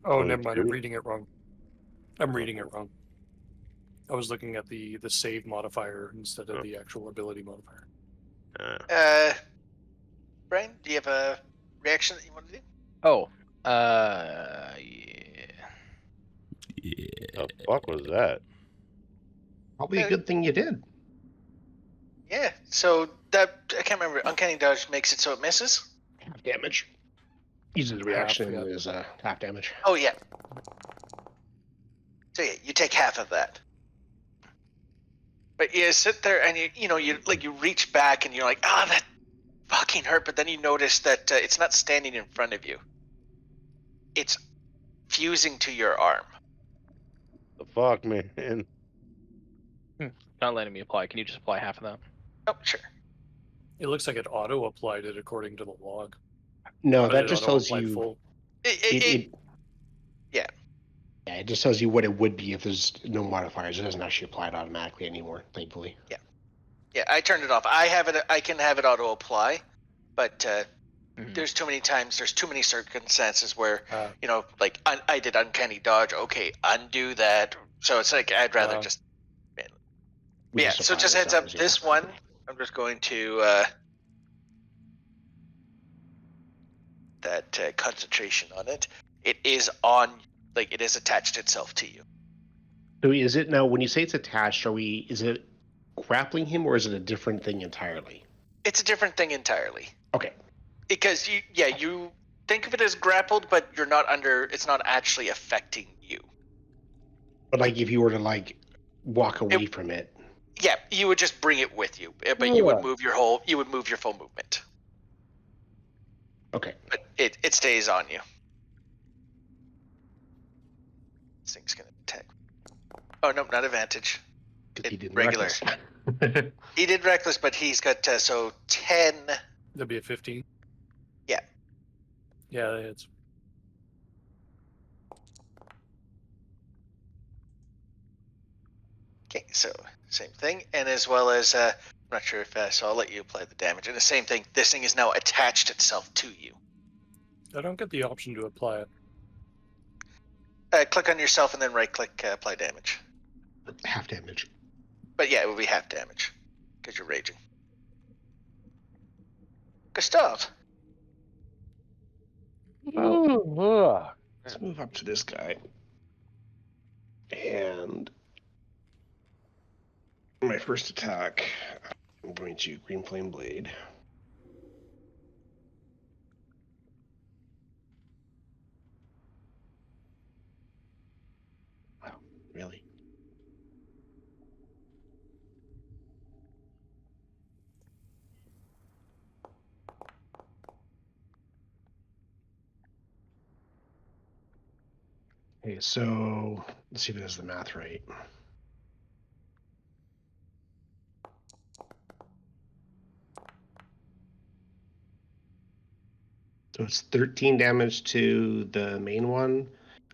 Oh, never mind. I'm 22? reading it wrong. I'm reading it wrong. I was looking at the save modifier instead of the actual ability modifier. Brian, do you have a reaction that you want to do? Oh, yeah. Yeah. The fuck was that? Probably a good thing you did. Yeah. So that I can't remember. Uncanny dodge makes it so it misses. Half damage. Uses reaction yeah. as half damage. Oh yeah. So yeah, you take half of that. But you sit there and you reach back and you're like, that fucking hurt. But then you notice that it's not standing in front of you. It's fusing to your arm. The fuck, man. Not letting me apply. Can you just apply half of that? Oh sure. It looks like it auto-applied it according to the log. No, But that it just tells auto-applied you. full. Yeah. Yeah, it just tells you what it would be if there's no modifiers. It doesn't actually apply it automatically anymore, thankfully. Yeah, I turned it off. I can have it auto apply, but there's too many times. There's too many circumstances where like I did uncanny dodge. Okay, undo that. So it's like I'd rather just. We Yeah. just So apply just it heads up. ourselves, yeah. This one, I'm just going to that concentration on it. It is on. Like it is attached itself to you. So is it now? When you say it's attached, is it grappling him, or is it a different thing entirely? It's a different thing entirely. Okay. Because you think of it as grappled, but you're not under. It's not actually affecting you. But like, if you were to walk away from it. Yeah, you would just bring it with you, but you would move your full movement. Okay. But it stays on you. This thing's gonna attack. Oh no, not advantage. He did regular. Reckless. He did reckless, but he's got 10. That'd be a 15. Yeah. Yeah, it's. Okay, so same thing, and as well as I'm not sure if so I'll let you apply the damage. And the same thing. This thing is now attached itself to you. I don't get the option to apply it. Click on yourself and then right-click apply damage. Half damage. But yeah, it would be half damage because you're raging. Gustav. Let's move up to this guy. And my first attack, I'm going to Green Flame Blade. Wow, really? Okay, so let's see if it has the math right. So it's 13 damage to the main one,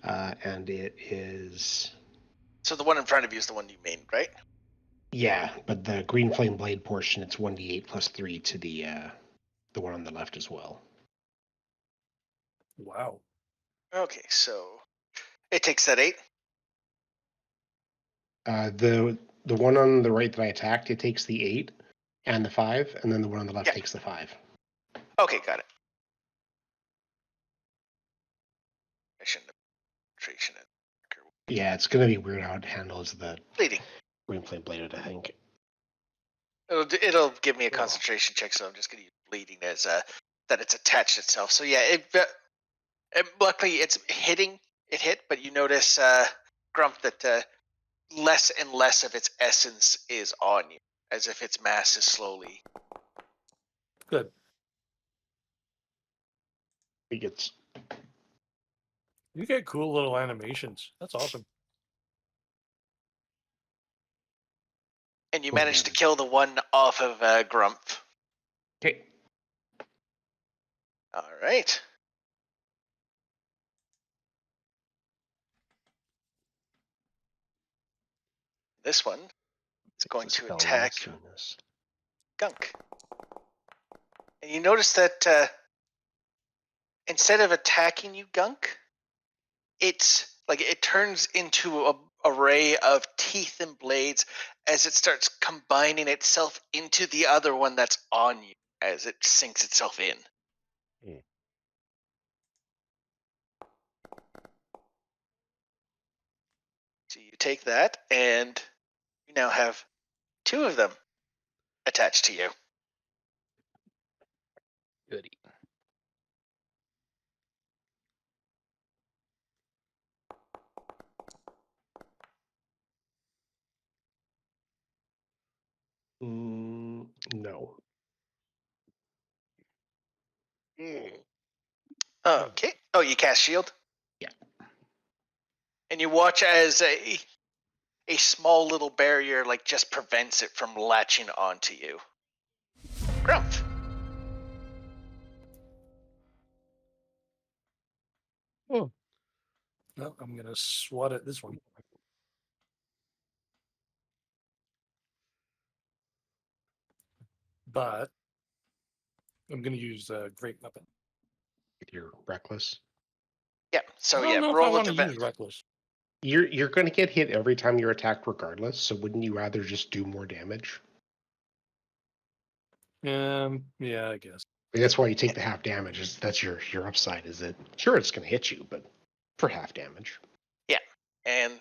and it is. So the one in front of you is the one you made, right? Yeah, but the Green Flame Blade portion, it's 1d8 plus 3 to the one on the left as well. Wow. Okay, so it takes that 8. The one on the right that I attacked, it takes the 8 and the 5, and then the one on the left takes the 5. Okay, got it. I shouldn't have concentration it. Yeah, it's gonna be weird how it handles the Bleeding. Green Flame Blade, I think. It'll give me a concentration check, so I'm just gonna use bleeding as that it's attached itself. So yeah, luckily it's hitting. It hit, but you notice Grump that less and less of its essence is on you, as if its mass is slowly. Good. He gets. You get cool little animations. That's awesome. And you managed to kill the one off of Grump. Okay. All right. This one is going to attack Gunk. And you notice that instead of attacking you, Gunk, it's like it turns into a array of teeth and blades as it starts combining itself into the other one that's on you as it sinks itself in. So you take that, and you now have 2 of them. attached to you. Goody. No. Okay. Oh, you cast shield? Yeah. And you watch as a small little barrier like just prevents it from latching onto you. Grumph. No, I'm gonna swat at this one. But I'm gonna use a great weapon. If you're reckless, Yeah. I So don't yeah, know if I roll want with to use advantage. reckless. you're going to get hit every time you're attacked, regardless. So wouldn't you rather just do more damage? Yeah, I guess. That's why you take the half damage. That's your upside. Is it sure it's going to hit you, but for half damage. Yeah. And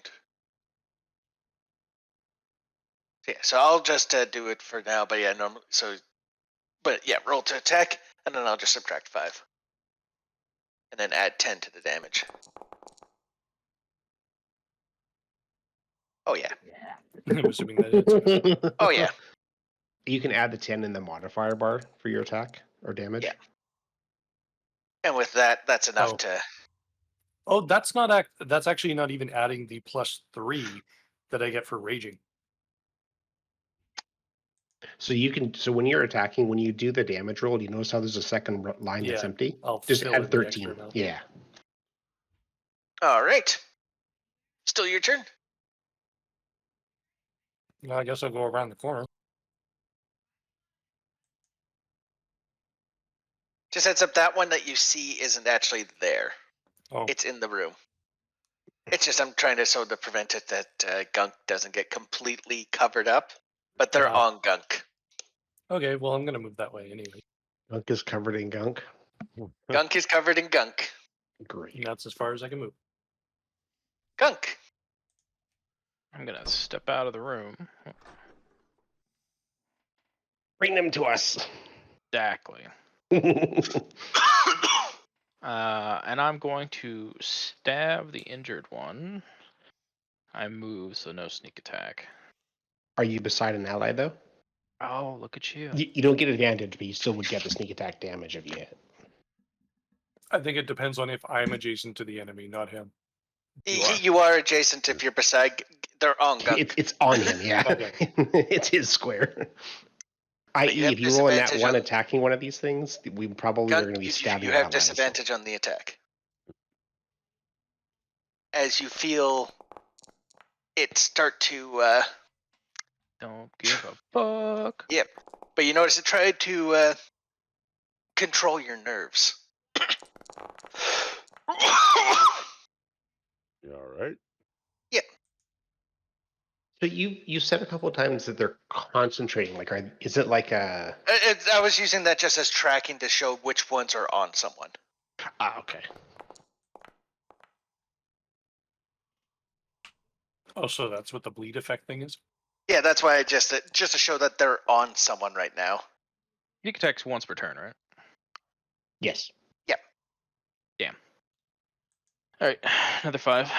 yeah, so I'll just do it for now. But yeah, normally. So, but yeah, roll to attack, and then I'll just subtract 5, and then add 10 to the damage. Oh yeah. I'm assuming that hits. Oh yeah. You can add the 10 in the modifier bar for your attack or damage. Yeah. And with that, that's enough Oh. to. Oh, that's not that's actually not even adding the +3 that I get for raging. So you can. So when you're attacking, when you do the damage roll, you notice how there's a second line that's Yeah, empty. I'll Just fill in add the 13. extra now. Yeah. All right. Still your turn. Well, I guess I'll go around the corner. Just heads up, that one that you see isn't actually there. Oh, It's in the room. It's just I'm trying to prevent it that gunk doesn't get completely covered up, but they're Ah. on gunk. okay. Well, I'm gonna move that way anyway. Gunk is covered in gunk. Gunk is covered in gunk. Great. And that's as far as I can move. Gunk. I'm gonna step out of the room. Bring them to us. Exactly. And I'm going to stab the injured one. I move, so no sneak attack. Are you beside an ally though? Oh, look at you. You don't get advantage, but you still would get the sneak attack damage if you hit. I think it depends on if I'm adjacent to the enemy, not him. You are adjacent if you're beside. They're on gunk. It's on him, yeah. Okay. It's his square. I.e., have if you roll a nat disadvantage 1 on- attacking one of these things, we probably are Gunk, going to be you stabbing have allies. disadvantage on the attack. As you feel it start to. Don't give a fuck. Yep. But you notice it tried to control your nerves. You all right? So you said a couple of times that they're concentrating. Like, is it like a? I was using that just as tracking to show which ones are on someone. Ah, okay. Oh, so that's what the bleed effect thing is? Yeah, that's why I just to show that they're on someone right now. Sneak attacks once per turn, right? Yes. Damn. All right, another 5.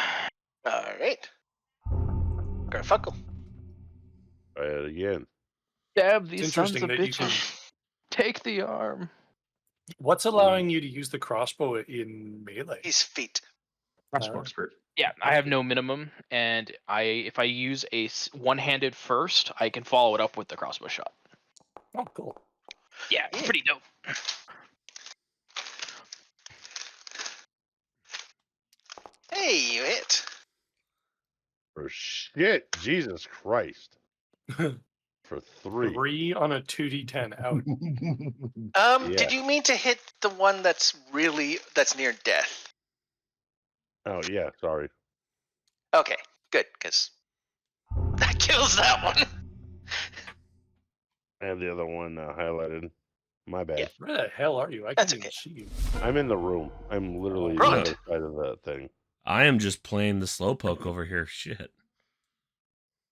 All right. Garfunkel. Try it again. Stab It's these sons interesting of that you can. bitches. Take the arm. What's allowing you to use the crossbow in melee? He's feet. Crossbow expert. Yeah, I have no minimum, and if I use a one-handed first, I can follow it up with the crossbow shot. Oh, cool. Yeah, it's pretty dope. Hey, you hit. For shit, Jesus Christ. For 3. 3 on a 2d10 out. Yeah. Did you mean to hit the one that's near death? Oh, yeah, sorry. Okay, good, because that kills that one. I have the other one highlighted. My bad. Yeah. Where the hell are you? I That's can't even okay. see you. I'm in the room. I'm literally Right. the other side of that thing. I am just playing the slowpoke over here. Shit.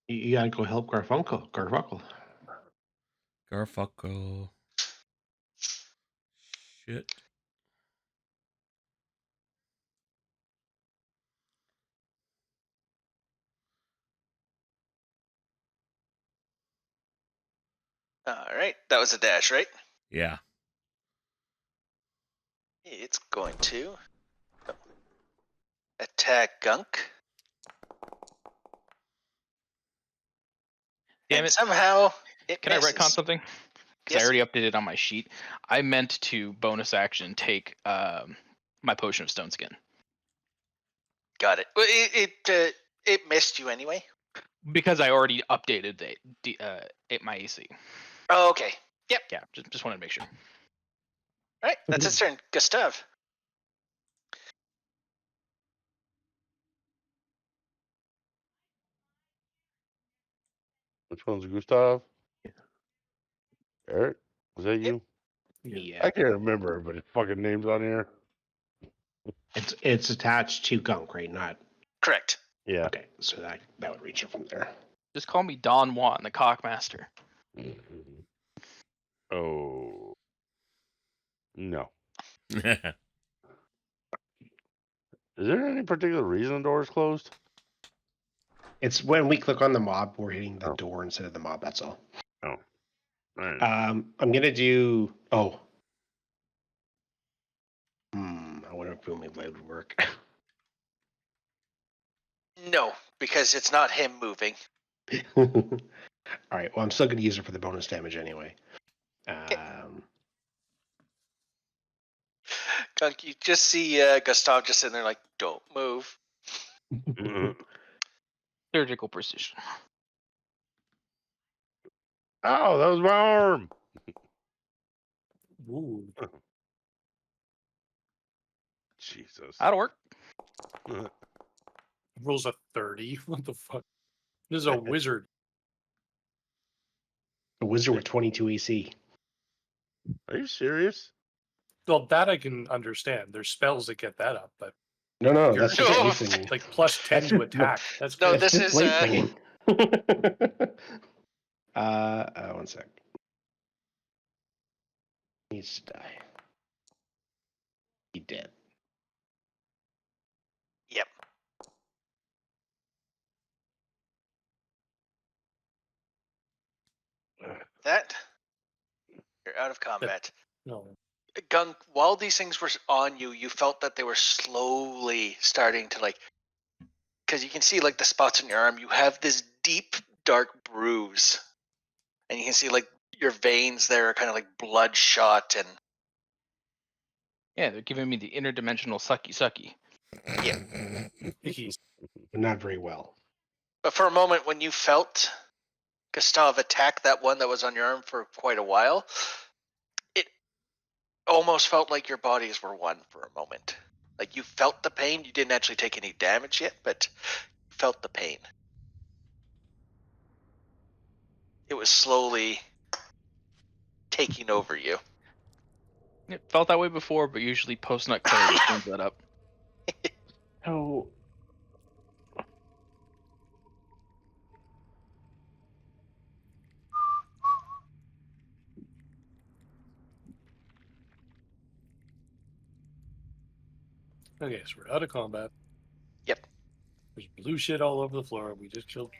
You gotta go help Garfunkel. Garfuckle. Shit. All right, that was a dash, right? Yeah. It's going to attack Gunk. Damn And it. somehow it Can I misses. retcon something? Because Yes. I already updated on my sheet. I meant to bonus action take my potion of stone skin Got it. Well, it missed you anyway. because I already updated my AC. Oh, okay. Yep. Yeah, just wanted to make sure. All right, that's its turn. Gustav. Which one's Gustav? Eric? Was that you? Yeah. I can't remember everybody's fucking names on here. It's attached to Gunk, right? Not Correct. Yeah. okay. So that would reach it from there. Just call me Don Juan, the Cockmaster. Oh. No. Is there any particular reason the door is closed? It's when we click on the mob, we're hitting the Oh. door instead of the mob. That's all. Oh. All right. I'm gonna do. Oh. I wonder if booming blade would work. No, because it's not him moving. All right. Well, I'm still gonna use it for the bonus damage anyway. Gunk, you just see Gustav just sitting there like, don't move. Surgical precision. Oh, that was my arm. Ooh. Jesus. That'll work. Rolls a 30. What the fuck? This is a wizard. A wizard with 22 AC. Are you serious? Well, that I can understand. There's spells that get that up, but No, You're that's just No. blade singing. like plus 10 That's to just- attack. That's No, crazy. this just is, blade singing. 1 sec. Needs to die. He did. Yep. That, you're out of combat. No. Gunk, while these things were on you, you felt that they were slowly starting to like, because you can see like the spots on your arm. You have this deep, dark bruise, and you can see like your veins there are kind of like bloodshot, and Yeah, they're giving me the interdimensional sucky sucky. He's But not very well. but for a moment when you felt Gustav attack that one that was on your arm for quite a while, it almost felt like your bodies were one for a moment. Like you felt the pain. You didn't actually take any damage yet, but you felt the pain. It was slowly taking over you. It felt that way before, but usually post-nut clarity cleans that up. Oh. okay, so we're out of combat. Yep. There's blue shit all over the floor. We just killed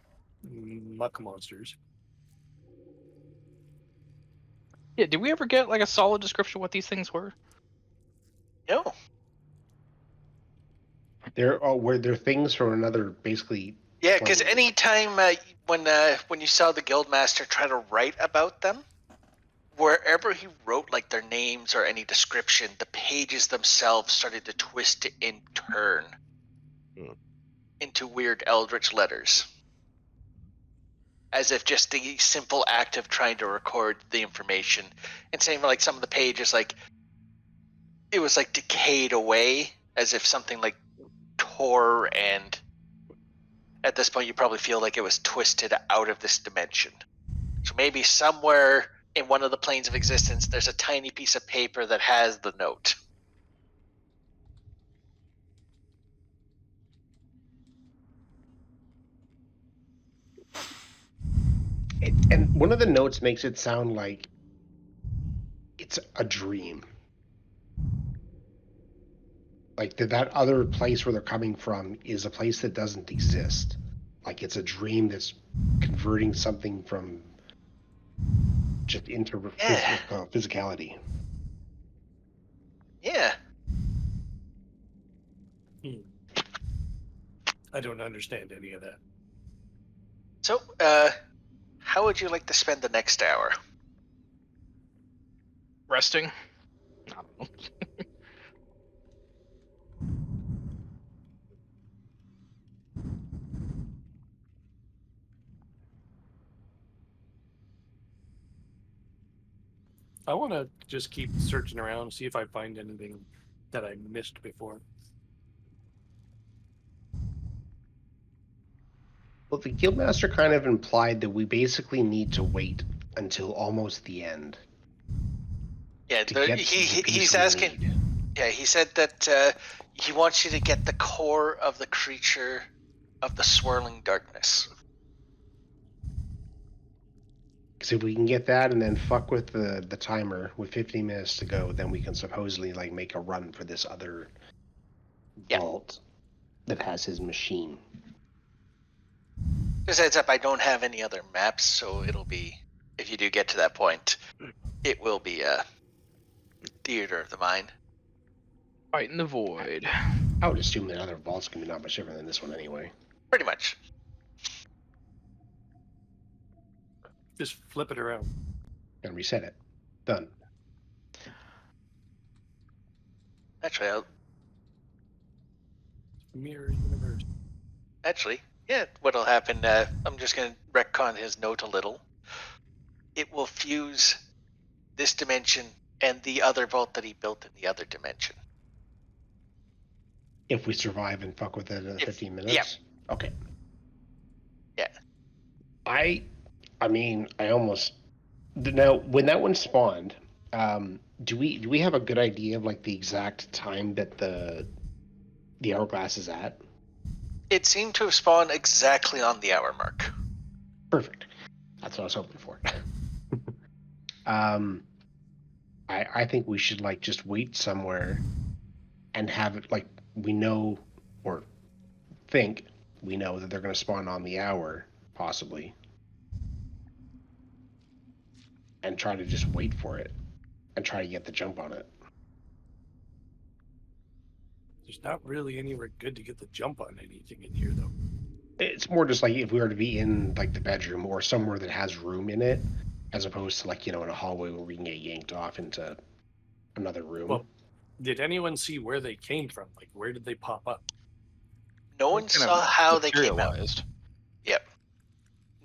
muck monsters. Yeah, did we ever get like a solid description of what these things were? No. Were there things from another basically? Yeah, because 20. anytime when you saw the guildmaster try to write about them, wherever he wrote like their names or any description, the pages themselves started to twist and turn into weird eldritch letters. As if just the simple act of trying to record the information, and saying like some of the pages, like it was like decayed away, as if something like tore, and at this point you probably feel like it was twisted out of this dimension. So maybe somewhere in one of the planes of existence, there's a tiny piece of paper that has the note. And one of the notes makes it sound like it's a dream. Like that other place where they're coming from is a place that doesn't exist. Like it's a dream that's converting something from just into physicality. Yeah. I don't understand any of that. So, how would you like to spend the next hour? Resting. I don't know. I want to just keep searching around, see if I find anything that I missed before. Well, the Guildmaster kind of implied that we basically need to wait until almost the end. Yeah, to get the he's piece we asking. need. Yeah, he said that he wants you to get the core of the creature of the swirling darkness. Because if we can get that and then fuck with the timer with 15 minutes to go, then we can supposedly like make a run for this other vault that has his machine. Just heads up, I don't have any other maps, so it'll be, if you do get to that point, it will be a theater of the mind. Fight in the void. I would assume that other vault's gonna be not much different than this one anyway. Pretty much. Just flip it around. And reset it. Done. Actually, Mirror universe. yeah, what'll happen, I'm just going to retcon his note a little. It will fuse this dimension and the other vault that he built in the other dimension. If we survive and fuck with it in 15 minutes? Yeah. Okay. Yeah. I mean, I almost... Now, when that one spawned, do we have a good idea of like the exact time that the hourglass is at? It seemed to have spawned exactly on the hour mark. Perfect. That's what I was hoping for. I think we should like just wait somewhere and have it like we know or think we know that they're going to spawn on the hour, possibly. And try to just wait for it and try to get the jump on it. There's not really anywhere good to get the jump on anything in here, though. It's more just like if we were to be in like the bedroom or somewhere that has room in it, as opposed to like, you know, in a hallway where we can get yanked off into another room. Well, did anyone see where they came from? Like, where did they pop up? No one saw how they came out. Materialized. Yep.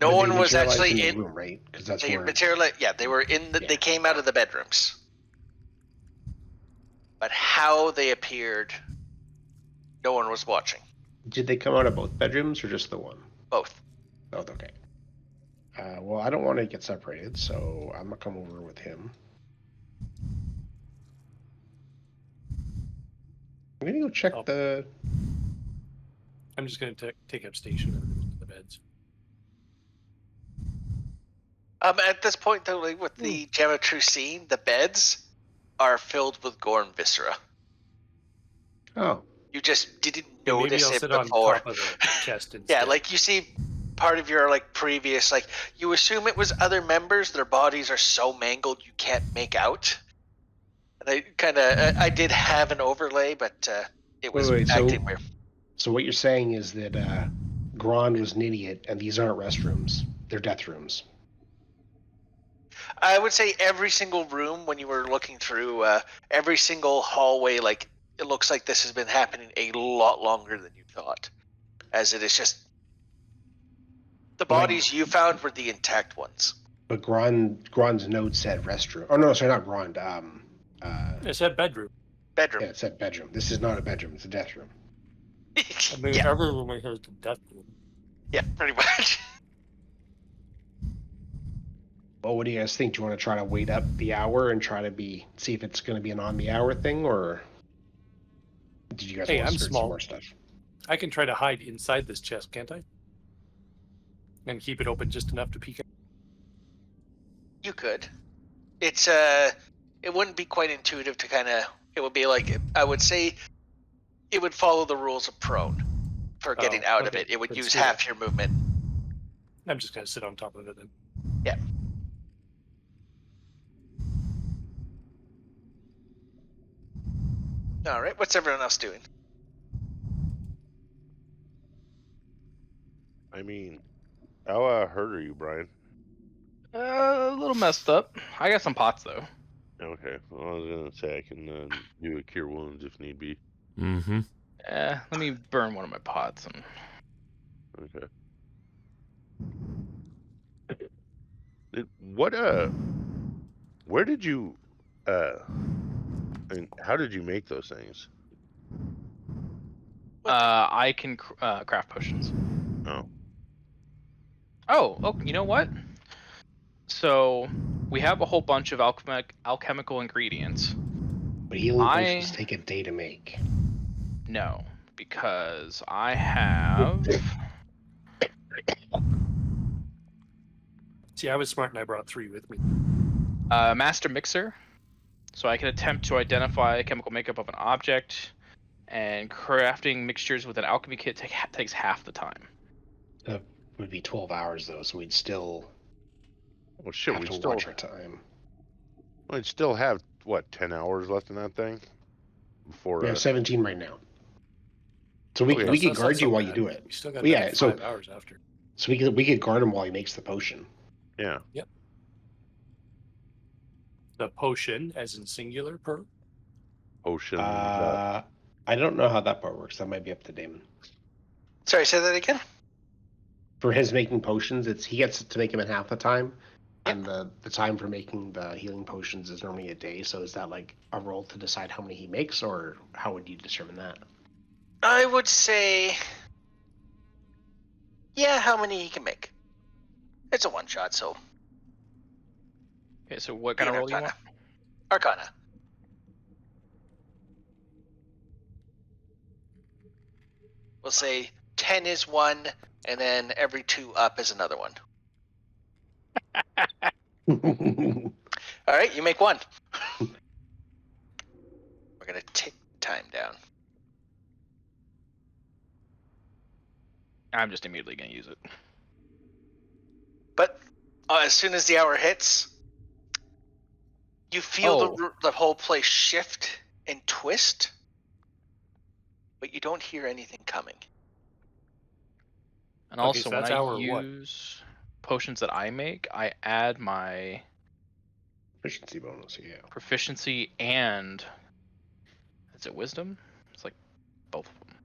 No But one they was materialized actually the in room, right? Because that's they where yeah, they were in the Yeah. they came out of the bedrooms. But how they appeared, no one was watching. Did they come out of both bedrooms or just the one? Both. Both, okay. Well, I don't want to get separated, so I'm gonna come over with him. I'm gonna go check Oh. the. I'm just going to take up station in the beds. At this point, though, like with the Gem of True scene, the beds are filled with gore and viscera. Oh, You just didn't Maybe notice I'll it sit on before. top of the chest instead. Yeah, like you see part of your like previous, like you assume it was other members. Their bodies are so mangled you can't make out. And I kind of, I did have an overlay, but it was Wait, acting weird. so what you're saying is that Grand was an idiot, and these aren't restrooms; they're death rooms. I would say every single room when you were looking through, every single hallway, like it looks like this has been happening a lot longer than you thought, as it is just the bodies you found were the intact ones. But Grand's note said restroom. Oh no, sorry, not Grand. It said bedroom. Bedroom. Yeah, it said bedroom. This is not a bedroom; it's a death room. I mean, Yeah, every room has the death room. yeah, pretty much. Well, what do you guys think? Do you want to try to wait up the hour and try to see if it's going to be an on the hour thing, or did you guys Hey, want to I'm search small. some more stuff? I can try to hide inside this chest, can't I? And keep it open just enough to peek out. You could. It's it wouldn't be quite intuitive to kind of. It would be like, I would say, it would follow the rules of prone for getting out of okay. it. It would Let's use do half that. your movement. I'm just gonna sit on top of it then. Yeah. All right. What's everyone else doing? I mean, how hurt are you, Brian? A little messed up. I got some pots though. Okay. Well, I was gonna say I can do a cure wounds if need be. Mm-hmm. Let me burn one of my pots and. Okay. Where did you and how did you make those things? I can craft potions. Oh. Oh, you know what? So we have a whole bunch of alchemical ingredients. But healing potions take a day to make. No, because I have. See, I was smart and I brought 3 with me. Master Mixer, so I can attempt to identify chemical makeup of an object, and crafting mixtures with an alchemy kit takes half the time. That would be 12 hours though, so we'd still Well, shit. have to watch our time. We'd still have what 10 hours left in that thing before. We have 17 right now, so we Okay. we That's could not guard so you while bad. you do it. We still got Well, yeah, another so- 5 hours after. So we could guard him while he makes the potion. Yeah. The potion, as in singular, per. Ocean. I don't know how that part works. That might be up to Damon. Sorry, say that again. For his making potions, he gets to make them in half the time, and the time for making the healing potions is normally a day. So is that like a roll to decide how many he makes, or how would you determine that? I would say, yeah, how many he can make. It's a one shot, so. Okay, so what kind of roll do you want? Arcana. We'll say 10 is one, and then every 2 up is another one. All right, you make 1. We're gonna tick time down. I'm just immediately gonna use it. But as soon as the hour hits, you feel the whole place shift and twist, but you don't hear anything coming. And Okay, also, so when that's I hour what? use potions that I make, I add my Efficiency bonus, yeah. proficiency and is it wisdom? It's like both of them.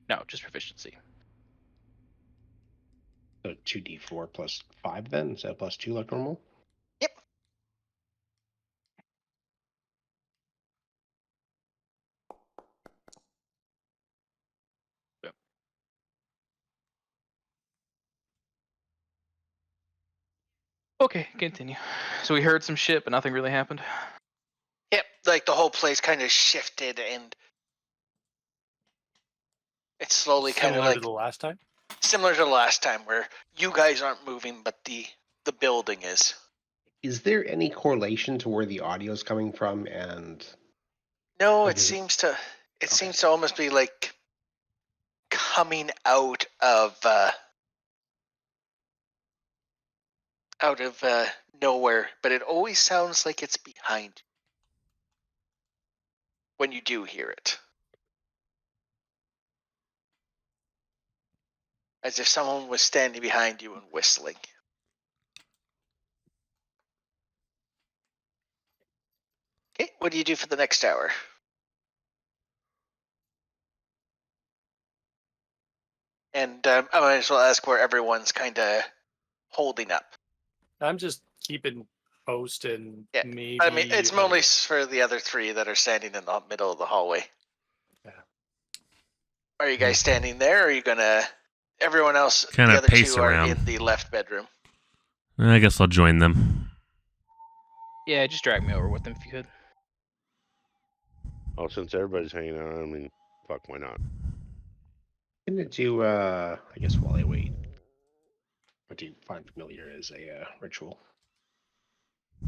No, just proficiency. So 2d4 plus 5 then? Is that plus 2 like normal? Yep. Yep. Okay, continue. So we heard some shit, but nothing really happened. Yep, like the whole place kind of shifted, and it's slowly kind of Similar like to the last time. similar to the last time, where you guys aren't moving, but the building is. Is there any correlation to where the audio is coming from? And No, Or it does it- seems to. It Okay. seems to almost be like coming out of nowhere, but it always sounds like it's behind you when you do hear it, as if someone was standing behind you and whistling. Okay, what do you do for the next hour? And I might as well ask where everyone's kind of holding up. I'm just keeping post and Yeah, maybe. I mean, it's I don't mainly know. for the other 3 that are standing in the middle of the hallway. Yeah. Are you guys standing there, or are you gonna? Everyone else, Kinda the other pace 2 are around. in the left bedroom. I guess I'll join them. Yeah, just drag me over with them if you could. Oh, since everybody's hanging out, I mean, fuck, why not? I'm gonna do I guess while I wait. What do you find familiar as a ritual?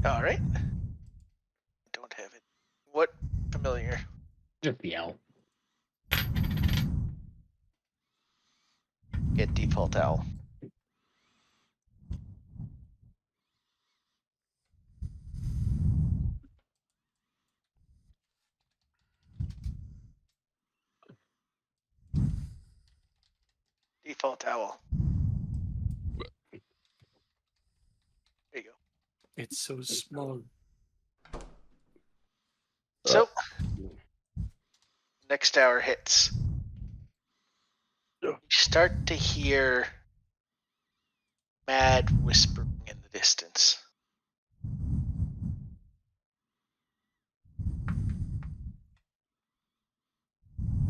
All right. Don't have it. What familiar? Just the owl. Get default owl. Default owl. There you go. It's so small. So, next hour hits. You start to hear mad whispering in the distance.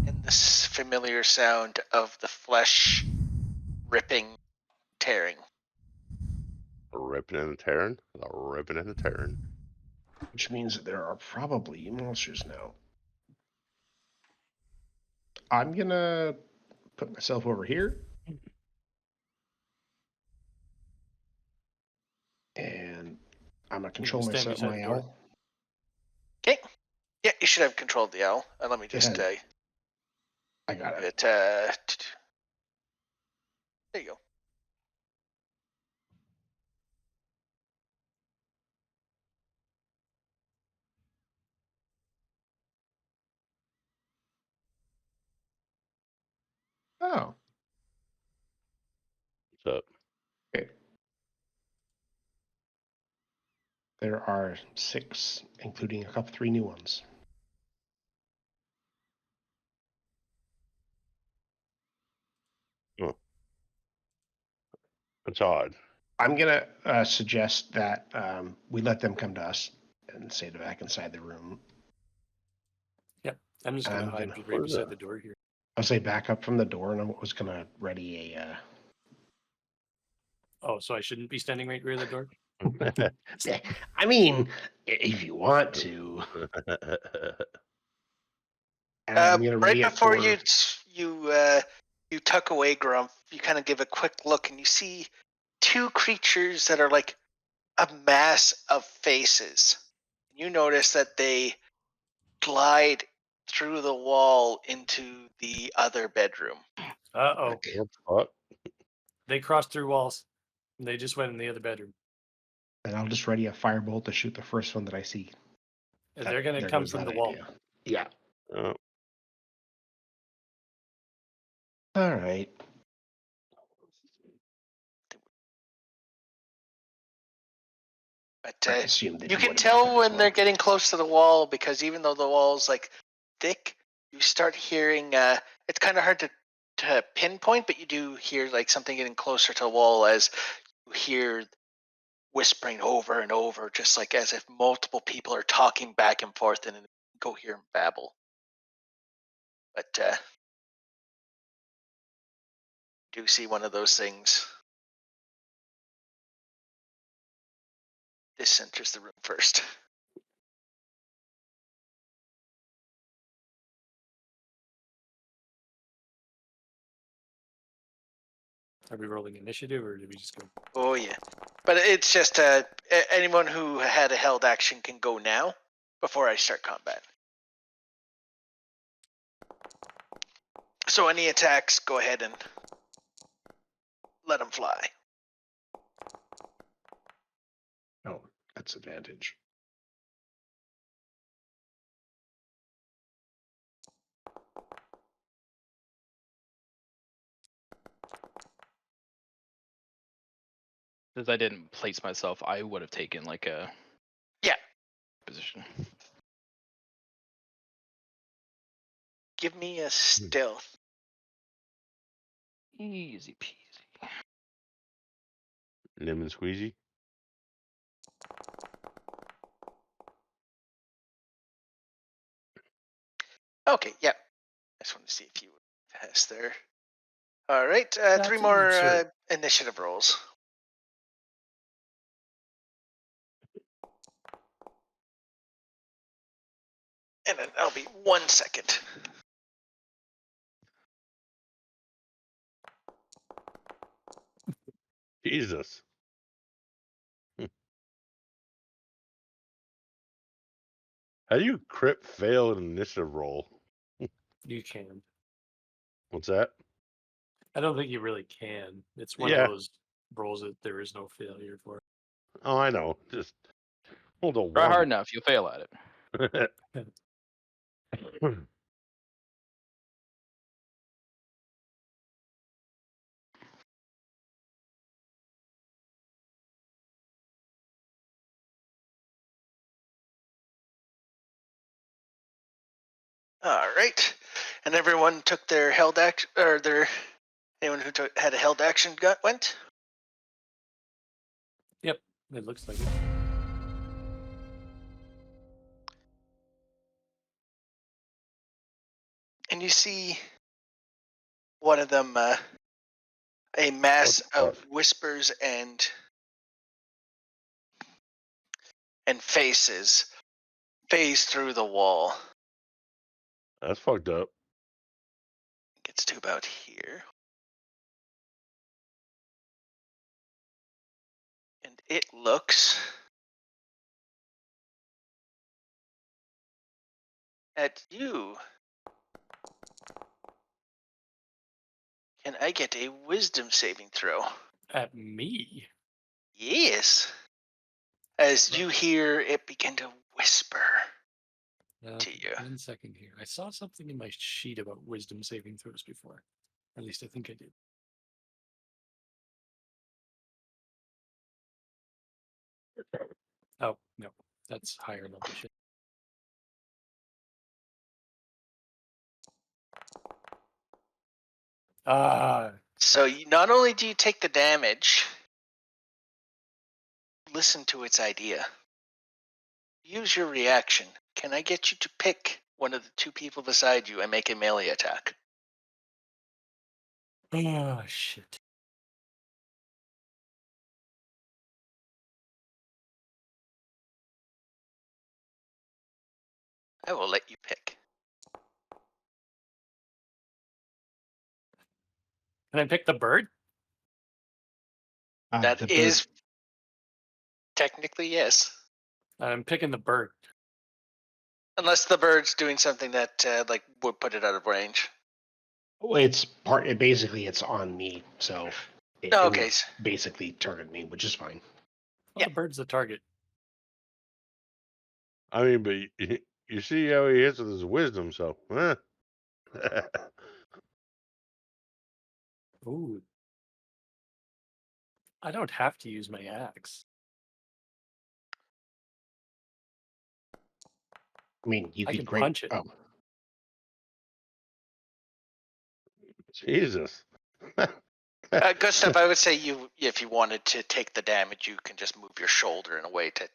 And this familiar sound of the flesh ripping, tearing. Ripping and tearing. Ripping and tearing. Which means that there are probably monsters now. I'm gonna put myself over here. And I'm gonna control stand myself, beside my the door. owl. Okay. Yeah, you should have control of the owl. Let me just I got it. there you go. Oh, What's up? okay. There are 6, including 3 new ones. Oh. That's odd. I'm gonna suggest that we let them come to us and stay back inside the room. I'm just gonna I'm hide gonna- right What is beside that? the door here. I'll say back up from the door, and I was gonna ready a. Oh, so I shouldn't be standing right near the door? I mean, if you want to, and I'm gonna Right ready it before for. you tuck away, Grump, you kind of give a quick look and you see 2 creatures that are like a mass of faces. You notice that they glide through the wall into the other bedroom. Uh-oh. What the fuck? They crossed through walls. And they just went in the other bedroom. And I'll just ready a firebolt to shoot the first one that I see. They're gonna There come goes from that the wall. idea. Yeah. Oh, All right. But I assume that you can would have tell as when well. they're getting close to the wall because even though the wall's like thick, you start hearing. It's kind of hard to pinpoint, but you do hear like something getting closer to the wall as you hear whispering over and over, just like as if multiple people are talking back and forth in a coherent babble. But do see one of those things. This enters the room first. Are we rolling initiative or did we just go? Oh yeah, but it's just anyone who had a held action can go now before I start combat. So any attacks, go ahead and let them fly. Oh, that's advantage. Since I didn't place myself, I would have taken like a position. Give me a stealth. Easy peasy. lemon squeezy. Okay, yep. I just want to see if you pass there. All right, 3 That's more absurd. initiative rolls. And then I'll be 1 second. Jesus. How do you crit fail an initiative roll? You can. What's that? I don't think you really can. It's one Yeah. of those rolls that there is no failure for. Oh, I know. Just hold on. Try hard enough, you'll fail at it. All right, and everyone took their held action, or anyone who had a held action went. Yep, it looks like it. And you see one of them, a mass of whispers and faces phase through the wall. That's fucked up. Gets to about here. And it looks at you. Can I get a wisdom saving throw? At me. Yes. As you hear it begin to whisper to you. 1 second here. I saw something in my sheet about wisdom saving throws before. At least I think I did. Oh, no. That's higher level shit. So not only do you take the damage, listen to its idea. Use your reaction. Can I get you to pick one of the two people beside you and make a melee attack? Oh, shit. I will let you pick. Can I pick the bird? That is technically yes. I'm picking the bird. Unless the bird's doing something that like would put it out of range. Well, it's basically it's on me, so it Okay. would basically target me, which is fine. Well, Yeah. the bird's the target. I mean, but you see how he hits with his wisdom, so. Ooh. I don't have to use my axe. I mean, you I could can punch it. Oh, Jesus. Gustav, I would say if you wanted to take the damage, you can just move your shoulder in a way to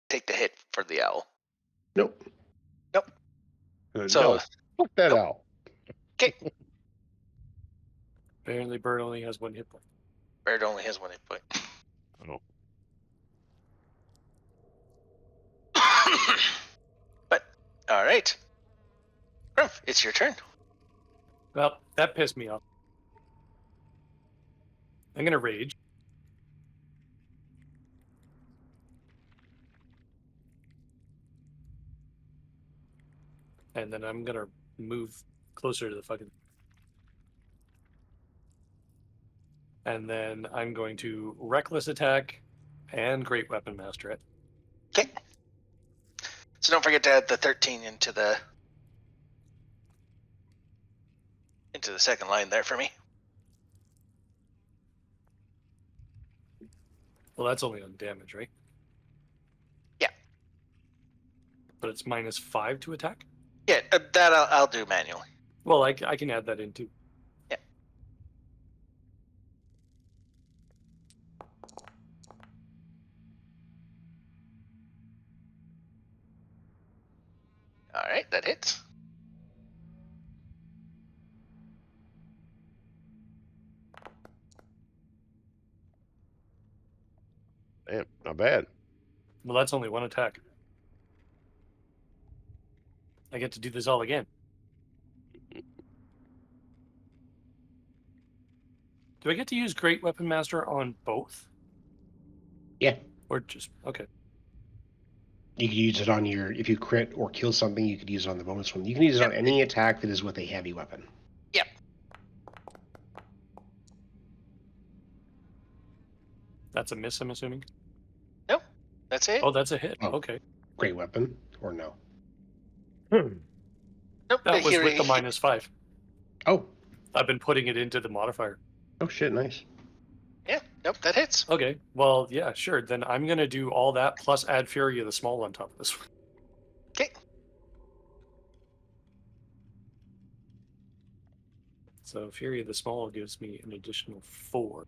take the hit for the owl. nope. So, no, fuck that nope. out. Okay. Apparently, bird only has 1 hit point. Bird only has 1 hit point. Oh. But all right, Grumph, it's your turn. Well, that pissed me off. I'm gonna rage. And then I'm gonna move closer to the fucking. And then I'm going to reckless attack and great weapon master it. Okay. So don't forget to add the 13 into the second line there for me. Well, that's only on damage, right? Yeah. But it's -5 to attack? Yeah, that I'll do manually. Well, I can add that in too. Yeah. All right, that hits. Damn, not bad. Well, that's only 1 attack. I get to do this all again. Do I get to use Great Weapon Master on both? Yeah. Or just okay? You could use it on your, if you crit or kill something, you could use it on the bonus one. You can use it on any attack that is with a heavy weapon. Yep. That's a miss, I'm assuming. Nope. That's it. Oh, that's a hit. Oh. Okay. Great weapon, or no? Nope. That was here with the he- -5. Oh. I've been putting it into the modifier. Oh shit, nice. Yeah. Nope. That hits. Okay. Well, yeah, sure. Then I'm gonna do all that plus add Fury of the Small on top of this one. Okay. So Fury of the Small gives me an additional 4.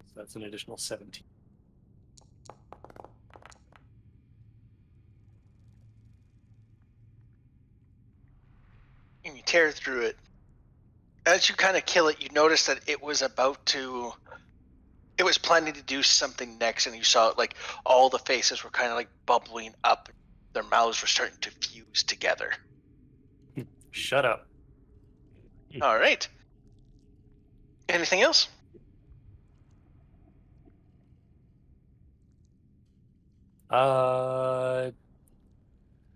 So that's an additional 17. And you tear through it. As you kind of kill it, you notice that it was planning to do something next, and you saw it like all the faces were kind of like bubbling up. Their mouths were starting to fuse together. Shut up. All right. Anything else?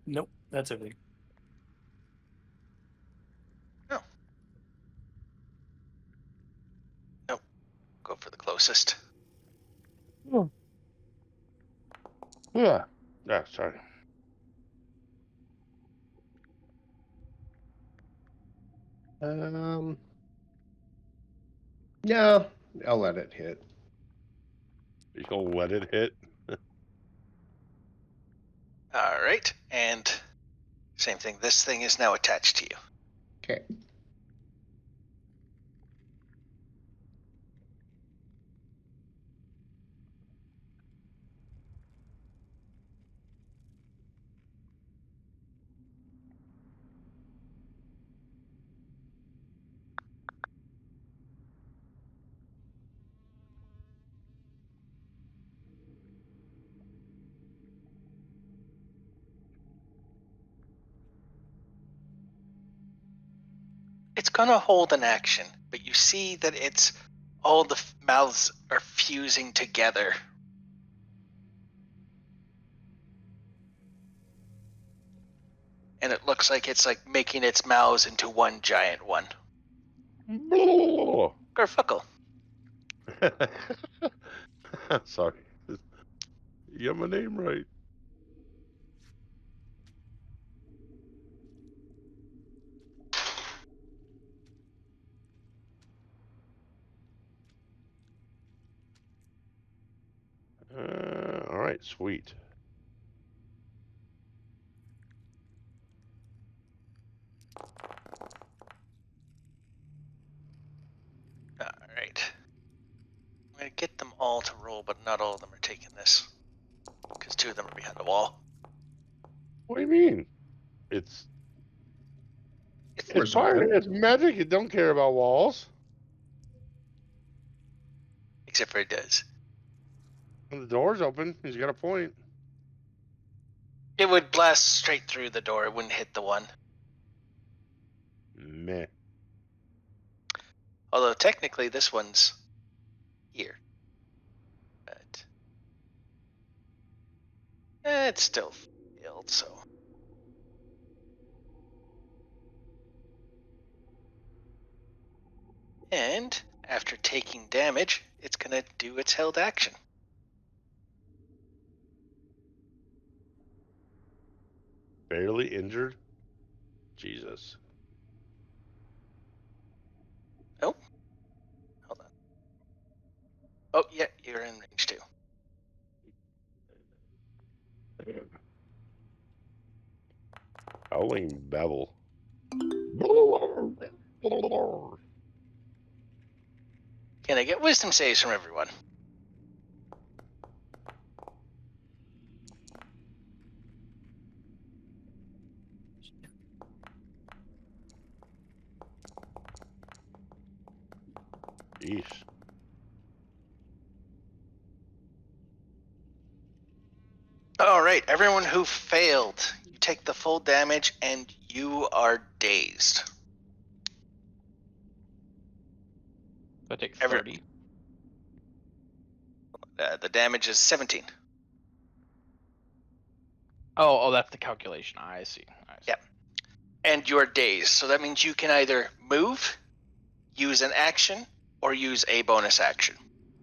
Nope. That's everything. Nope. Go for the closest. Yeah. Yeah, sorry. Yeah, I'll let it hit. You gonna let it hit? All right. And same thing. This thing is now attached to you. Okay. It's gonna hold an action, but you see that it's all the mouths are fusing together. And it looks like it's like making its mouths into one giant one. Garfuckle. Sorry. You got my name right. All right, sweet. All right. I'm gonna get them all to roll, but not all of them are taking this because 2 of them are behind the wall. What do you mean? It's fire. It's magic. It don't care about walls. Except for it does. When the door's open, he's got a point. It would blast straight through the door. It wouldn't hit the one. Meh. Although technically this one's here. But it's still failed, so. And after taking damage, it's gonna do its held action. Barely injured. Jesus. Oh. Hold on. Oh, yeah, you're in range 2. Howling Babel. Can I get wisdom saves from everyone? Yeesh. All right, everyone who failed, you take the full damage and you are dazed. So I take Every- 30. The damage is 17. Oh, that's the calculation. I see. Yep. And you're dazed, so that means you can either move, use an action, or use a bonus action.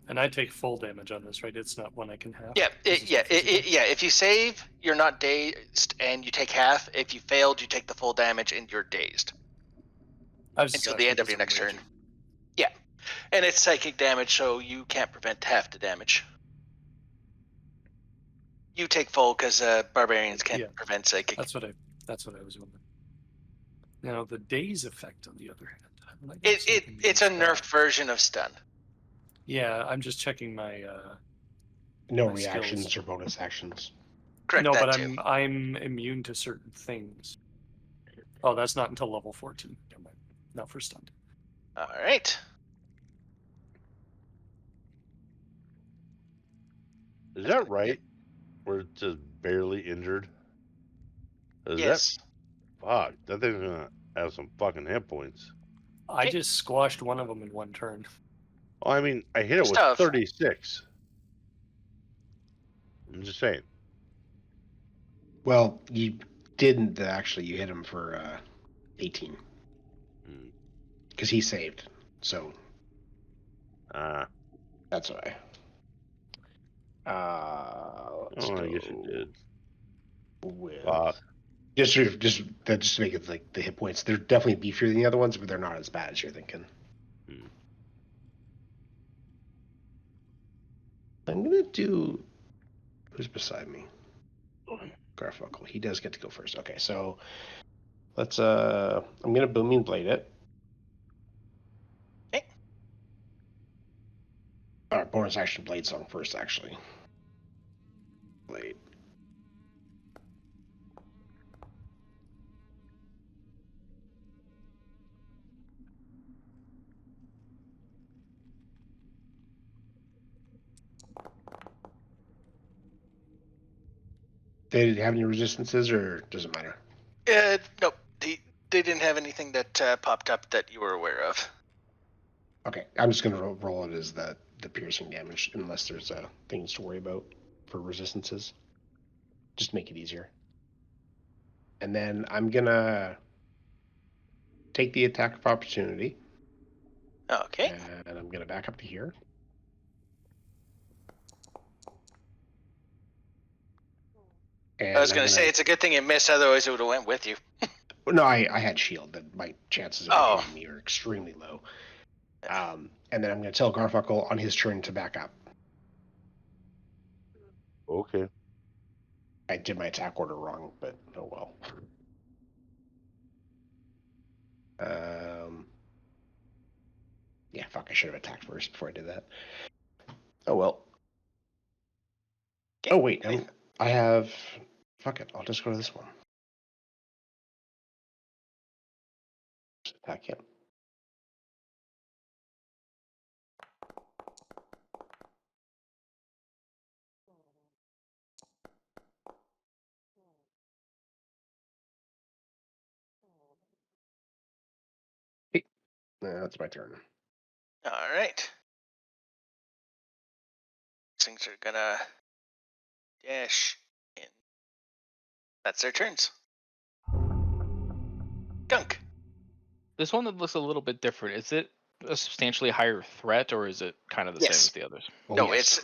And I take full damage on this, right? It's not one I can have. Yeah, This is not physical. If you save, you're not dazed, and you take half. If you failed, you take the full damage, and you're dazed I was until just the asking end of because your I'm next turn. raging. Yeah, and it's psychic damage, so you can't prevent half the damage. You take full because barbarians can't Yeah. prevent psychic. That's what I was wondering. Now the daze effect, on the other hand, I'm not gonna say I can It's a use nerfed that. version of stun. Yeah, I'm just checking my. No My reactions skills. or bonus actions. Correct. No, that but too. I'm immune to certain things. Oh, that's not until level 14. Never mind. Not for stunned. All right. Is that right? Where it says barely injured? Is Yes. that fuck? That thing's gonna have some fucking hit points. I just squashed one of them in one turn. Well, I mean, I hit it with Stuff. 36. I'm just saying. Well, you didn't actually. You hit him for 18 Hmm. because he saved. So that's why. Let's Oh, go I guess it did. with Fuck. just to make it like the hit points. They're definitely beefier than the other ones, but they're not as bad as you're thinking. Hmm. I'm gonna do. Who's beside me? Garfunkel. He does get to go first. Okay, so let's. I'm gonna booming blade it. Okay. Bonus action blade song first, actually. Blade. Did it have any resistances, or does it matter? Nope. They didn't have anything that popped up that you were aware of. Okay, I'm just gonna roll it as the piercing damage, unless there's things to worry about for resistances. Just make it easier. And then I'm gonna take the attack of opportunity. Okay. And I'm gonna back up to here. And I was going to say it's a good thing you missed, otherwise it would have went with you. No, I had shield. That my chances of hitting me are extremely low. And then I'm going to tell Garfunkel on his turn to back up. Okay. I did my attack order wrong, but oh well. Yeah, fuck. I should have attacked first before I did that. Oh well. Okay. Oh wait, I have. Fuck it. I'll just go to this one. Just attack him. Hey, that's my turn. All right. Things are gonna dash in. That's their turns. Gunk. This one that looks a little bit different. Is it a substantially higher threat, or is it kind of the same Yes. as the others? Oh, No, yes.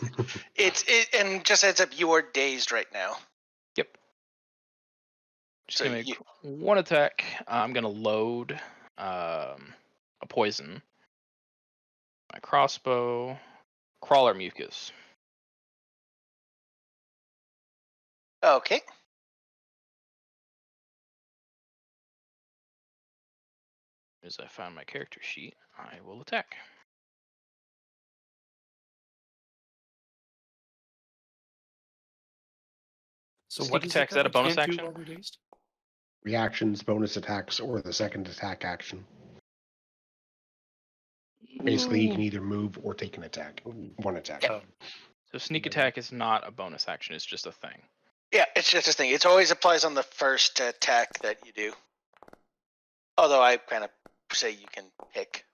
it's and just heads up, you are dazed right now. Yep. Just So gonna make one attack. I'm gonna load a poison. My crossbow, crawler mucus. Okay. As I found my character sheet, I will attack. So Sneak what is attack, it is that a we bonus can't do action? while we're dazed? Reactions, bonus attacks, or the second attack action. Basically, you can either move or take an attack. One attack. Yep. Oh, So sneak Never attack is not a bonus action, it's just a thing. Yeah, it's just a thing. It always applies on the first attack that you do. Although I kind of say you can pick.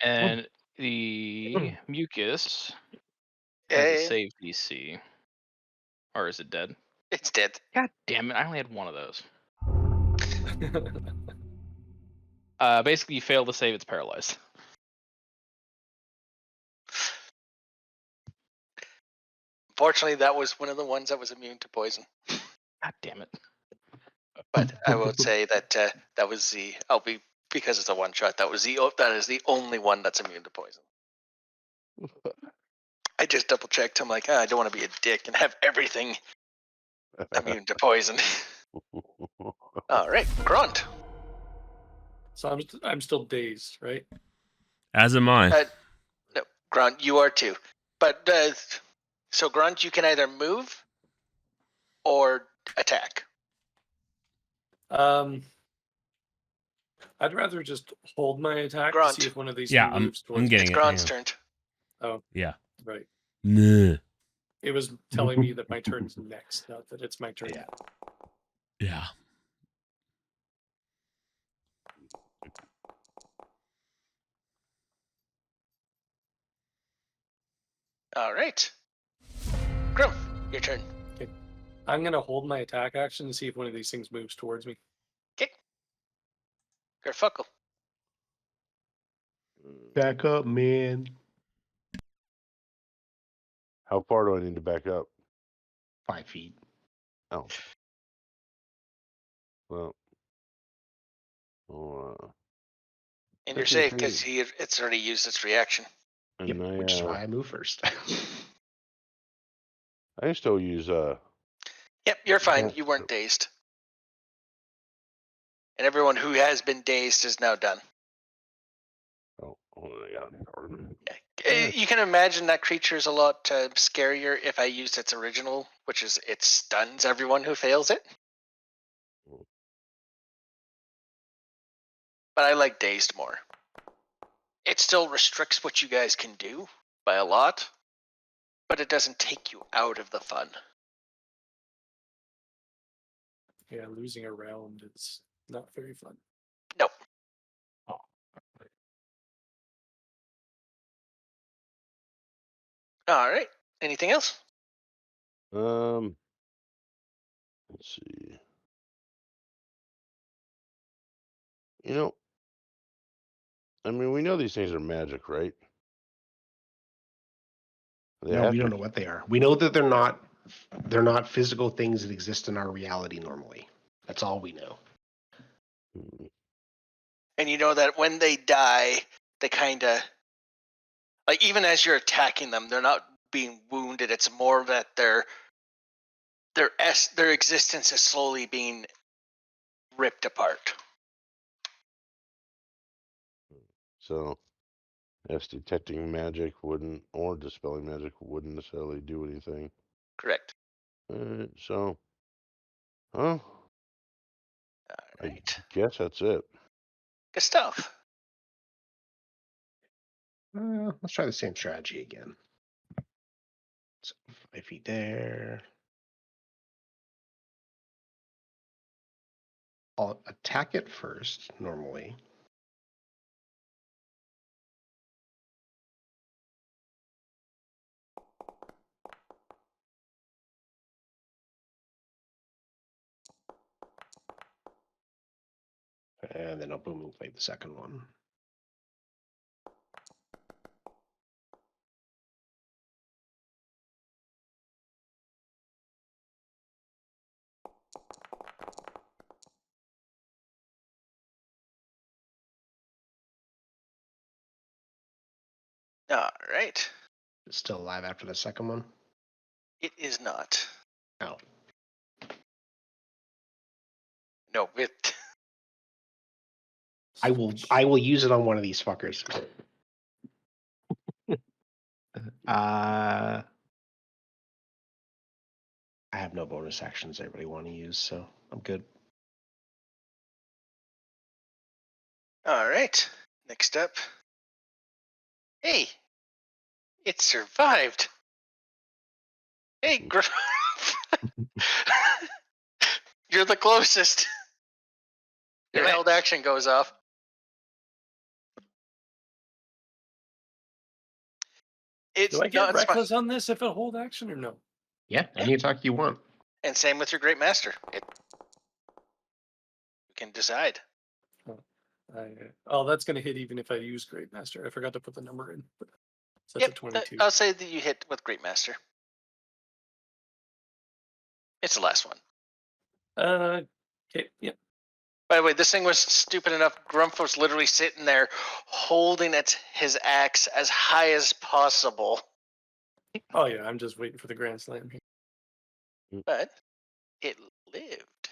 And the mucus has a Hey, save DC. Or is it dead? it's dead. God damn it, I only had one of those. Basically, you fail to save, it's paralyzed. Fortunately, that was one of the ones that was immune to poison. God damn it. But I would say that that was the. I'll be because it's a one shot. That is the only one that's immune to poison. I just double checked. I'm like, I don't want to be a dick and have everything immune to poison. All right, Grunt. So I'm still dazed, right? As am I. No, Grunt, you are too. But so Grunt, you can either move or attack. I'd rather just hold my attack Grunt. to see if one of these Yeah, things moves I'm towards getting It's it. Grunt's hang on. turn. Oh, Yeah. right. Nah. It was telling me that my turn's next, not that it's my turn. Yeah. Yeah. All right, Grim, your turn. I'm gonna hold my attack action to see if one of these things moves towards me. Okay, Garfuckle. Back up, man. How far do I need to back up? 5 feet. Oh. Well. Oh, And you're 15 safe because feet. it's already used its reaction. And Yep, I, which is why I move first. I can still use Yep, you're fine. Yeah. You weren't dazed. And everyone who has been dazed is now done. oh, hold on, I got it. Yeah. You can imagine that creature is a lot scarier if I used its original, which is it stuns everyone who fails it. But I like dazed more. It still restricts what you guys can do by a lot, but it doesn't take you out of the fun. Yeah, losing a round is not very fun. Nope. All right. Anything else? Let's see. You know, I mean, we know these things are magic, right? They No, have we to don't know what they are. We know that they're not physical things that exist in our reality normally. That's all we know. And you know that when they die, they kind of like even as you're attacking them, they're not being wounded. It's more that their existence is slowly being ripped apart. So, yes, detecting magic wouldn't, or dispelling magic wouldn't necessarily do anything. Correct. So, oh, All right. I guess that's it. Good stuff. Let's try the same strategy again. So 5 feet there. I'll attack it first, normally. And then I'll boom and play the second one. All right. It's still alive after the second one. It is not. Oh. No, it. I will use it on one of these fuckers. I have no bonus actions I really want to use, so I'm good. All right. Next up. Hey, it survived. Hey, you're the closest. Your held action goes off. It's Do I no, get it's fine. reckless on this if I hold action or no? Yeah, any attack you want. And same with your great master. You can decide. Oh, that's going to hit even if I use Great Master. I forgot to put the number in. So that's Yep, a 22. I'll say that you hit with great master. It's the last one. Okay, yeah. By the way, this thing was stupid enough. Grumph was literally sitting there holding his axe as high as possible. Oh, yeah, I'm just waiting for the Grand Slam here. But it lived.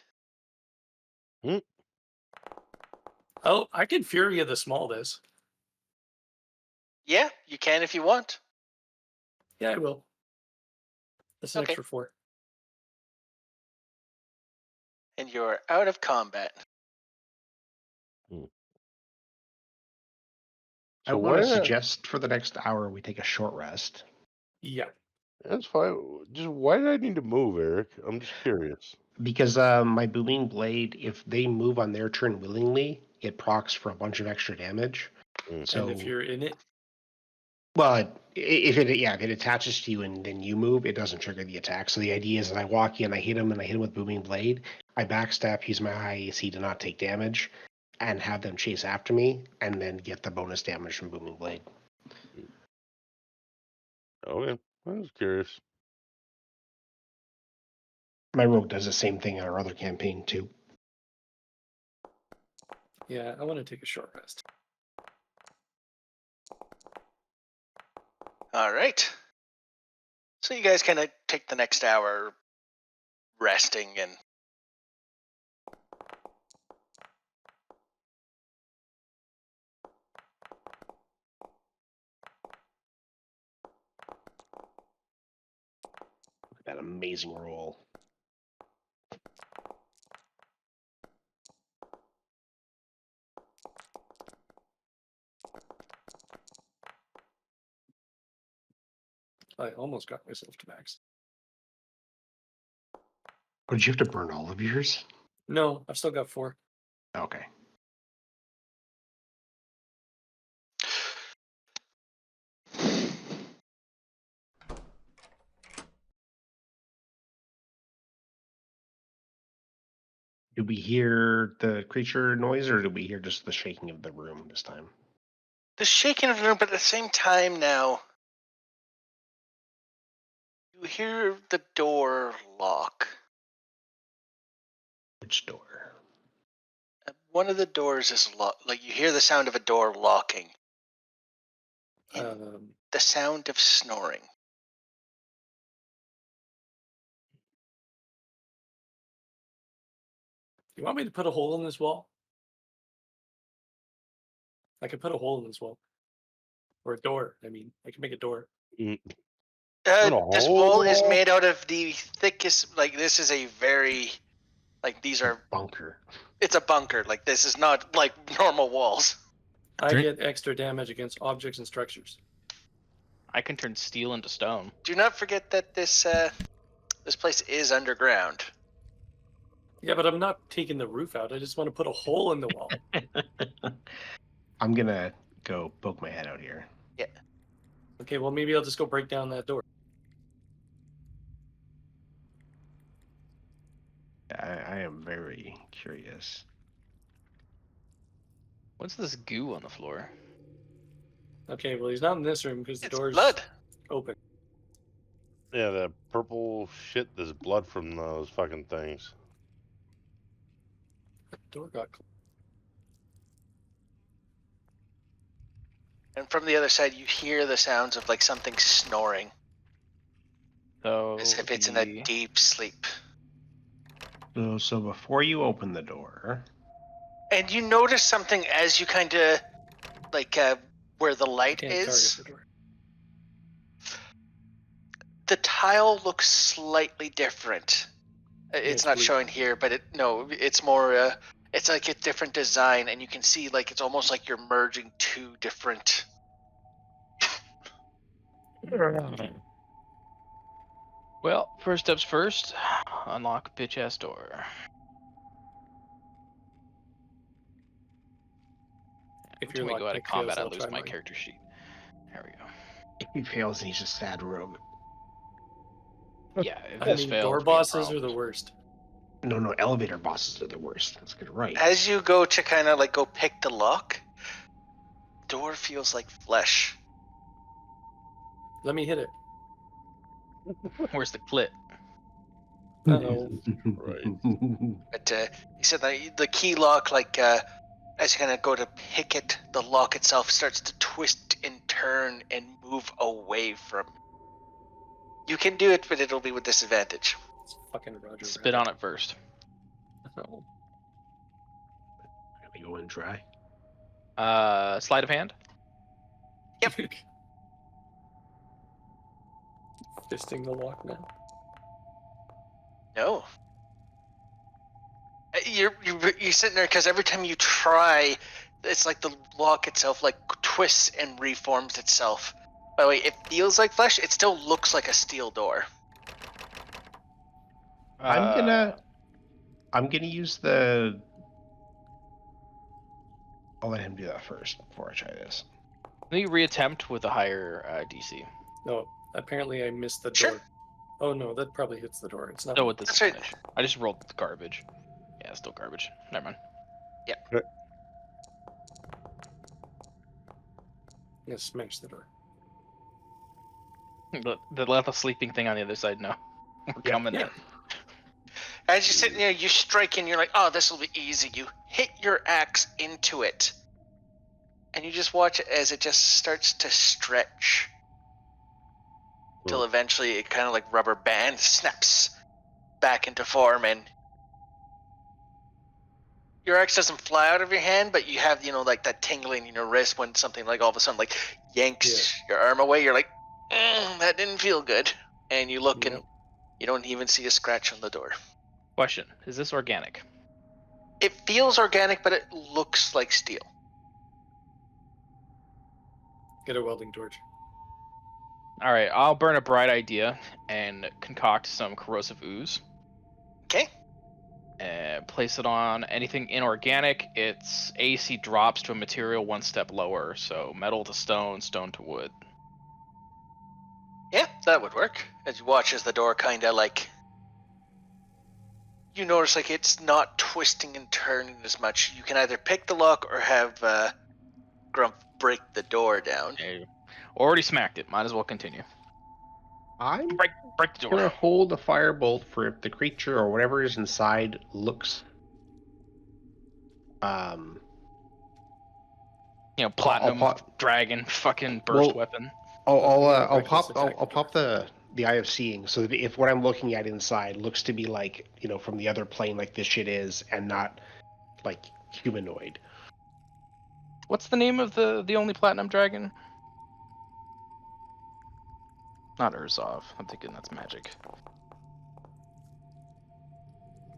Oh, I can Fury of the Small this. Yeah, you can if you want. Yeah, I will. That's an Okay. extra 4. And you're out of combat. I So want to why? suggest for the next hour we take a short rest. Yeah. That's fine. Just why did I need to move, Eric? I'm just curious. Because my booming blade, if they move on their turn willingly, it procs for a bunch of extra damage. So, And if you're in it, well, if it attaches to you and then you move, it doesn't trigger the attack. So the idea is that I walk in, I hit him, and I hit him with booming blade. I backstab, use my high AC to not take damage, and have them chase after me, and then get the bonus damage from booming blade. Okay, I was curious. My rogue does the same thing in our other campaign too. yeah, I want to take a short rest. All right. So you guys kind of take the next hour resting and That amazing roll. I almost got myself to max. Oh, did you have to burn all of yours? No, I've still got 4. Okay. Do we hear the creature noise, or do we hear just the shaking of the room this time? the shaking of the room, but at the same time now, you hear the door lock. Which door? One of the doors is locked. Like you hear the sound of a door locking. The sound of snoring. You want me to put a hole in this wall? I could put a hole in this wall. Or a door. I mean, I can make a door. Mm. This wall is made out of the thickest. Like this is a very, like these are bunker. It's a bunker. Like this is not like normal walls. I get extra damage against objects and structures. I can turn steel into stone. Do not forget that this place is underground. Yeah, but I'm not taking the roof out. I just want to put a hole in the wall. I'm gonna go poke my head out here. Yeah. Okay, well maybe I'll just go break down that door. I am very curious. What's this goo on the floor? Okay, well he's not in this room because the It's door's blood. open. Yeah, the purple shit. There's blood from those fucking things. The door got closed. And from the other side, you hear the sounds of like something snoring, So as if it's in a deep sleep. So before you open the door, And you notice something as you kind of like where the light Can't is. target the door. The tile looks slightly different. It's it's not blue. showing here, but it's more. It's like a different design, and you can see like it's almost like you're merging two different. Well, first steps first. Unlock bitch ass door. If Every your time we go out of lockpick fails, combat, I I'll lose try my mine. character sheet. There we go. If he fails, then he's just sad rogue. Yeah, if I this mean, fails, door we have bosses are the problems. worst. No, elevator bosses are the worst. That's good, right? As you go to kind of like go pick the lock, door feels like flesh. Let me hit it. Where's the clit? Uh-oh. But he said that the key lock, like as you kind of go to pick it, the lock itself starts to twist and turn and move away from you. You can do it, but it'll be with disadvantage. It's fucking Roger Spit on it first. Oh. Really going dry. Sleight of hand. Yep. Fisting the lock now. No. You're sitting there because every time you try, it's like the lock itself like twists and reforms itself. By the way, it feels like flesh. It still looks like a steel door. I'm gonna use the. I'll let him do that first before I try this. Let me reattempt with a higher DC. No, apparently I missed the Sure. door. Oh no, that probably hits the door. It's not. Still with That's right. disadvantage. I just rolled garbage. Yeah, still garbage. Never mind. Yeah, smash the door. The sleeping thing on the other side. No, we're coming yeah. in. As you're sitting there, you strike and you're like, oh, this will be easy. You hit your axe into it. And you just watch it as it just starts to stretch. Till eventually it kind of like rubber band snaps back into form and your axe doesn't fly out of your hand, but you have, like that tingling in your wrist when something like all of a sudden like yanks your arm away. You're like, that didn't feel good. And you look and you don't even see a scratch on the door. Question: is this organic? It feels organic, but it looks like steel. Get a welding torch. All right, I'll burn a bright idea and concoct some corrosive ooze. Okay. And place it on anything inorganic. Its AC drops to a material one step lower, so metal to stone, stone to wood. Yeah, that would work. As you watch as the door kind of like... You notice like it's not twisting and turning as much. You can either pick the lock or have Grump break the door down. Hey, already smacked it. Might as well continue. I'm Break the gonna door. hold a firebolt for if the creature or whatever is inside looks. Platinum dragon, fucking burst weapon. I'll pop the eye of seeing so that if what I'm looking at inside looks to be like from the other plane like this shit is and not like humanoid. What's the name of the only platinum dragon? Not Urzov. I'm thinking that's magic.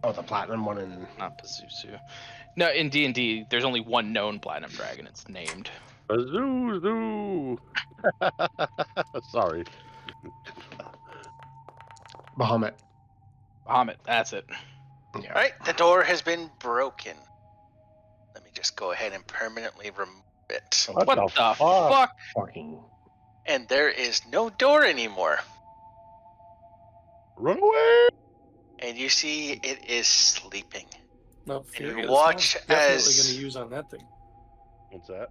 Oh, the platinum one in. Not Pazuzu. No, in D&D, there's only one known platinum dragon. It's named. Pazuzu. Sorry. Bahamut. Bahamut, that's it. Yeah. All right, the door has been broken. Let me just go ahead and permanently remove it. What the fuck? Fucking. And there is no door anymore. Run away! And you see it is sleeping. No, and you watch definitely as going to use on that thing. What's that?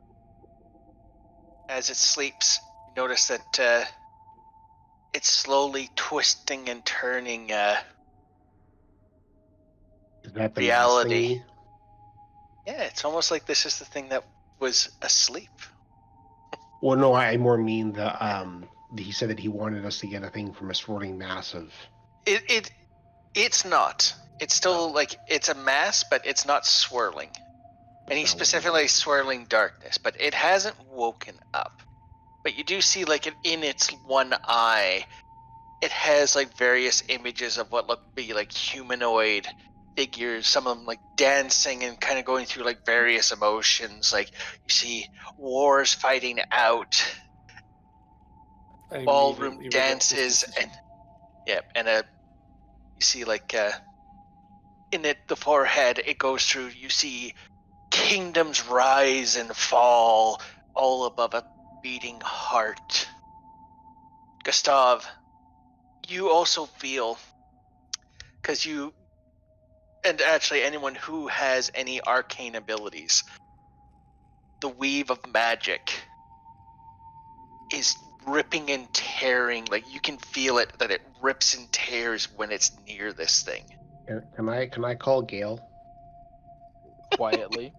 As it sleeps, you notice that it's slowly twisting and turning Is that the reality. mass thingy? Yeah, it's almost like this is the thing that was asleep. Well, no, I more mean he said that he wanted us to get a thing from a swirling mass of. It's not. It's still like it's a mass, but it's not swirling. And he's specifically swirling darkness, but it hasn't woken up. But you do see like in its one eye, it has like various images of what look to be like humanoid figures, some of them like dancing and kind of going through like various emotions. Like you see wars fighting out, ballroom dances, and you see like in the forehead it goes through. You see kingdoms rise and fall all above a beating heart. Gustav, you also feel, because you, and actually anyone who has any arcane abilities, the weave of magic is ripping and tearing. Like you can feel it, that it rips and tears when it's near this thing. Can I call Gale? Quietly.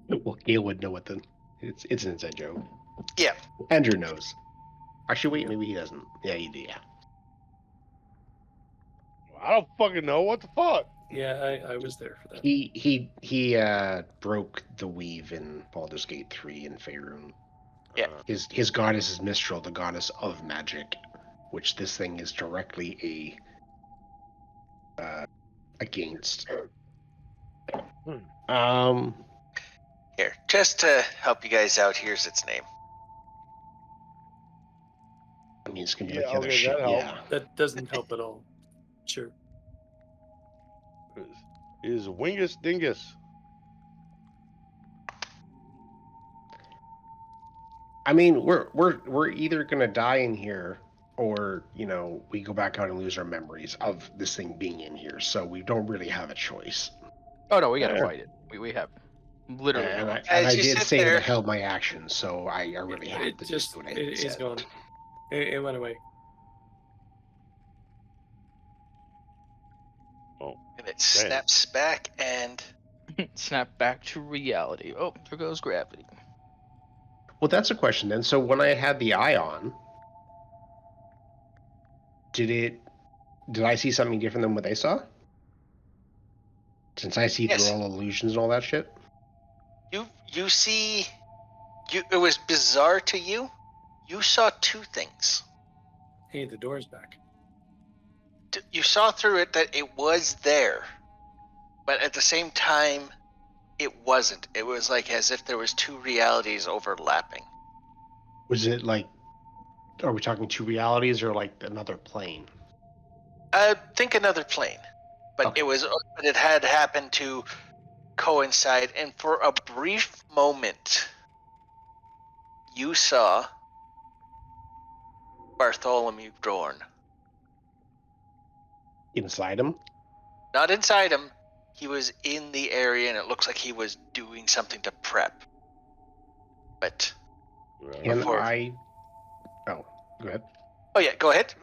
Well, Gale would know what the it's an inside joke. Yeah. Andrew knows. Actually, wait, maybe he doesn't. Yeah, you do. Yeah. I don't fucking know what the fuck. Yeah, I was there for that. He broke the weave in Baldur's Gate 3 in Faerun. Yeah. His goddess is Mistral, the goddess of magic, which this thing is directly against. Here, just to help you guys out, here's its name. I mean, it's gonna be Yeah, like the other okay, shit. that helps. Yeah. That doesn't help at all. Sure. Is Wingus Dingus. I mean, we're either gonna die in here, or we go back out and lose our memories of this thing being in here. So we don't really have a choice. Oh no, we gotta Yeah. fight it. We have literally. And no I, option. and As I you did sit say that I there- held my action, so I really have It to just do what I it's said. gone. It went away. Oh, And it snaps back and Snap back to reality. Oh, there goes gravity. Well, that's a question then. So when I had the eye on, did I see something different than what they saw? Since I see Yes. through all illusions and all that shit. you see, it was bizarre to you. You saw two things. Hey, the door's back. You saw through it that it was there, but at the same time, it wasn't. It was like as if there was two realities overlapping. Was it like, are we talking two realities or like another plane? Think another plane, but Okay. but it had happened to coincide, and for a brief moment, you saw Bartholomew Dorn. Inside him? Not inside him. He was in the area, and it looks like he was doing something to prep. But Can Before- I? Oh, go ahead. oh yeah, go ahead.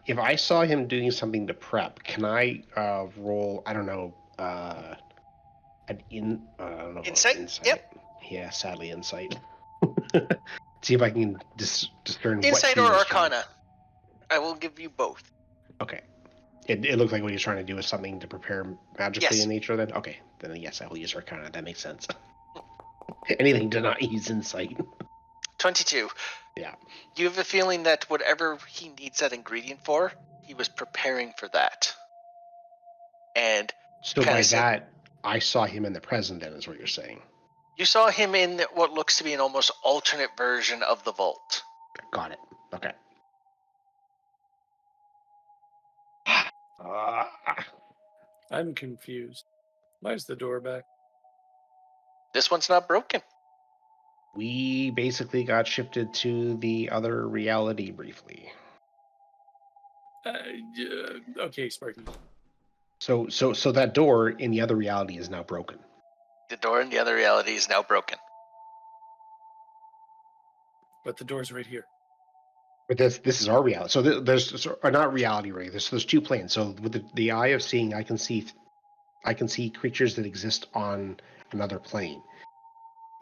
If I saw him doing something to prep, can I roll? I don't know. I don't know. About Insight? Yep. Yeah, sadly, insight. See if I can discern Insight what he or was trying- Arcana. I will give you both. Okay. It looked like what he was trying to do is something to prepare magically Yes. in nature. Then okay. Then yes, I will use Arcana. That makes sense. Anything to not use insight. 22. Yeah. You have a feeling that whatever he needs that ingredient for, he was preparing for that. And So Kinda by said- that, I saw him in the present. Then is what you're saying. you saw him in what looks to be an almost alternate version of the vault. Got it. Okay. I'm confused. Why is the door back? This one's not broken. We basically got shifted to the other reality briefly. Okay, Sparky. So that door in the other reality is now broken. The door in the other reality is now broken. But the door's right here. But this is our reality. So there's not reality, right? There's two planes. So with the eye of seeing, I can see creatures that exist on another plane.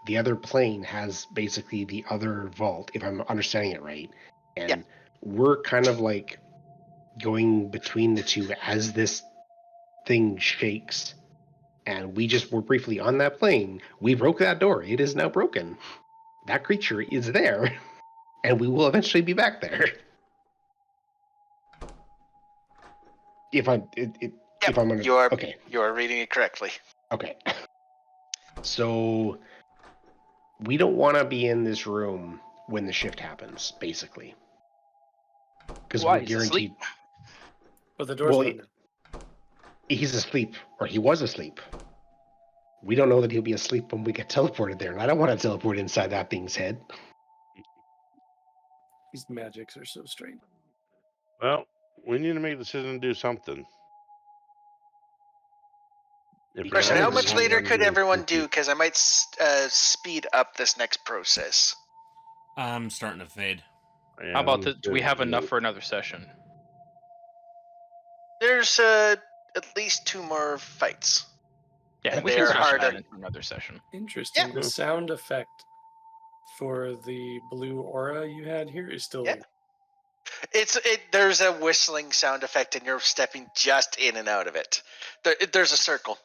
The other plane has basically the other vault, if I'm understanding it right. And Yeah. we're kind of like going between the two as this thing shakes. And we're briefly on that plane. We broke that door. It is now broken. That creature is there. And we will eventually be back there. If I'm under, You are okay. You are reading it correctly. Okay. So we don't want to be in this room when the shift happens, basically. Because Why? we're He's asleep. guaranteed But the door's Well, not now. he's asleep, or he was asleep. We don't know that he'll be asleep when we get teleported there, and I don't want to teleport inside that thing's head. These magics are so strange. Well, we need to make a decision to do something. If Question: not, how we're much just later gonna could do everyone do? repeat. Because I might speed up this next process. I'm starting to fade. Yeah, How about I'm that? Do we have getting enough late. for another session? There's at least 2 more fights. Yeah, And we they can are stretch harder. that into another session. Interesting. The Yeah. sound effect for the blue aura you had here is still. Yeah. There's a whistling sound effect, and you're stepping just in and out of it. There's a circle.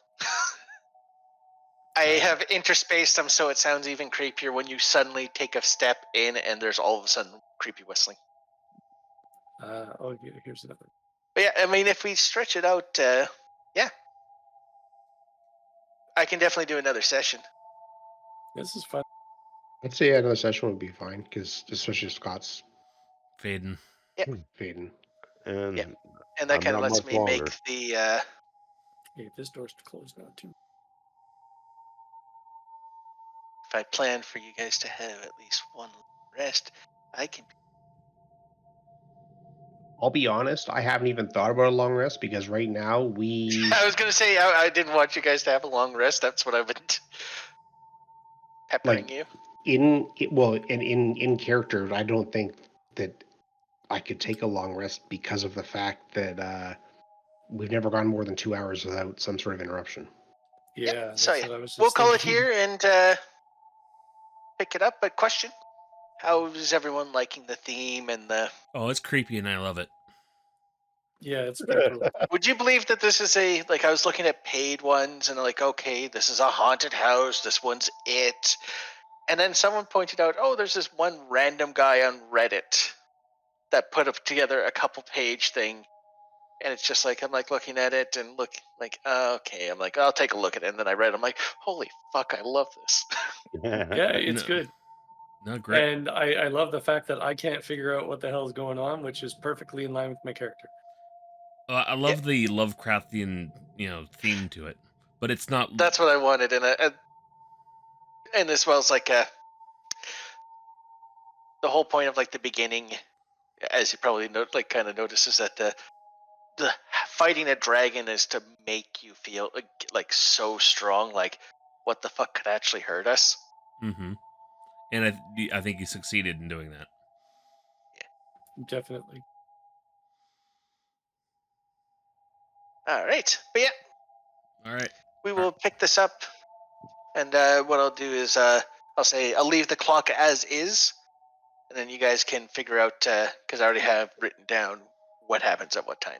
I have interspaced them so it sounds even creepier when you suddenly take a step in and there's all of a sudden creepy whistling. Here's another. But yeah, I mean, if we stretch it out, yeah, I can definitely do another session. This is fun. I'd say another session would be fine because especially Scott's Fading. fading. And Yeah. And that I'm kind of not lets much me longer. make the Hey, this door's closed now too. if I plan for you guys to have at least one rest, I can. I'll be honest, I haven't even thought about a long rest because right now we I was gonna say I didn't want you guys to have a long rest. That's what I've been peppering like you. in character. I don't think that I could take a long rest because of the fact that we've never gone more than 2 hours without some sort of interruption. Yeah, So that's yeah, what I was just we'll call it thinking. here and pick it up. But question: how is everyone liking the theme and the? Oh, it's creepy and I love it. Yeah, it's pretty cool. Would you believe that this is a like? I was looking at paid ones and like, okay, this is a haunted house. This one's it. And then someone pointed out, oh, there's this one random guy on Reddit that put up together a couple page thing. And it's just like, I'm like looking at it and look like, okay. I'm like, I'll take a look at it. And then I read, I'm like, holy fuck, I love this. Yeah, it's No. good. No, great. And I love the fact that I can't figure out what the hell is going on, which is perfectly in line with my character. I love the Lovecraftian, theme to it, but it's not. That's what I wanted. And as well as like the whole point of like the beginning, as you probably like kind of notice, is that the fighting a dragon is to make you feel like so strong, like what the fuck could actually hurt us. Mm-hmm. And I think he succeeded in doing that. Definitely. All right, but yeah, All right. we will pick this up, and what I'll do is I'll leave the clock as is, and then you guys can figure out because I already have written down what happens at what time.